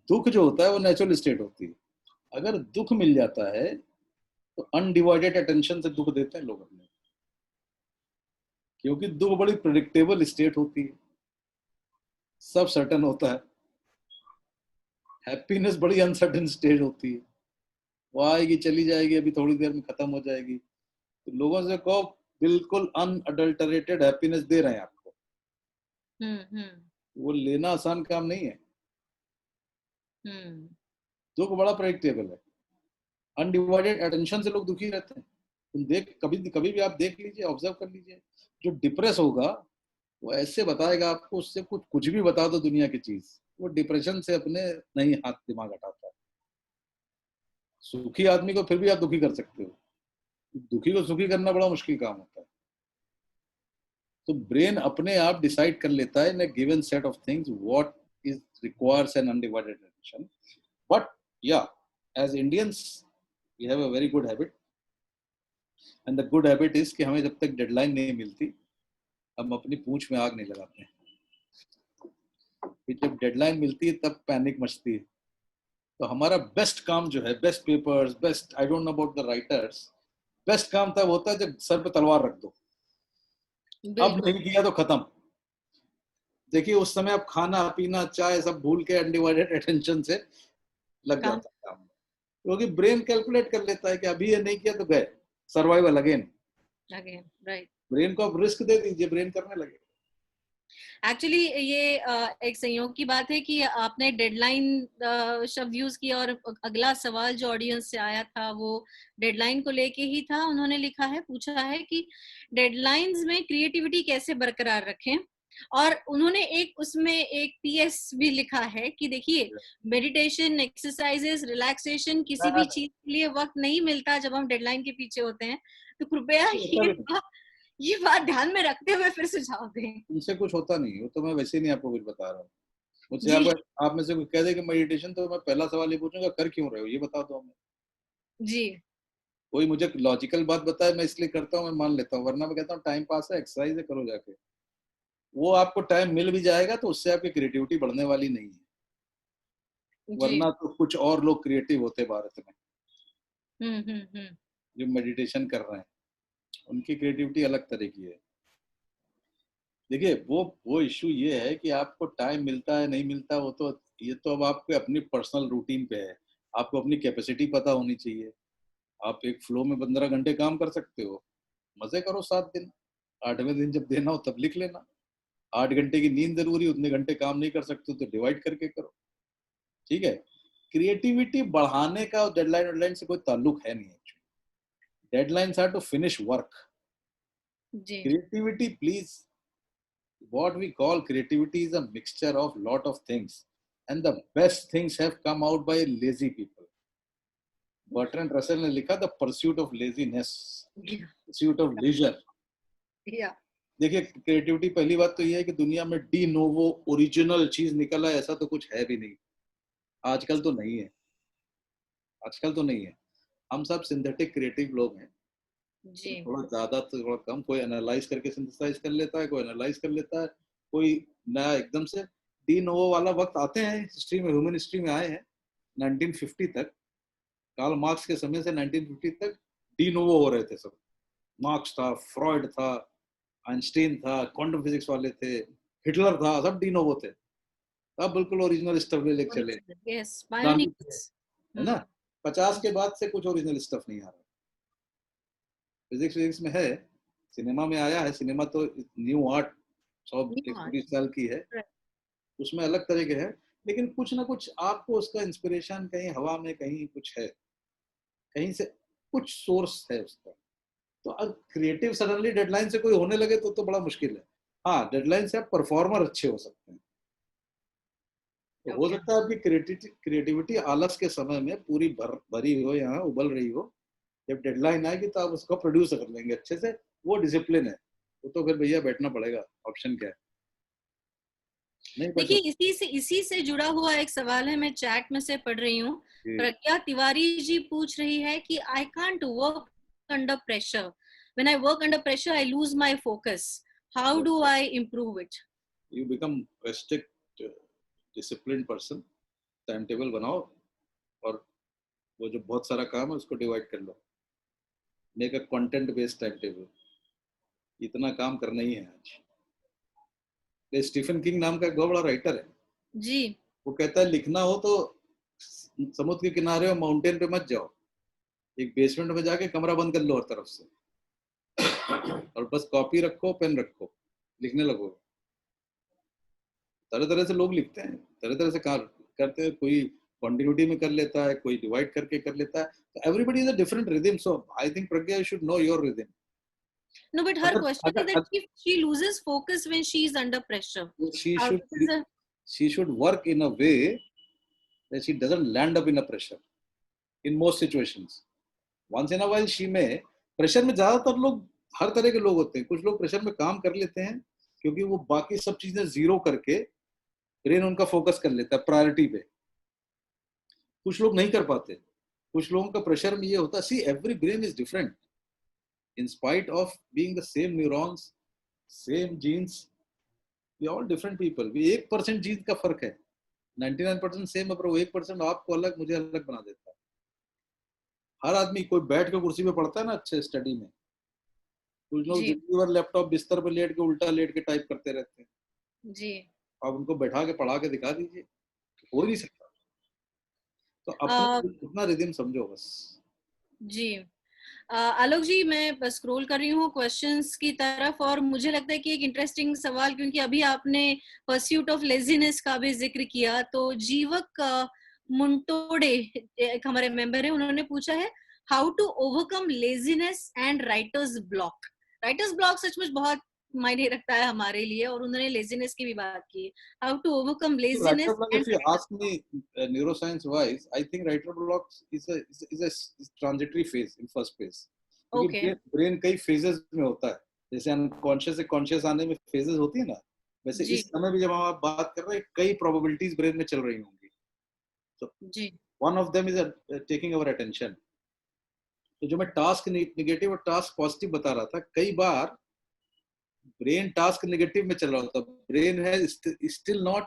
दुख जो होता है वो नेचुरल स्टेट होती है। अगर दुख मिल जाता है तो अनडिवाइडेड अटेंशन से दुख देते हैं लोग अपने, क्योंकि दुख बड़ी प्रिडिक्टेबल स्टेट होती है, सब सर्टन होता है। हैप्पीनेस बड़ी अनसर्टन स्टेट होती है, वो आएगी चली जाएगी, अभी थोड़ी देर में खत्म हो जाएगी। तो लोगों से कहो बिल्कुल अनअडल्टरेटेड हैप्पीनेस दे रहे हैं आपको, हम्म। वो लेना आसान काम नहीं है। हम्म। दुख बड़ा प्रेडिक्टेबल है। अनडिवाइडेड अटेंशन से लोग दुखी रहते हैं। तुम देख, कभी कभी भी आप देख लीजिए, ऑब्जर्व कर लीजिए, जो डिप्रेस होगा वो ऐसे बताएगा आपको, उससे कुछ कुछ भी बता दो दुनिया की चीज, वो डिप्रेशन से अपने नहीं हाथ दिमाग हटाता है। सुखी आदमी को फिर भी आप दुखी कर सकते हो, दुखी को सुखी करना बड़ा मुश्किल काम होता है। तो ब्रेन अपने आप डिसाइड कर लेता है in a given set of things what is requires an undivided attention. But yeah, as Indians we have a very good habit, and the good habit is कि हमें जब तक डेडलाइन नहीं मिलती हम अपनी पूंछ में आग नहीं लगाते हैं। कि जब डेडलाइन मिलती है तब पैनिक मचती है। तो हमारा बेस्ट काम जो है, best papers, best, I don't know about the writers, best काम तब होता है जब सर पे तलवार रख दो, अब बिल्कुल। नहीं किया तो खत्म। देखिए उस समय आप खाना पीना चाय सब भूल के अनडिवाइडेड अटेंशन से लग काम। जाता है काम, क्योंकि ब्रेन कैलकुलेट कर लेता है कि अभी ये नहीं किया तो गए, survival again. Again right. Brain को आप रिस्क दे दीजिए, ब्रेन करने लगे। एक्चुअली ये एक संयोग की बात है कि आपने डेडलाइन शब्द यूज किया और अगला सवाल जो ऑडियंस से आया था वो डेडलाइन को लेके ही था। उन्होंने लिखा है, पूछा है कि डेडलाइंस में क्रिएटिविटी कैसे बरकरार रखें, और उन्होंने एक उसमें एक पीएस भी लिखा है कि देखिए, मेडिटेशन, एक्सरसाइजेस, रिलैक्सेशन, किसी भी चीज के लिए वक्त नहीं मिलता जब हम डेडलाइन के पीछे होते हैं। तो कृपया ये बात ध्यान में रखते हुए फिर सुझाव दें। उनसे कुछ होता नहीं, वो तो मैं वैसे ही नहीं आपको कुछ बता रहा हूँ। मुझसे जी। आप में से कोई कह दे कि मेडिटेशन, तो मैं पहला सवाल ये पूछूंगा कर क्यों रहे हो, ये बता दो हमें। जी। कोई मुझे लॉजिकल बात बताए मैं इसलिए करता हूँ, मैं मान लेता हूँ, वरना मैं कहता हूँ टाइम पास है, एक्सरसाइज है, करो जाके। वो आपको टाइम मिल भी जाएगा तो उससे आपकी क्रिएटिविटी बढ़ने वाली नहीं है, जी। वरना तो कुछ और लोग क्रिएटिव होते भारत में हम्म। जो मेडिटेशन कर रहे हैं, उनकी क्रिएटिविटी अलग तरह की है। देखिए वो इशू ये है कि आपको टाइम मिलता है नहीं मिलता, वो तो ये तो अब आपके अपनी पर्सनल रूटीन पे है। आपको अपनी कैपेसिटी पता होनी चाहिए। आप एक फ्लो में 15 घंटे काम कर सकते हो, मजे करो 7 दिन, 8वें दिन जब देना हो तब लिख लेना। 8 घंटे की नींद जरूरी, उतने घंटे काम नहीं कर सकते तो डिवाइड करके करो, ठीक है। क्रिएटिविटी बढ़ाने का डेडलाइन वेडलाइन से कोई ताल्लुक है नहीं। Deadlines are to finish work. जी। Creativity please what we call creativity is a mixture of lot of things, and the best things have come out by lazy people. Bertrand Russell ने लिखा the pursuit of laziness, pursuit of leisure. देखिए creativity, पहली बात तो ये है कि दुनिया में डी नोवो ओरिजिनल चीज निकला ऐसा तो कुछ है भी नहीं, आजकल तो नहीं है, आजकल तो नहीं है। हम सब सिंथेटिक क्रिएटिव लोग हैं जी। थोड़ा ज्यादा तो थोड़ा कम, कोई एनालाइज करके सिंथेसाइज कर लेता है, कोई एनालाइज कर लेता है, कोई नया एकदम से। डी नोवो वाला वक्त आते हैं हिस्ट्री में, ह्यूमन हिस्ट्री में आए हैं 1950 तक, कार्ल मार्क्स के समय से 1950 तक डी नोवो हो रहे थे सब। मार्क्स था, फ्रॉइड था, आइंस्टीन था, क्वांटम फिजिक्स वाले थे, हिटलर था, सब डी नोवो थे। तब बिल्कुल ओरिजिनल स्टफ ले लेके चले, है ना। 50 के बाद से कुछ ओरिजिनल स्टफ नहीं आ रहा। फिजिक्स में है, सिनेमा में आया है, सिनेमा तो न्यू आर्ट 120 साल की है, उसमें अलग तरह के है, लेकिन कुछ ना कुछ आपको उसका इंस्पिरेशन कहीं हवा में, कहीं कुछ है, कहीं से कुछ सोर्स है उसका। तो अब क्रिएटिव सडनली डेडलाइन से कोई होने लगे तो बड़ा मुश्किल है। हाँ, डेडलाइन से आप परफॉर्मर अच्छे हो सकते हैं। तो हो सकता है आपकी क्रिएटिविटी आलस के समय में पूरी भरी हो, यहाँ उबल रही हो, जब डेडलाइन आएगी तो आप उसको प्रोड्यूस कर लेंगे अच्छे से, वो डिसिप्लिन है। वो तो फिर भैया बैठना पड़ेगा, ऑप्शन क्या है। देखिए इसी से जुड़ा हुआ एक सवाल है, मैं चैट में से पढ़ रही हूँ। प्रज्ञा तिवारी जी पूछ रही है कि I can't work under pressure, when I work under pressure I lose my focus, how do I improve it? You become a strict disciplined person, time table बनाओ और वो जो बहुत सारा काम है उसको डिवाइड कर लो, make a content based time table. इतना काम करना ही है आज। स्टीफन किंग नाम का एक बहुत बड़ा राइटर है जी, वो कहता है लिखना हो तो समुद्र के किनारे और माउंटेन पे मत जाओ, एक बेसमेंट में जाके कमरा बंद कर लो हर तरफ से और बस कॉपी रखो, पेन रखो, लिखने लगो। तरह तरह से लोग लिखते हैं, तरह तरह से करते हैं, कोई कंटिन्यूटी में कर लेता है, कोई डिवाइड करके कर लेता है। तो everybody is a different rhythm, so I think Pragya you should know your rhythm. No, but her question is that if she loses focus when she is under pressure, she should work in a way that she doesn't land up in a pressure in most situations. Once in a while she may, pressure में ज्यादातर लोग हर तरह के लोग होते हैं। कुछ लोग प्रेशर में काम कर लेते हैं क्योंकि वो बाकी सब चीजें जीरो करके ब्रेन उनका फोकस कर लेता है प्रायोरिटी पे। कुछ लोग नहीं कर पाते, कुछ लोगों का प्रेशर में ये होता है, see every brain is different in spite of being the same neurons, same genes, we all different people. we 1% gene का फर्क है, 99% सेम है, पर वो 1% आपको अलग मुझे अलग बना देता है। हर आदमी, कोई बैठ के कुर्सी पे पढ़ता है ना अच्छे स्टडी में, कुछ लोग जिंदगी भर लैपटॉप बिस्तर पे लेट के उल्टा लेट के टाइप करते रहते हैं जी। आप उनको बैठा के पढ़ा के दिखा दीजिए, हो नहीं सकता। तो अपना रिदम समझो बस जी। आलोक जी, मैं स्क्रॉल कर रही हूँ क्वेश्चंस की तरफ और मुझे लगता है कि एक इंटरेस्टिंग सवाल, क्योंकि अभी आपने परस्यूट ऑफ लेजीनेस का भी जिक्र किया, तो जीवक मुंटोडे एक हमारे मेंबर है, उन्होंने पूछा है how to overcome laziness and writer's block. Writer's block सचमुच बहुत मायने रखता है हमारे लिए, और उन्होंने लेजीनेस की भी बात की। How to overcome laziness and, if you ask me neuroscience wise, I think writer block is a transitory phase in first phase, क्योंकि ब्रेन कई फेजेस में होता है, जैसे अनकॉन्शियस से कॉन्शियस आने में फेजेस होती है ना, वैसे इस समय भी जब हम आप बात कर रहे हैं कई प्रोबेबिलिटीज ब्रेन में चल रही होंगी, तो one of them is taking our attention. तो जो मैं टास्क नेगेटिव और टास्क पॉजिटिव बता रहा था, कई बार ब्रेन टास्क नेगेटिव में चल रहा होता, ब्रेन है स्टिल नॉट,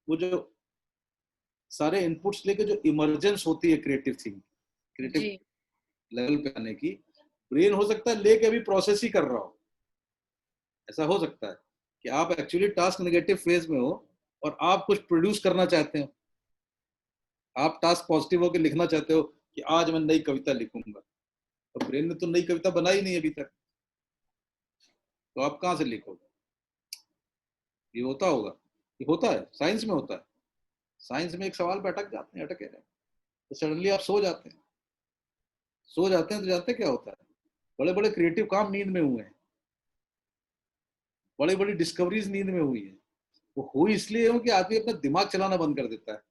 वो जो सारे इनपुट्स लेके जो इमर्जेंस होती है क्रिएटिव थिंग, क्रिएटिव लेवल पे आने की, ब्रेन हो सकता है लेके अभी प्रोसेस ही कर रहा हो। ऐसा हो सकता है कि आप एक्चुअली टास्क नेगेटिव फेज में हो और आप कुछ प्रोड्यूस करना चाहते हो, आप टास्क पॉजिटिव होकर लिखना चाहते हो कि आज मैं नई कविता लिखूंगा, तो ब्रेन ने तो नई कविता बनाई नहीं अभी तक, तो आप कहां से लिखोगे? ये होता होगा, ये होता है, साइंस में होता है। साइंस में एक सवाल पे अटक जाते हैं, अटके रहे, तो सडनली आप सो जाते हैं, सो जाते हैं तो जानते क्या होता है, बड़े बड़े क्रिएटिव काम नींद में हुए हैं। बड़ी बड़ी डिस्कवरीज नींद में हुई है। वो हुई इसलिए हो कि आदमी अपना दिमाग चलाना बंद कर देता है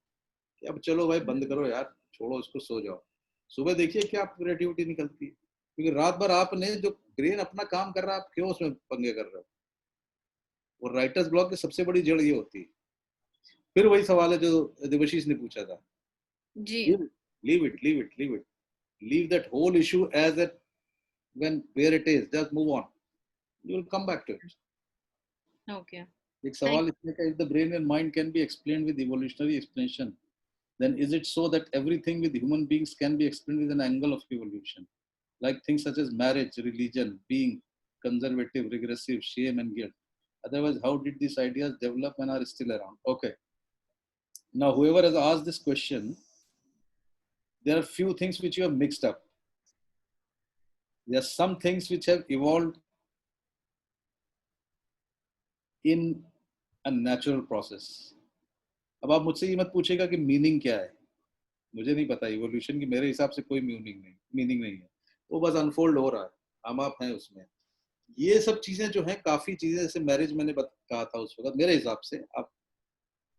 कि अब चलो भाई बंद करो यार, छोड़ो इसको, सो जाओ। सुबह देखिए क्या क्रिएटिविटी निकलती है, क्योंकि रात भर आपने जो ब्रेन अपना काम कर रहा है, आप क्यों उसमें पंगे कर रहे हो। और राइटर्स ब्लॉक की सबसे बड़ी जड़ ये होती है। फिर वही सवाल है जो देवशीष ने पूछा था, जी। leave that whole issue as it when where it is, just move on, you will come back to it. Okay. एक थैंक सवाल इसमें का, if the brain and mind can be explained with evolutionary explanation, then is it so that everything with human beings can be explained with an angle of evolution, like things such as marriage, religion, being conservative, regressive, shame and guilt? Otherwise, how did these ideas develop and are still around? Okay, now whoever has asked this question, there are few things which you have mixed up. There are some things which have evolved in a natural process. अब आप मुझसे ये मत पूछेगा कि meaning क्या है, मुझे नहीं पता। इवोल्यूशन की मेरे हिसाब से कोई मीनिंग नहीं है, वो बस अनफोल्ड हो रहा है, हम आप हैं उसमें। ये सब चीजें जो हैं, काफी चीजें, जैसे मैरिज मैंने कहा था उस वक्त, मेरे हिसाब से आप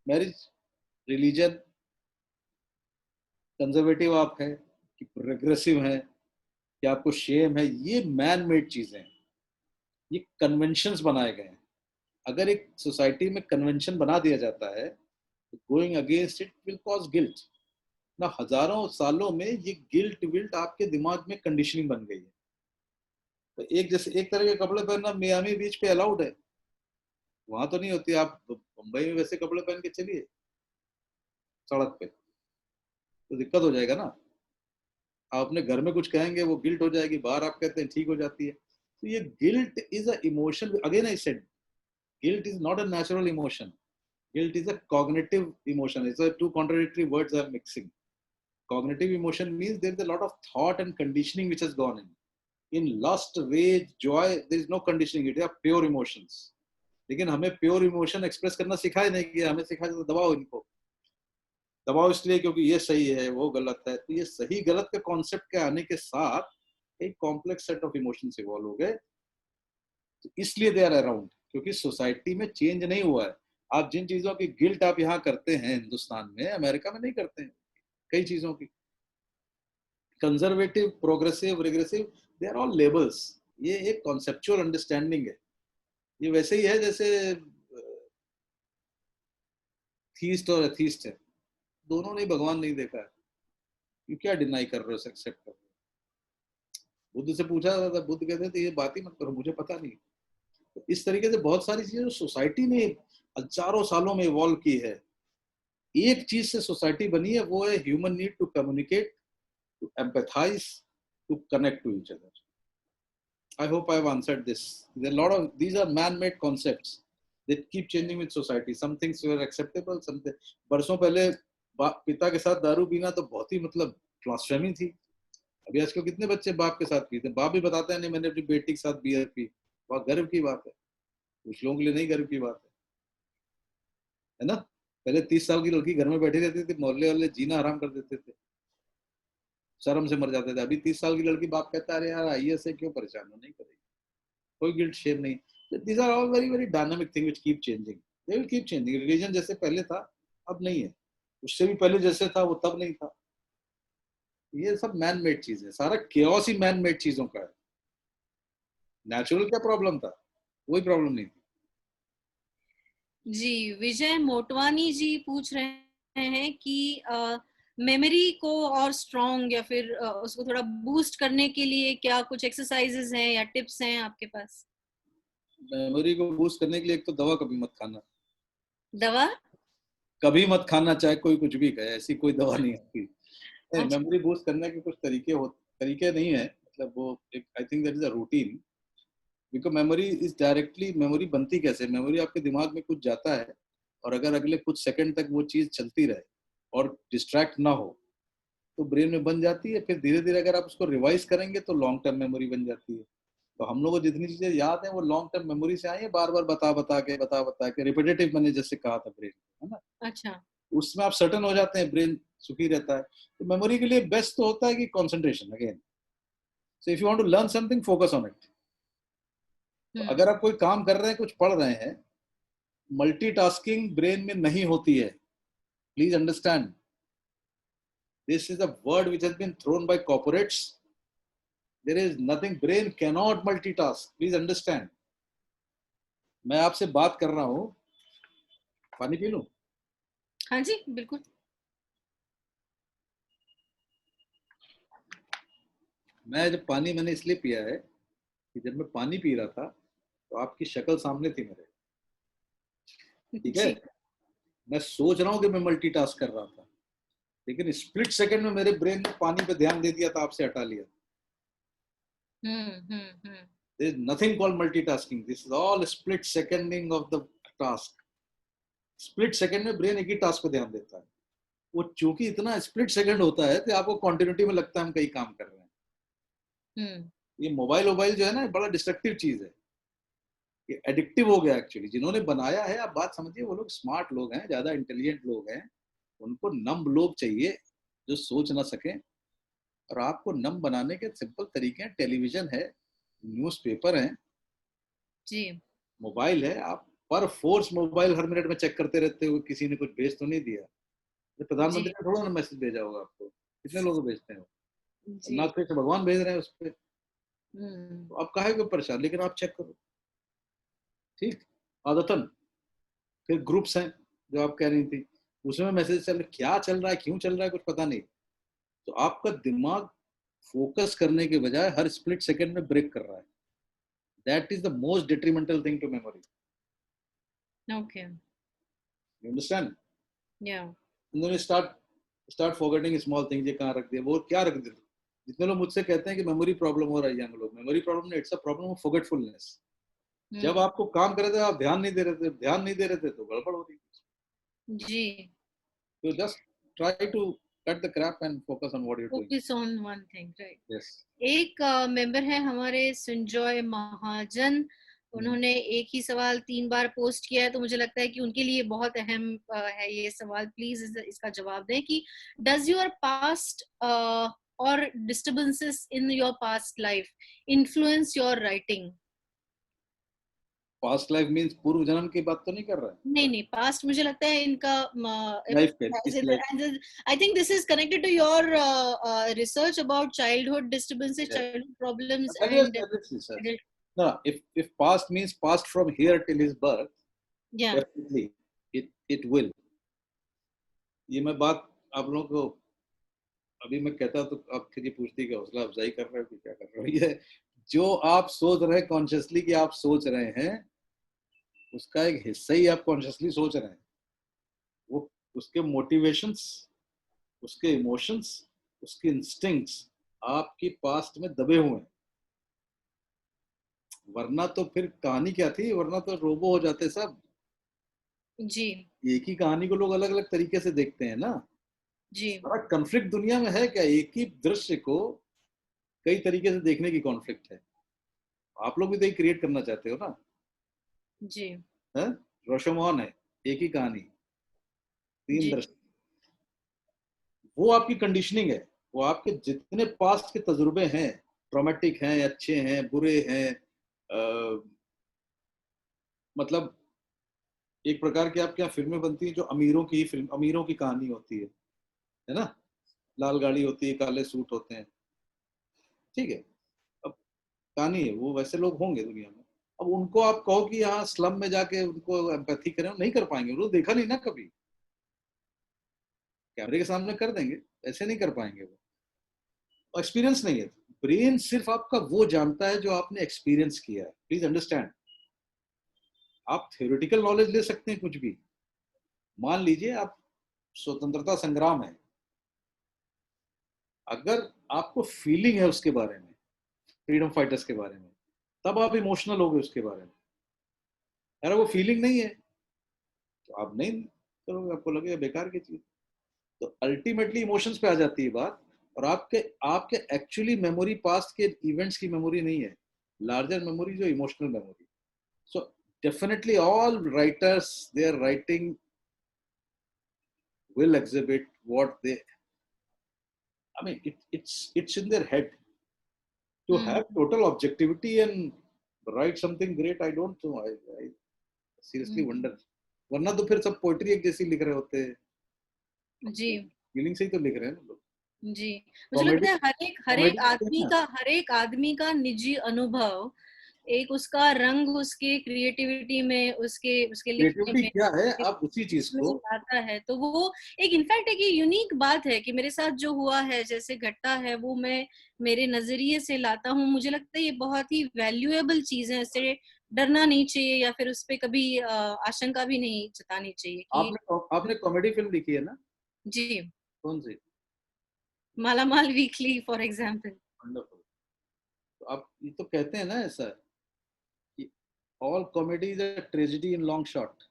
मैरिज, रिलीजन, कंजर्वेटिव आप हैं कि प्रोग्रेसिव हैं कि आपको शेम है, ये मैन मेड चीजें हैं, ये कन्वेंशंस बनाए गए हैं। अगर एक सोसाइटी में कन्वेंशन बना दिया जाता है, going against it will cause guilt ना। हजारों सालों में ये गिल्ट विल्ट आपके दिमाग में कंडीशनिंग बन गई है। तो एक जैसे एक तरह के कपड़े पहनना मियामी बीच पे अलाउड है, वहां तो नहीं होती। आप मुंबई में वैसे कपड़े पहन के चलिए सड़क पे तो दिक्कत हो जाएगा ना। आप अपने घर में कुछ कहेंगे वो गिल्ट हो जाएगी, बाहर आप कहते हैं ठीक हो जाती है। तो ये guilt is a emotion, again I said, guilt is not a natural emotion, guilt is a cognitive emotion. It's a two contradictory words are mixing. Cognitive emotion means there's a lot of thought and conditioning which has gone in. In lust, rage, joy, there is no conditioning. It is pure emotions. लेकिन हमें pure emotion express करना सिखाया नहीं गया, हमें सिखाया जाता दबाओ इनको, दबाओ इसलिए क्योंकि ये सही है वो गलत है। तो ये सही गलत के कॉन्सेप्ट के आने के साथ एक complex set of emotions evolve हो गए। तो इसलिए दे आर अराउंड, क्योंकि सोसाइटी में चेंज नहीं हुआ है। आप जिन चीजों की गिल्ट आप यहाँ करते हैं हिंदुस्तान में, अमेरिका में नहीं करते हैं। कई चीजों की conservative, progressive, regressive, they are all labels. ये एक कॉन्सेप्चुअल अंडरस्टैंडिंग है। ये वैसे ही है जैसे थीस्ट और एथीस्ट है, दोनों ने भगवान नहीं देखा है, you क्या डिनाई कर रहे हो, एक्सेप्ट कर रहे हो। बुद्ध से पूछा था, बुद्ध कहते थे ये बात ही मत करो, मुझे पता नहीं। तो इस तरीके से बहुत सारी चीजें सोसाइटी ने हजारों सालों में इवॉल्व की है। एक चीज से सोसाइटी बनी है, वो है human need to communicate, to empathise, to connect to each other. I hope I've answered this. There are a lot of these are man-made concepts that keep changing with society. Some things were acceptable, some बरसों पहले पिता के साथ दारू पीना तो बहुत ही मतलब ब्लास्फेमी थी। अभी आजकल कितने बच्चे बाप के साथ पीते हैं, बाप भी बताते हैं नहीं मैंने अपनी बेटी के साथ बियर पी, बहुत गर्व की बात है। कुछ लोगों के लिए नहीं गर्व की बात है ना। पहले 30 साल की लड़की घर में बैठी रहती थी, मोहल्ले वाले जीना हराम कर देते थे, शर्म से मर जाते थे। अभी 30 साल की लड़की बाप कहता है यार आईएएस से क्यों परेशान हो, नहीं करेगी, कोई गिल्ट शेम नहीं। These are all very very dynamic thing which keep changing, they will keep changing. Religion जैसे पहले था अब नहीं है, उससे भी पहले जैसे था वो तब नहीं था। ये सब मैन मेड चीज है, सारा केओस ही मैन मेड चीजों का है। नेचुरल क्या प्रॉब्लम था, कोई प्रॉब्लम नहीं थी। जी, विजय मोटवानी जी पूछ रहे हैं कि मेमोरी को और स्ट्रॉन्ग या फिर उसको थोड़ा बूस्ट करने के लिए क्या कुछ एक्सरसाइजेस हैं या टिप्स हैं आपके पास? मेमोरी को बूस्ट करने के लिए एक तो दवा कभी मत खाना, दवा कभी मत खाना, चाहे कोई कुछ भी कहे, ऐसी कोई दवा नहीं आती। अच्छा। मेमोरी बूस्ट करने के कुछ तरीके नहीं है, मतलब वो एक I think that is a routine. Because memory is directly, memory बनती कैसे, मेमोरी आपके दिमाग में कुछ जाता है और अगर अगले कुछ सेकंड तक वो चीज चलती रहे और डिस्ट्रैक्ट ना हो तो ब्रेन में बन जाती है। फिर धीरे धीरे अगर आप उसको रिवाइज करेंगे तो लॉन्ग टर्म मेमोरी बन जाती है। तो हम लोग को जितनी चीजें याद है वो लॉन्ग टर्म मेमोरी से आई है, बार बार बता के रिपीटेटिव, मैंने जैसे कहा था ब्रेन, है ना। अच्छा। उसमें आप सर्टन हो जाते हैं, ब्रेन सुखी रहता है। तो मेमोरी के लिए बेस्ट तो होता है कि concentration again. So if you want to learn something, focus on it. तो अगर आप कोई काम कर रहे हैं, कुछ पढ़ रहे हैं, मल्टीटास्किंग ब्रेन में नहीं होती है. Please understand, this is a word which has been thrown by corporates. There is nothing, brain can not multitask. Please understand. मैं आपसे बात कर रहा हूं, पानी पी लूं? हाँ जी, बिल्कुल. मैं जब पानी मैंने इसलिए पिया है कि जब मैं पानी पी रहा था तो आपकी शक्ल सामने थी मेरे. ठीक है. जी. मैं सोच रहा हूँ कि मैं मल्टीटास्क कर रहा था, लेकिन स्प्लिट सेकंड में मेरे ब्रेन ने पानी पे ध्यान दे दिया था, आपसे हटा लिया. हम्म. There is nothing called multitasking. This is all split seconding of the task. Split second में ब्रेन एक ही टास्क पे ध्यान देता है. वो चूंकि इतना स्प्लिट सेकंड होता है तो आपको कॉन्टिन्यूटी में लगता है हम कई काम कर रहे हैं. ये मोबाइल जो है ना, बड़ा डिस्ट्रक्टिव चीज है. ये एडिक्टिव हो गया एक्चुअली. जिन्होंने बनाया है, आप बात समझिए, वो लोग स्मार्ट लोग हैं, ज्यादा इंटेलिजेंट लोग हैं. उनको नम लोग चाहिए जो सोच ना सके. और आपको नम बनाने के सिंपल तरीके हैं. टेलीविजन है, न्यूज़पेपर है, जी. मोबाइल है. आप पर फोर्स मोबाइल हर मिनट में चेक करते रहते हो, किसी ने कुछ भेज तो नहीं दिया. जी. प्रधानमंत्री ने थोड़ा ना मैसेज भेजा होगा आपको, कितने लोग भेजते हैं. जी. ना कृष्ण भगवान भेज रहे हैं उस पर. हम्म. तो आप काहे को परेशान, लेकिन आप चेक करो. ठीक. आदतन. फिर ग्रुप्स हैं जो आप कह रही थी, उसमें मैसेज चल रहे, क्या चल रहा है, क्यों चल रहा है, कुछ पता नहीं. तो आपका दिमाग फोकस करने के बजाय हर स्प्लिट सेकंड में ब्रेक कर रहा है. That is the most detrimental thing to memory. Okay. You understand. Yeah. उन्होंने स्टार्ट फॉरगेटिंग स्मॉल थिंग्स. ये कहाँ रख दिया, वो क्या रख दिया. जितने लोग मुझसे कहते हैं कि मेमोरी प्रॉब्लम हो रहा है, यंग लोग, मेमोरी प्रॉब्लम नहीं, it's a problem of forgetfulness. जब आपको काम कर रहे थे, आप ध्यान नहीं दे रहे थे तो गड़बड़ हो रही. जी. तो just try to cut the crap and focus on what you are doing. Focus on one thing, right. Yes. एक मेंबर है हमारे, संजय महाजन. उन्होंने एक ही सवाल 3 बार पोस्ट किया है, तो मुझे लगता है कि उनके लिए बहुत अहम है ये सवाल. प्लीज इसका जवाब दें कि डज योर पास्ट और disturbances in your past life influence your writing? Past life means पूर्व जन्म की बात तो नहीं कर रहा है. नहीं, पास्ट मुझे लगता है इनका लाइफ के इस life. I think this is connected to your research about childhood disturbances, Yes. Childhood problems That is, and that is research. adult. No, if past means past from here till his birth, Yeah. definitely it will. ये मैं बात आप लोगों को अभी मैं कहता तो आप फिर ये पूछती कि हौसला अफजाई कर रहे हो कि क्या कर रहे हो. ये जो आप सोच रहे हैं कॉन्शियसली कि आप सोच रहे हैं, उसका एक हिस्सा ही आप कॉन्शियसली सोच रहे हैं. वो उसके मोटिवेशंस, उसके इमोशंस, उसके इंस्टिंक्ट्स आपकी पास्ट में दबे हुए हैं. वरना तो फिर कहानी क्या थी, वरना तो रोबो हो जाते सब. जी. एक ही कहानी को लोग अलग अलग तरीके से देखते हैं ना. जी. सारा कॉन्फ्लिक्ट दुनिया में है क्या, एक ही दृश्य को कई तरीके से देखने की कॉन्फ्लिक्ट है. आप लोग भी तो क्रिएट करना चाहते हो ना. जी. है, रोशोमोहन है, एक ही कहानी, 3 दृश्य. वो आपकी कंडीशनिंग है. वो आपके जितने पास्ट के तजुर्बे हैं, ट्रॉमेटिक हैं, अच्छे हैं, बुरे हैं, मतलब एक प्रकार की आपके यहाँ फिल्में बनती हैं जो अमीरों की ही फिल्म, अमीरों की कहानी होती है ना. लाल गाड़ी होती है, काले सूट होते हैं. ठीक है. अब कहानी है वो, वैसे लोग होंगे दुनिया में. अब उनको आप कहो कि यहाँ स्लम में जाके उनको एम्पैथी करें, नहीं कर पाएंगे. वो देखा नहीं ना कभी. कैमरे के सामने कर देंगे, ऐसे नहीं कर पाएंगे. वो एक्सपीरियंस नहीं है. ब्रेन सिर्फ आपका वो जानता है जो आपने एक्सपीरियंस किया है. Please understand. आप थ्योरेटिकल नॉलेज ले सकते हैं कुछ भी. मान लीजिए आप स्वतंत्रता संग्राम है, अगर आपको फीलिंग है उसके बारे में, फ्रीडम फाइटर्स के बारे में, तब आप इमोशनल हो गए उसके बारे में. अरे वो फीलिंग नहीं है तो आप नहीं करोगे, आपको लगेगा बेकार की चीज. तो अल्टीमेटली इमोशंस पे आ जाती है बात. और आपके आपके एक्चुअली मेमोरी पास्ट के इवेंट्स की मेमोरी नहीं है, लार्जर मेमोरी जो emotional memory. So definitely all writers, they are writing will exhibit what they, I mean it's in their head to have total objectivity and write something great, I don't know. I seriously hmm, wonder. वरना तो फिर सब poetry एक जैसी लिख रहे होते हैं, जी फीलिंग से ही तो लिख रहे हैं ना लोग। जी। मुझे कॉमेडी, लगता है कॉमेडी करते हैं ना। हर एक आदमी का निजी अनुभव, एक उसका रंग उसके क्रिएटिविटी में, उसके उसके लिखने क्रिएटिविटी में, क्या है, उसके आप उसी चीज में को, लाता है। तो वो एक इनफैक्ट एक यूनिक बात है कि मेरे साथ जो हुआ है, जैसे घटता है, वो मैं मेरे नजरिए से लाता हूँ। मुझे लगता है ये बहुत ही वैल्यूएबल चीज है, इससे डरना नहीं चाहिए या फिर उस पे कभी आशंका भी नहीं जतानी चाहिए कि आपने कॉमेडी फिल्म लिखी है ना? जी, कौन सी? मालामाल वीकली फॉर एग्जाम्पल। वंडरफुल। तो आप ये तो कहते हैं ना ऐसा कि all comedy is a tragedy in long shot,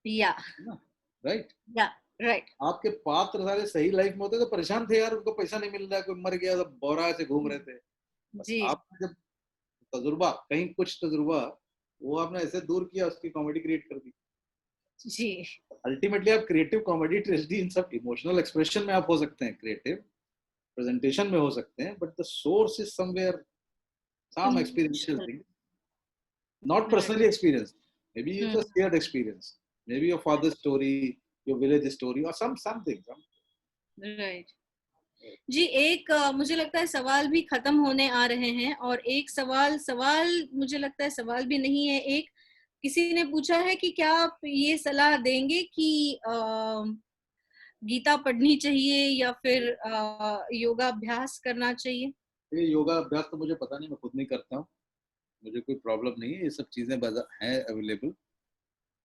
या है ना? राइट। या राइट। आपके पात्र सारे सही लाइफ में होते तो परेशान थे यार, उनको पैसा नहीं मिल रहा है, कोई मर गया, सब बोरा से घूम रहे थे। बस जी आपने जब तजुर्बा, कहीं कुछ तजुर्बा, वो आपने ऐसे दूर किया, उसकी कॉमेडी क्रिएट कर दी। जी अल्टीमेटली आप क्रिएटिव कॉमेडी ट्रेजेडी इन सब इमोशनल एक्सप्रेशन में आप हो सकते हैं, क्रिएटिव प्रेजेंटेशन में हो सकते हैं, but the source is somewhere some experiential emotional. thing, not right. personally experienced. Maybe it's a shared experience. Maybe your father's story, your village story, or something. Right. जी, एक मुझे लगता है सवाल भी खत्म होने आ रहे हैं, और एक सवाल सवाल मुझे लगता है सवाल भी नहीं है। एक किसी ने पूछा है कि क्या आप ये सलाह देंगे कि गीता पढ़नी चाहिए या फिर योगा अभ्यास करना चाहिए? ये योगा अभ्यास तो मुझे पता नहीं, मैं खुद नहीं करता हूँ, मुझे कोई प्रॉब्लम नहीं है, ये सब चीजें हैं अवेलेबल।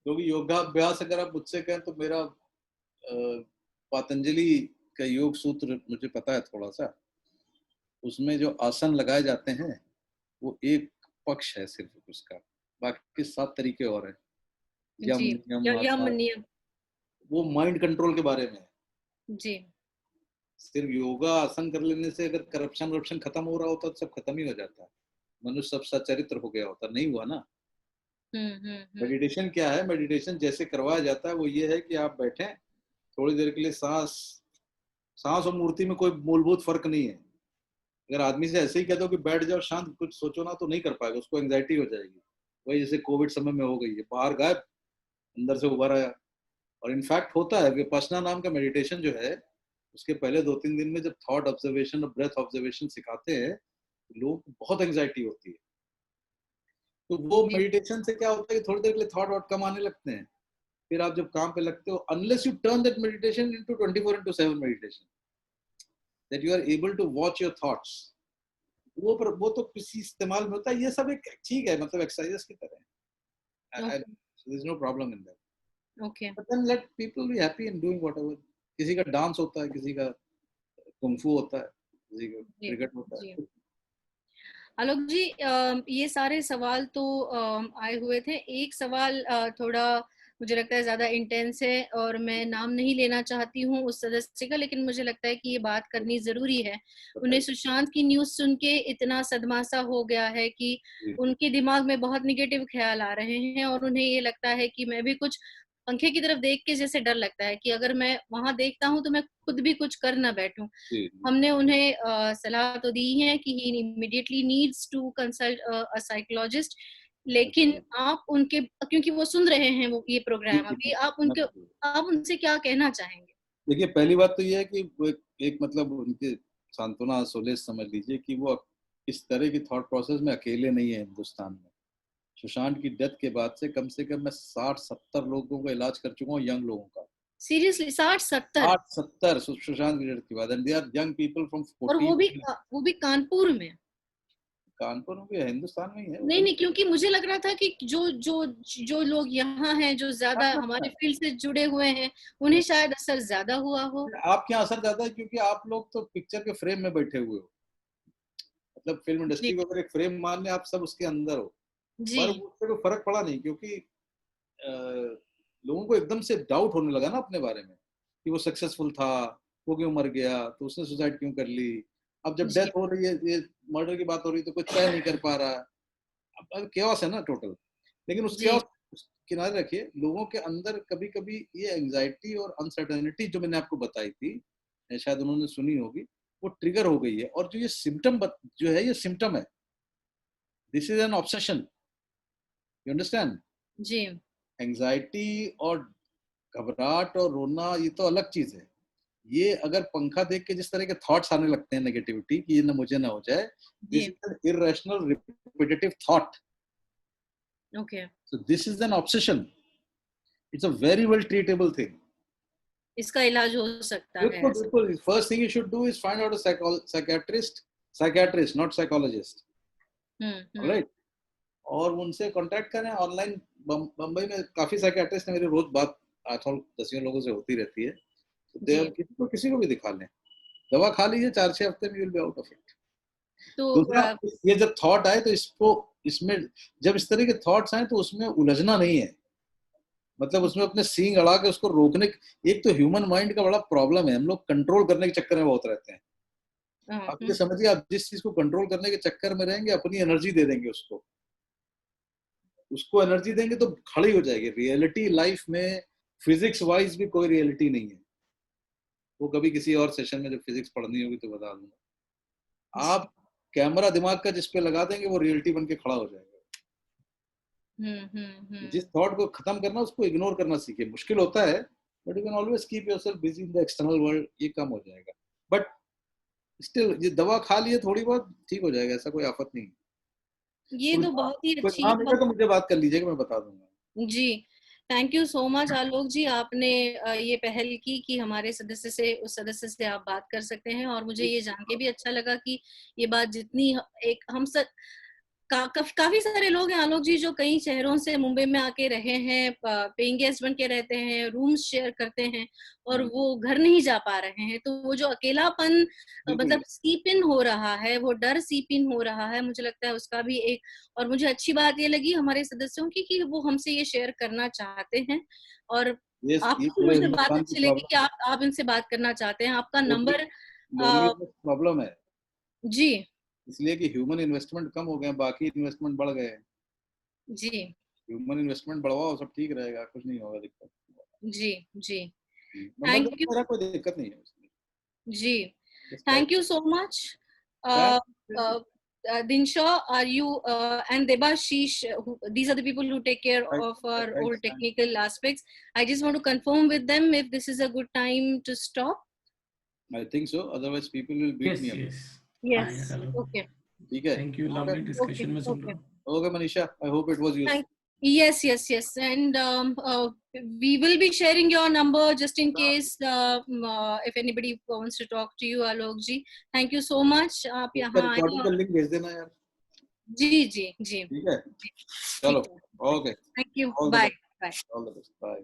क्योंकि योगा अभ्यास अगर आप मुझसे कहें तो मेरा पतंजलि का योग सूत्र मुझे पता है थोड़ा सा, उसमें जो आसन लगाए जाते हैं वो एक पक्ष है सिर्फ उसका, बाकी 7 तरीके और हैं। यम जी, नियम यम आसन, नियम। वो माइंड कंट्रोल के बारे में है। जी सिर्फ योगा आसन कर लेने से अगर करप्शन वर्प्शन खत्म हो रहा होता तो सब खत्म ही हो जाता, मनुष्य सब सच्चरित्र हो गया होता, नहीं हुआ ना। हम्म। मेडिटेशन क्या है? मेडिटेशन जैसे करवाया जाता है वो ये है कि आप बैठें थोड़ी देर के लिए, सांस, सांस और मूर्ति में कोई मूलभूत फर्क नहीं है। अगर आदमी से ऐसे ही कह दो कि बैठ जाओ शांत कुछ सोचो ना, तो नहीं कर पाएगा, उसको एंग्जाइटी हो जाएगी। वही जैसे कोविड समय में हो गई है, बाहर गायब, अंदर से उभर आया। और इनफैक्ट होता है विपश्यना नाम का मेडिटेशन जो है, उसके पहले 2-3 दिन में जब थॉट ऑब्जर्वेशन और ब्रेथ ऑब्जर्वेशन सिखाते हैं, लोगों को बहुत एंग्जाइटी होती है। तो वो जी मेडिटेशन से क्या होता है कि थोड़ी देर के लिए थॉट वॉट कम आने लगते हैं। फिर आप जब काम पे लगते हो, unless you turn that meditation into 24/7 meditation, that you are able to watch your thoughts, वो तो किसी इस्तेमाल में होता है। ये सब एक ठीक है, मतलब एक्सरसाइजेस की तरह है। Okay there is no problem in that, okay. But then let people be happy in doing whatever. किसी का डांस होता है, किसी का कुंफू होता है, किसी का जी क्रिकेट होता जी। है। आलोक जी, ये सारे सवाल तो आए हुए थे। एक सवाल थोड़ा मुझे लगता है ज्यादा इंटेंस है, और मैं नाम नहीं लेना चाहती हूँ उस सदस्य का, लेकिन मुझे लगता है कि ये बात करनी जरूरी है। उन्हें बताइए। सुशांत की न्यूज सुन के इतना सदमासा हो गया है कि जी। उनके दिमाग में बहुत निगेटिव ख्याल आ रहे हैं, और उन्हें ये लगता है कि मैं भी कुछ पंखे की तरफ देख के जैसे डर लगता है कि अगर मैं वहां देखता हूँ तो मैं खुद भी कुछ कर ना बैठूं। जी। हमने उन्हें सलाह तो दी है कि he immediately needs to consult a psychologist, लेकिन आप उनके, क्योंकि वो सुन रहे हैं वो ये जी, प्रोग्राम जी, अभी, आप उनसे क्या कहना चाहेंगे? देखिए पहली बात तो ये है कि वो एक मतलब उनके सांत्वना सोलेस समझ लीजिए कि वो इस तरह की थॉट प्रोसेस में अकेले नहीं है हिंदुस्तान में। सुशांत की डेथ के बाद से कम मैं 60-70 लोगों का इलाज कर चुका हूँ, यंग लोगों का। सीरियसली 60-70? 60-70 सुशांत की डेथ के बाद, and they are young people from और 14। वो भी कानपुर में? कानपुर में भी है, हिंदुस्तान में ही है वो नहीं कहीं। नहीं, क्योंकि मुझे लग रहा था कि जो लोग यहाँ हैं, जो ज्यादा हमारे फील्ड से जुड़े हुए हैं, उन्हें शायद असर ज्यादा हुआ हो। आपके यहाँ असर ज्यादा है क्योंकि आप लोग तो पिक्चर के फ्रेम में बैठे हुए हो, मतलब फिल्म जी इंडस्ट्री को अगर एक फ्रेम मान ले, आप सब उसके अंदर हो। जी पर उससे कोई फर्क पड़ा नहीं, क्योंकि लोगों को एकदम से डाउट होने लगा ना अपने बारे में कि वो सक्सेसफुल था, वो क्यों मर गया, तो उसने सुसाइड क्यों कर ली। अब जब जी डेथ हो रही है, ये मर्डर की बात हो रही है, तो कुछ तय नहीं कर पा रहा। अब केओस है ना टोटल। लेकिन उस जी केओस किनारे रखिए, लोगों के अंदर कभी कभी ये एंजाइटी और अनसर्टेनिटी जो मैंने आपको बताई थी, शायद उन्होंने सुनी होगी, वो ट्रिगर हो गई है। और जो ये सिम्टम जो है, ये सिम्टम है, this is an obsession, you understand? जी एंजाइटी और घबराहट और रोना ये तो अलग चीज है। ये अगर पंखा देख के जिस तरह के थॉट्स आने लगते हैं नेगेटिविटी कि ये ना मुझे ना हो जाए, दिस जी is an irrational repetitive thought, okay so this is an obsession, it's a very well treatable thing. इसका इलाज हो सकता है बिल्कुल ऐसा। बिल्कुल, first thing you should do is find out a psychiatrist not psychologist, hmm. Alright? और उनसे कांटेक्ट करें ऑनलाइन। बम्बई में काफी साइकियाट्रिस्ट हैं, मेरी रोज बात 8-10 लोगों से होती रहती है, तो जी किसी को भी दिखा लें, दवा खा लीजिए, 4-6 हफ्ते में you will be out of it. तो दूसरा, ये जब थॉट आए तो इसको, इसमें जब इस तरह के थॉट्स आए तो उसमें उलझना नहीं है, मतलब उसमें अपने सींग अड़ा के उसको रोकने। एक तो ह्यूमन माइंड का बड़ा प्रॉब्लम है, हम लोग कंट्रोल करने के चक्कर में बहुत रहते हैं। आप ये समझिए, आप जिस चीज को कंट्रोल करने के चक्कर में रहेंगे, अपनी एनर्जी दे देंगे उसको, उसको एनर्जी देंगे तो खड़ी हो जाएगी। रियलिटी लाइफ में फिजिक्स वाइज भी कोई रियलिटी नहीं है, वो कभी किसी और सेशन में जब फिजिक्स पढ़नी होगी तो बता दूंगा। आप कैमरा दिमाग का जिस पे लगा देंगे वो रियलिटी बन के खड़ा हो जाएगा। जिस थॉट को खत्म करना उसको इग्नोर करना सीखिए, मुश्किल होता है, but you can always keep yourself busy in the external world, ये कम हो जाएगा। बट स्टिल ये दवा खा लिए थोड़ी बहुत ठीक हो जाएगा, ऐसा कोई आफत नहीं है। ये तो बहुत ही कोई अच्छी काम नहीं है तो मुझे बात कर लीजिएगा, मैं बता दूंगा। जी थैंक यू सो मच आलोक जी, आपने ये पहल की कि हमारे सदस्य से, उस सदस्य से आप बात कर सकते हैं, और मुझे ये जान के भी अच्छा लगा कि ये बात जितनी एक हम सब काफी सारे लोग हैं आलोक जी जो कई शहरों से मुंबई में आके रहे हैं, पेइंग गेस्ट बन के रहते हैं, रूम्स शेयर करते हैं, और वो घर नहीं जा पा रहे हैं। तो वो जो अकेलापन मतलब सीप इन हो रहा है, वो डर सीप इन हो रहा है, मुझे लगता है उसका भी एक, और मुझे अच्छी बात ये लगी हमारे सदस्यों की कि वो हमसे ये शेयर करना चाहते हैं, और ये आपको भी पूरे मुझे बात हिंदुस्तान की अच्छी लगी कि प्रॉब्लम, आप इनसे बात करना चाहते हैं। आपका नंबर लोनलीनेस प्रॉब्लम है, जी इसलिए कि ह्यूमन इन्वेस्टमेंट कम हो गए, बाकी इन्वेस्टमेंट बढ़ गए। जी ह्यूमन इन्वेस्टमेंट बढ़वाओ, सब ठीक रहेगा, कुछ नहीं होगा दिक्कत। जी जी नंबर थैंक दो, यू मेरा कोई दिक्कत नहीं है उसमें। जी Just thank type. you so much uh, Thank you. uh, Dinshaw, are you and Debashish, these are the people who take care Thanks. of our all Thanks. technical aspects. I just want to confirm with them if this is a good time to stop. I think so. Otherwise, people will beat me Yes, up. yes. हाँ यार, Yes. Hello. Okay. ठीक है? Thank you, Okay. Lovely Okay. Discussion में सुन रहा Okay. हूँ। Okay, Manisha. I hope it was useful. Yes, yes, yes. And we will be sharing your number just in case if anybody wants to talk to you, Alok ji. Thank you so much. आप उसका यहाँ recording आए का और link भेज देना यार। जी जी जी ठीक है? जी चलो। ठीक है। Okay. Thank you. All the Bye. best. Bye. All the best. Bye.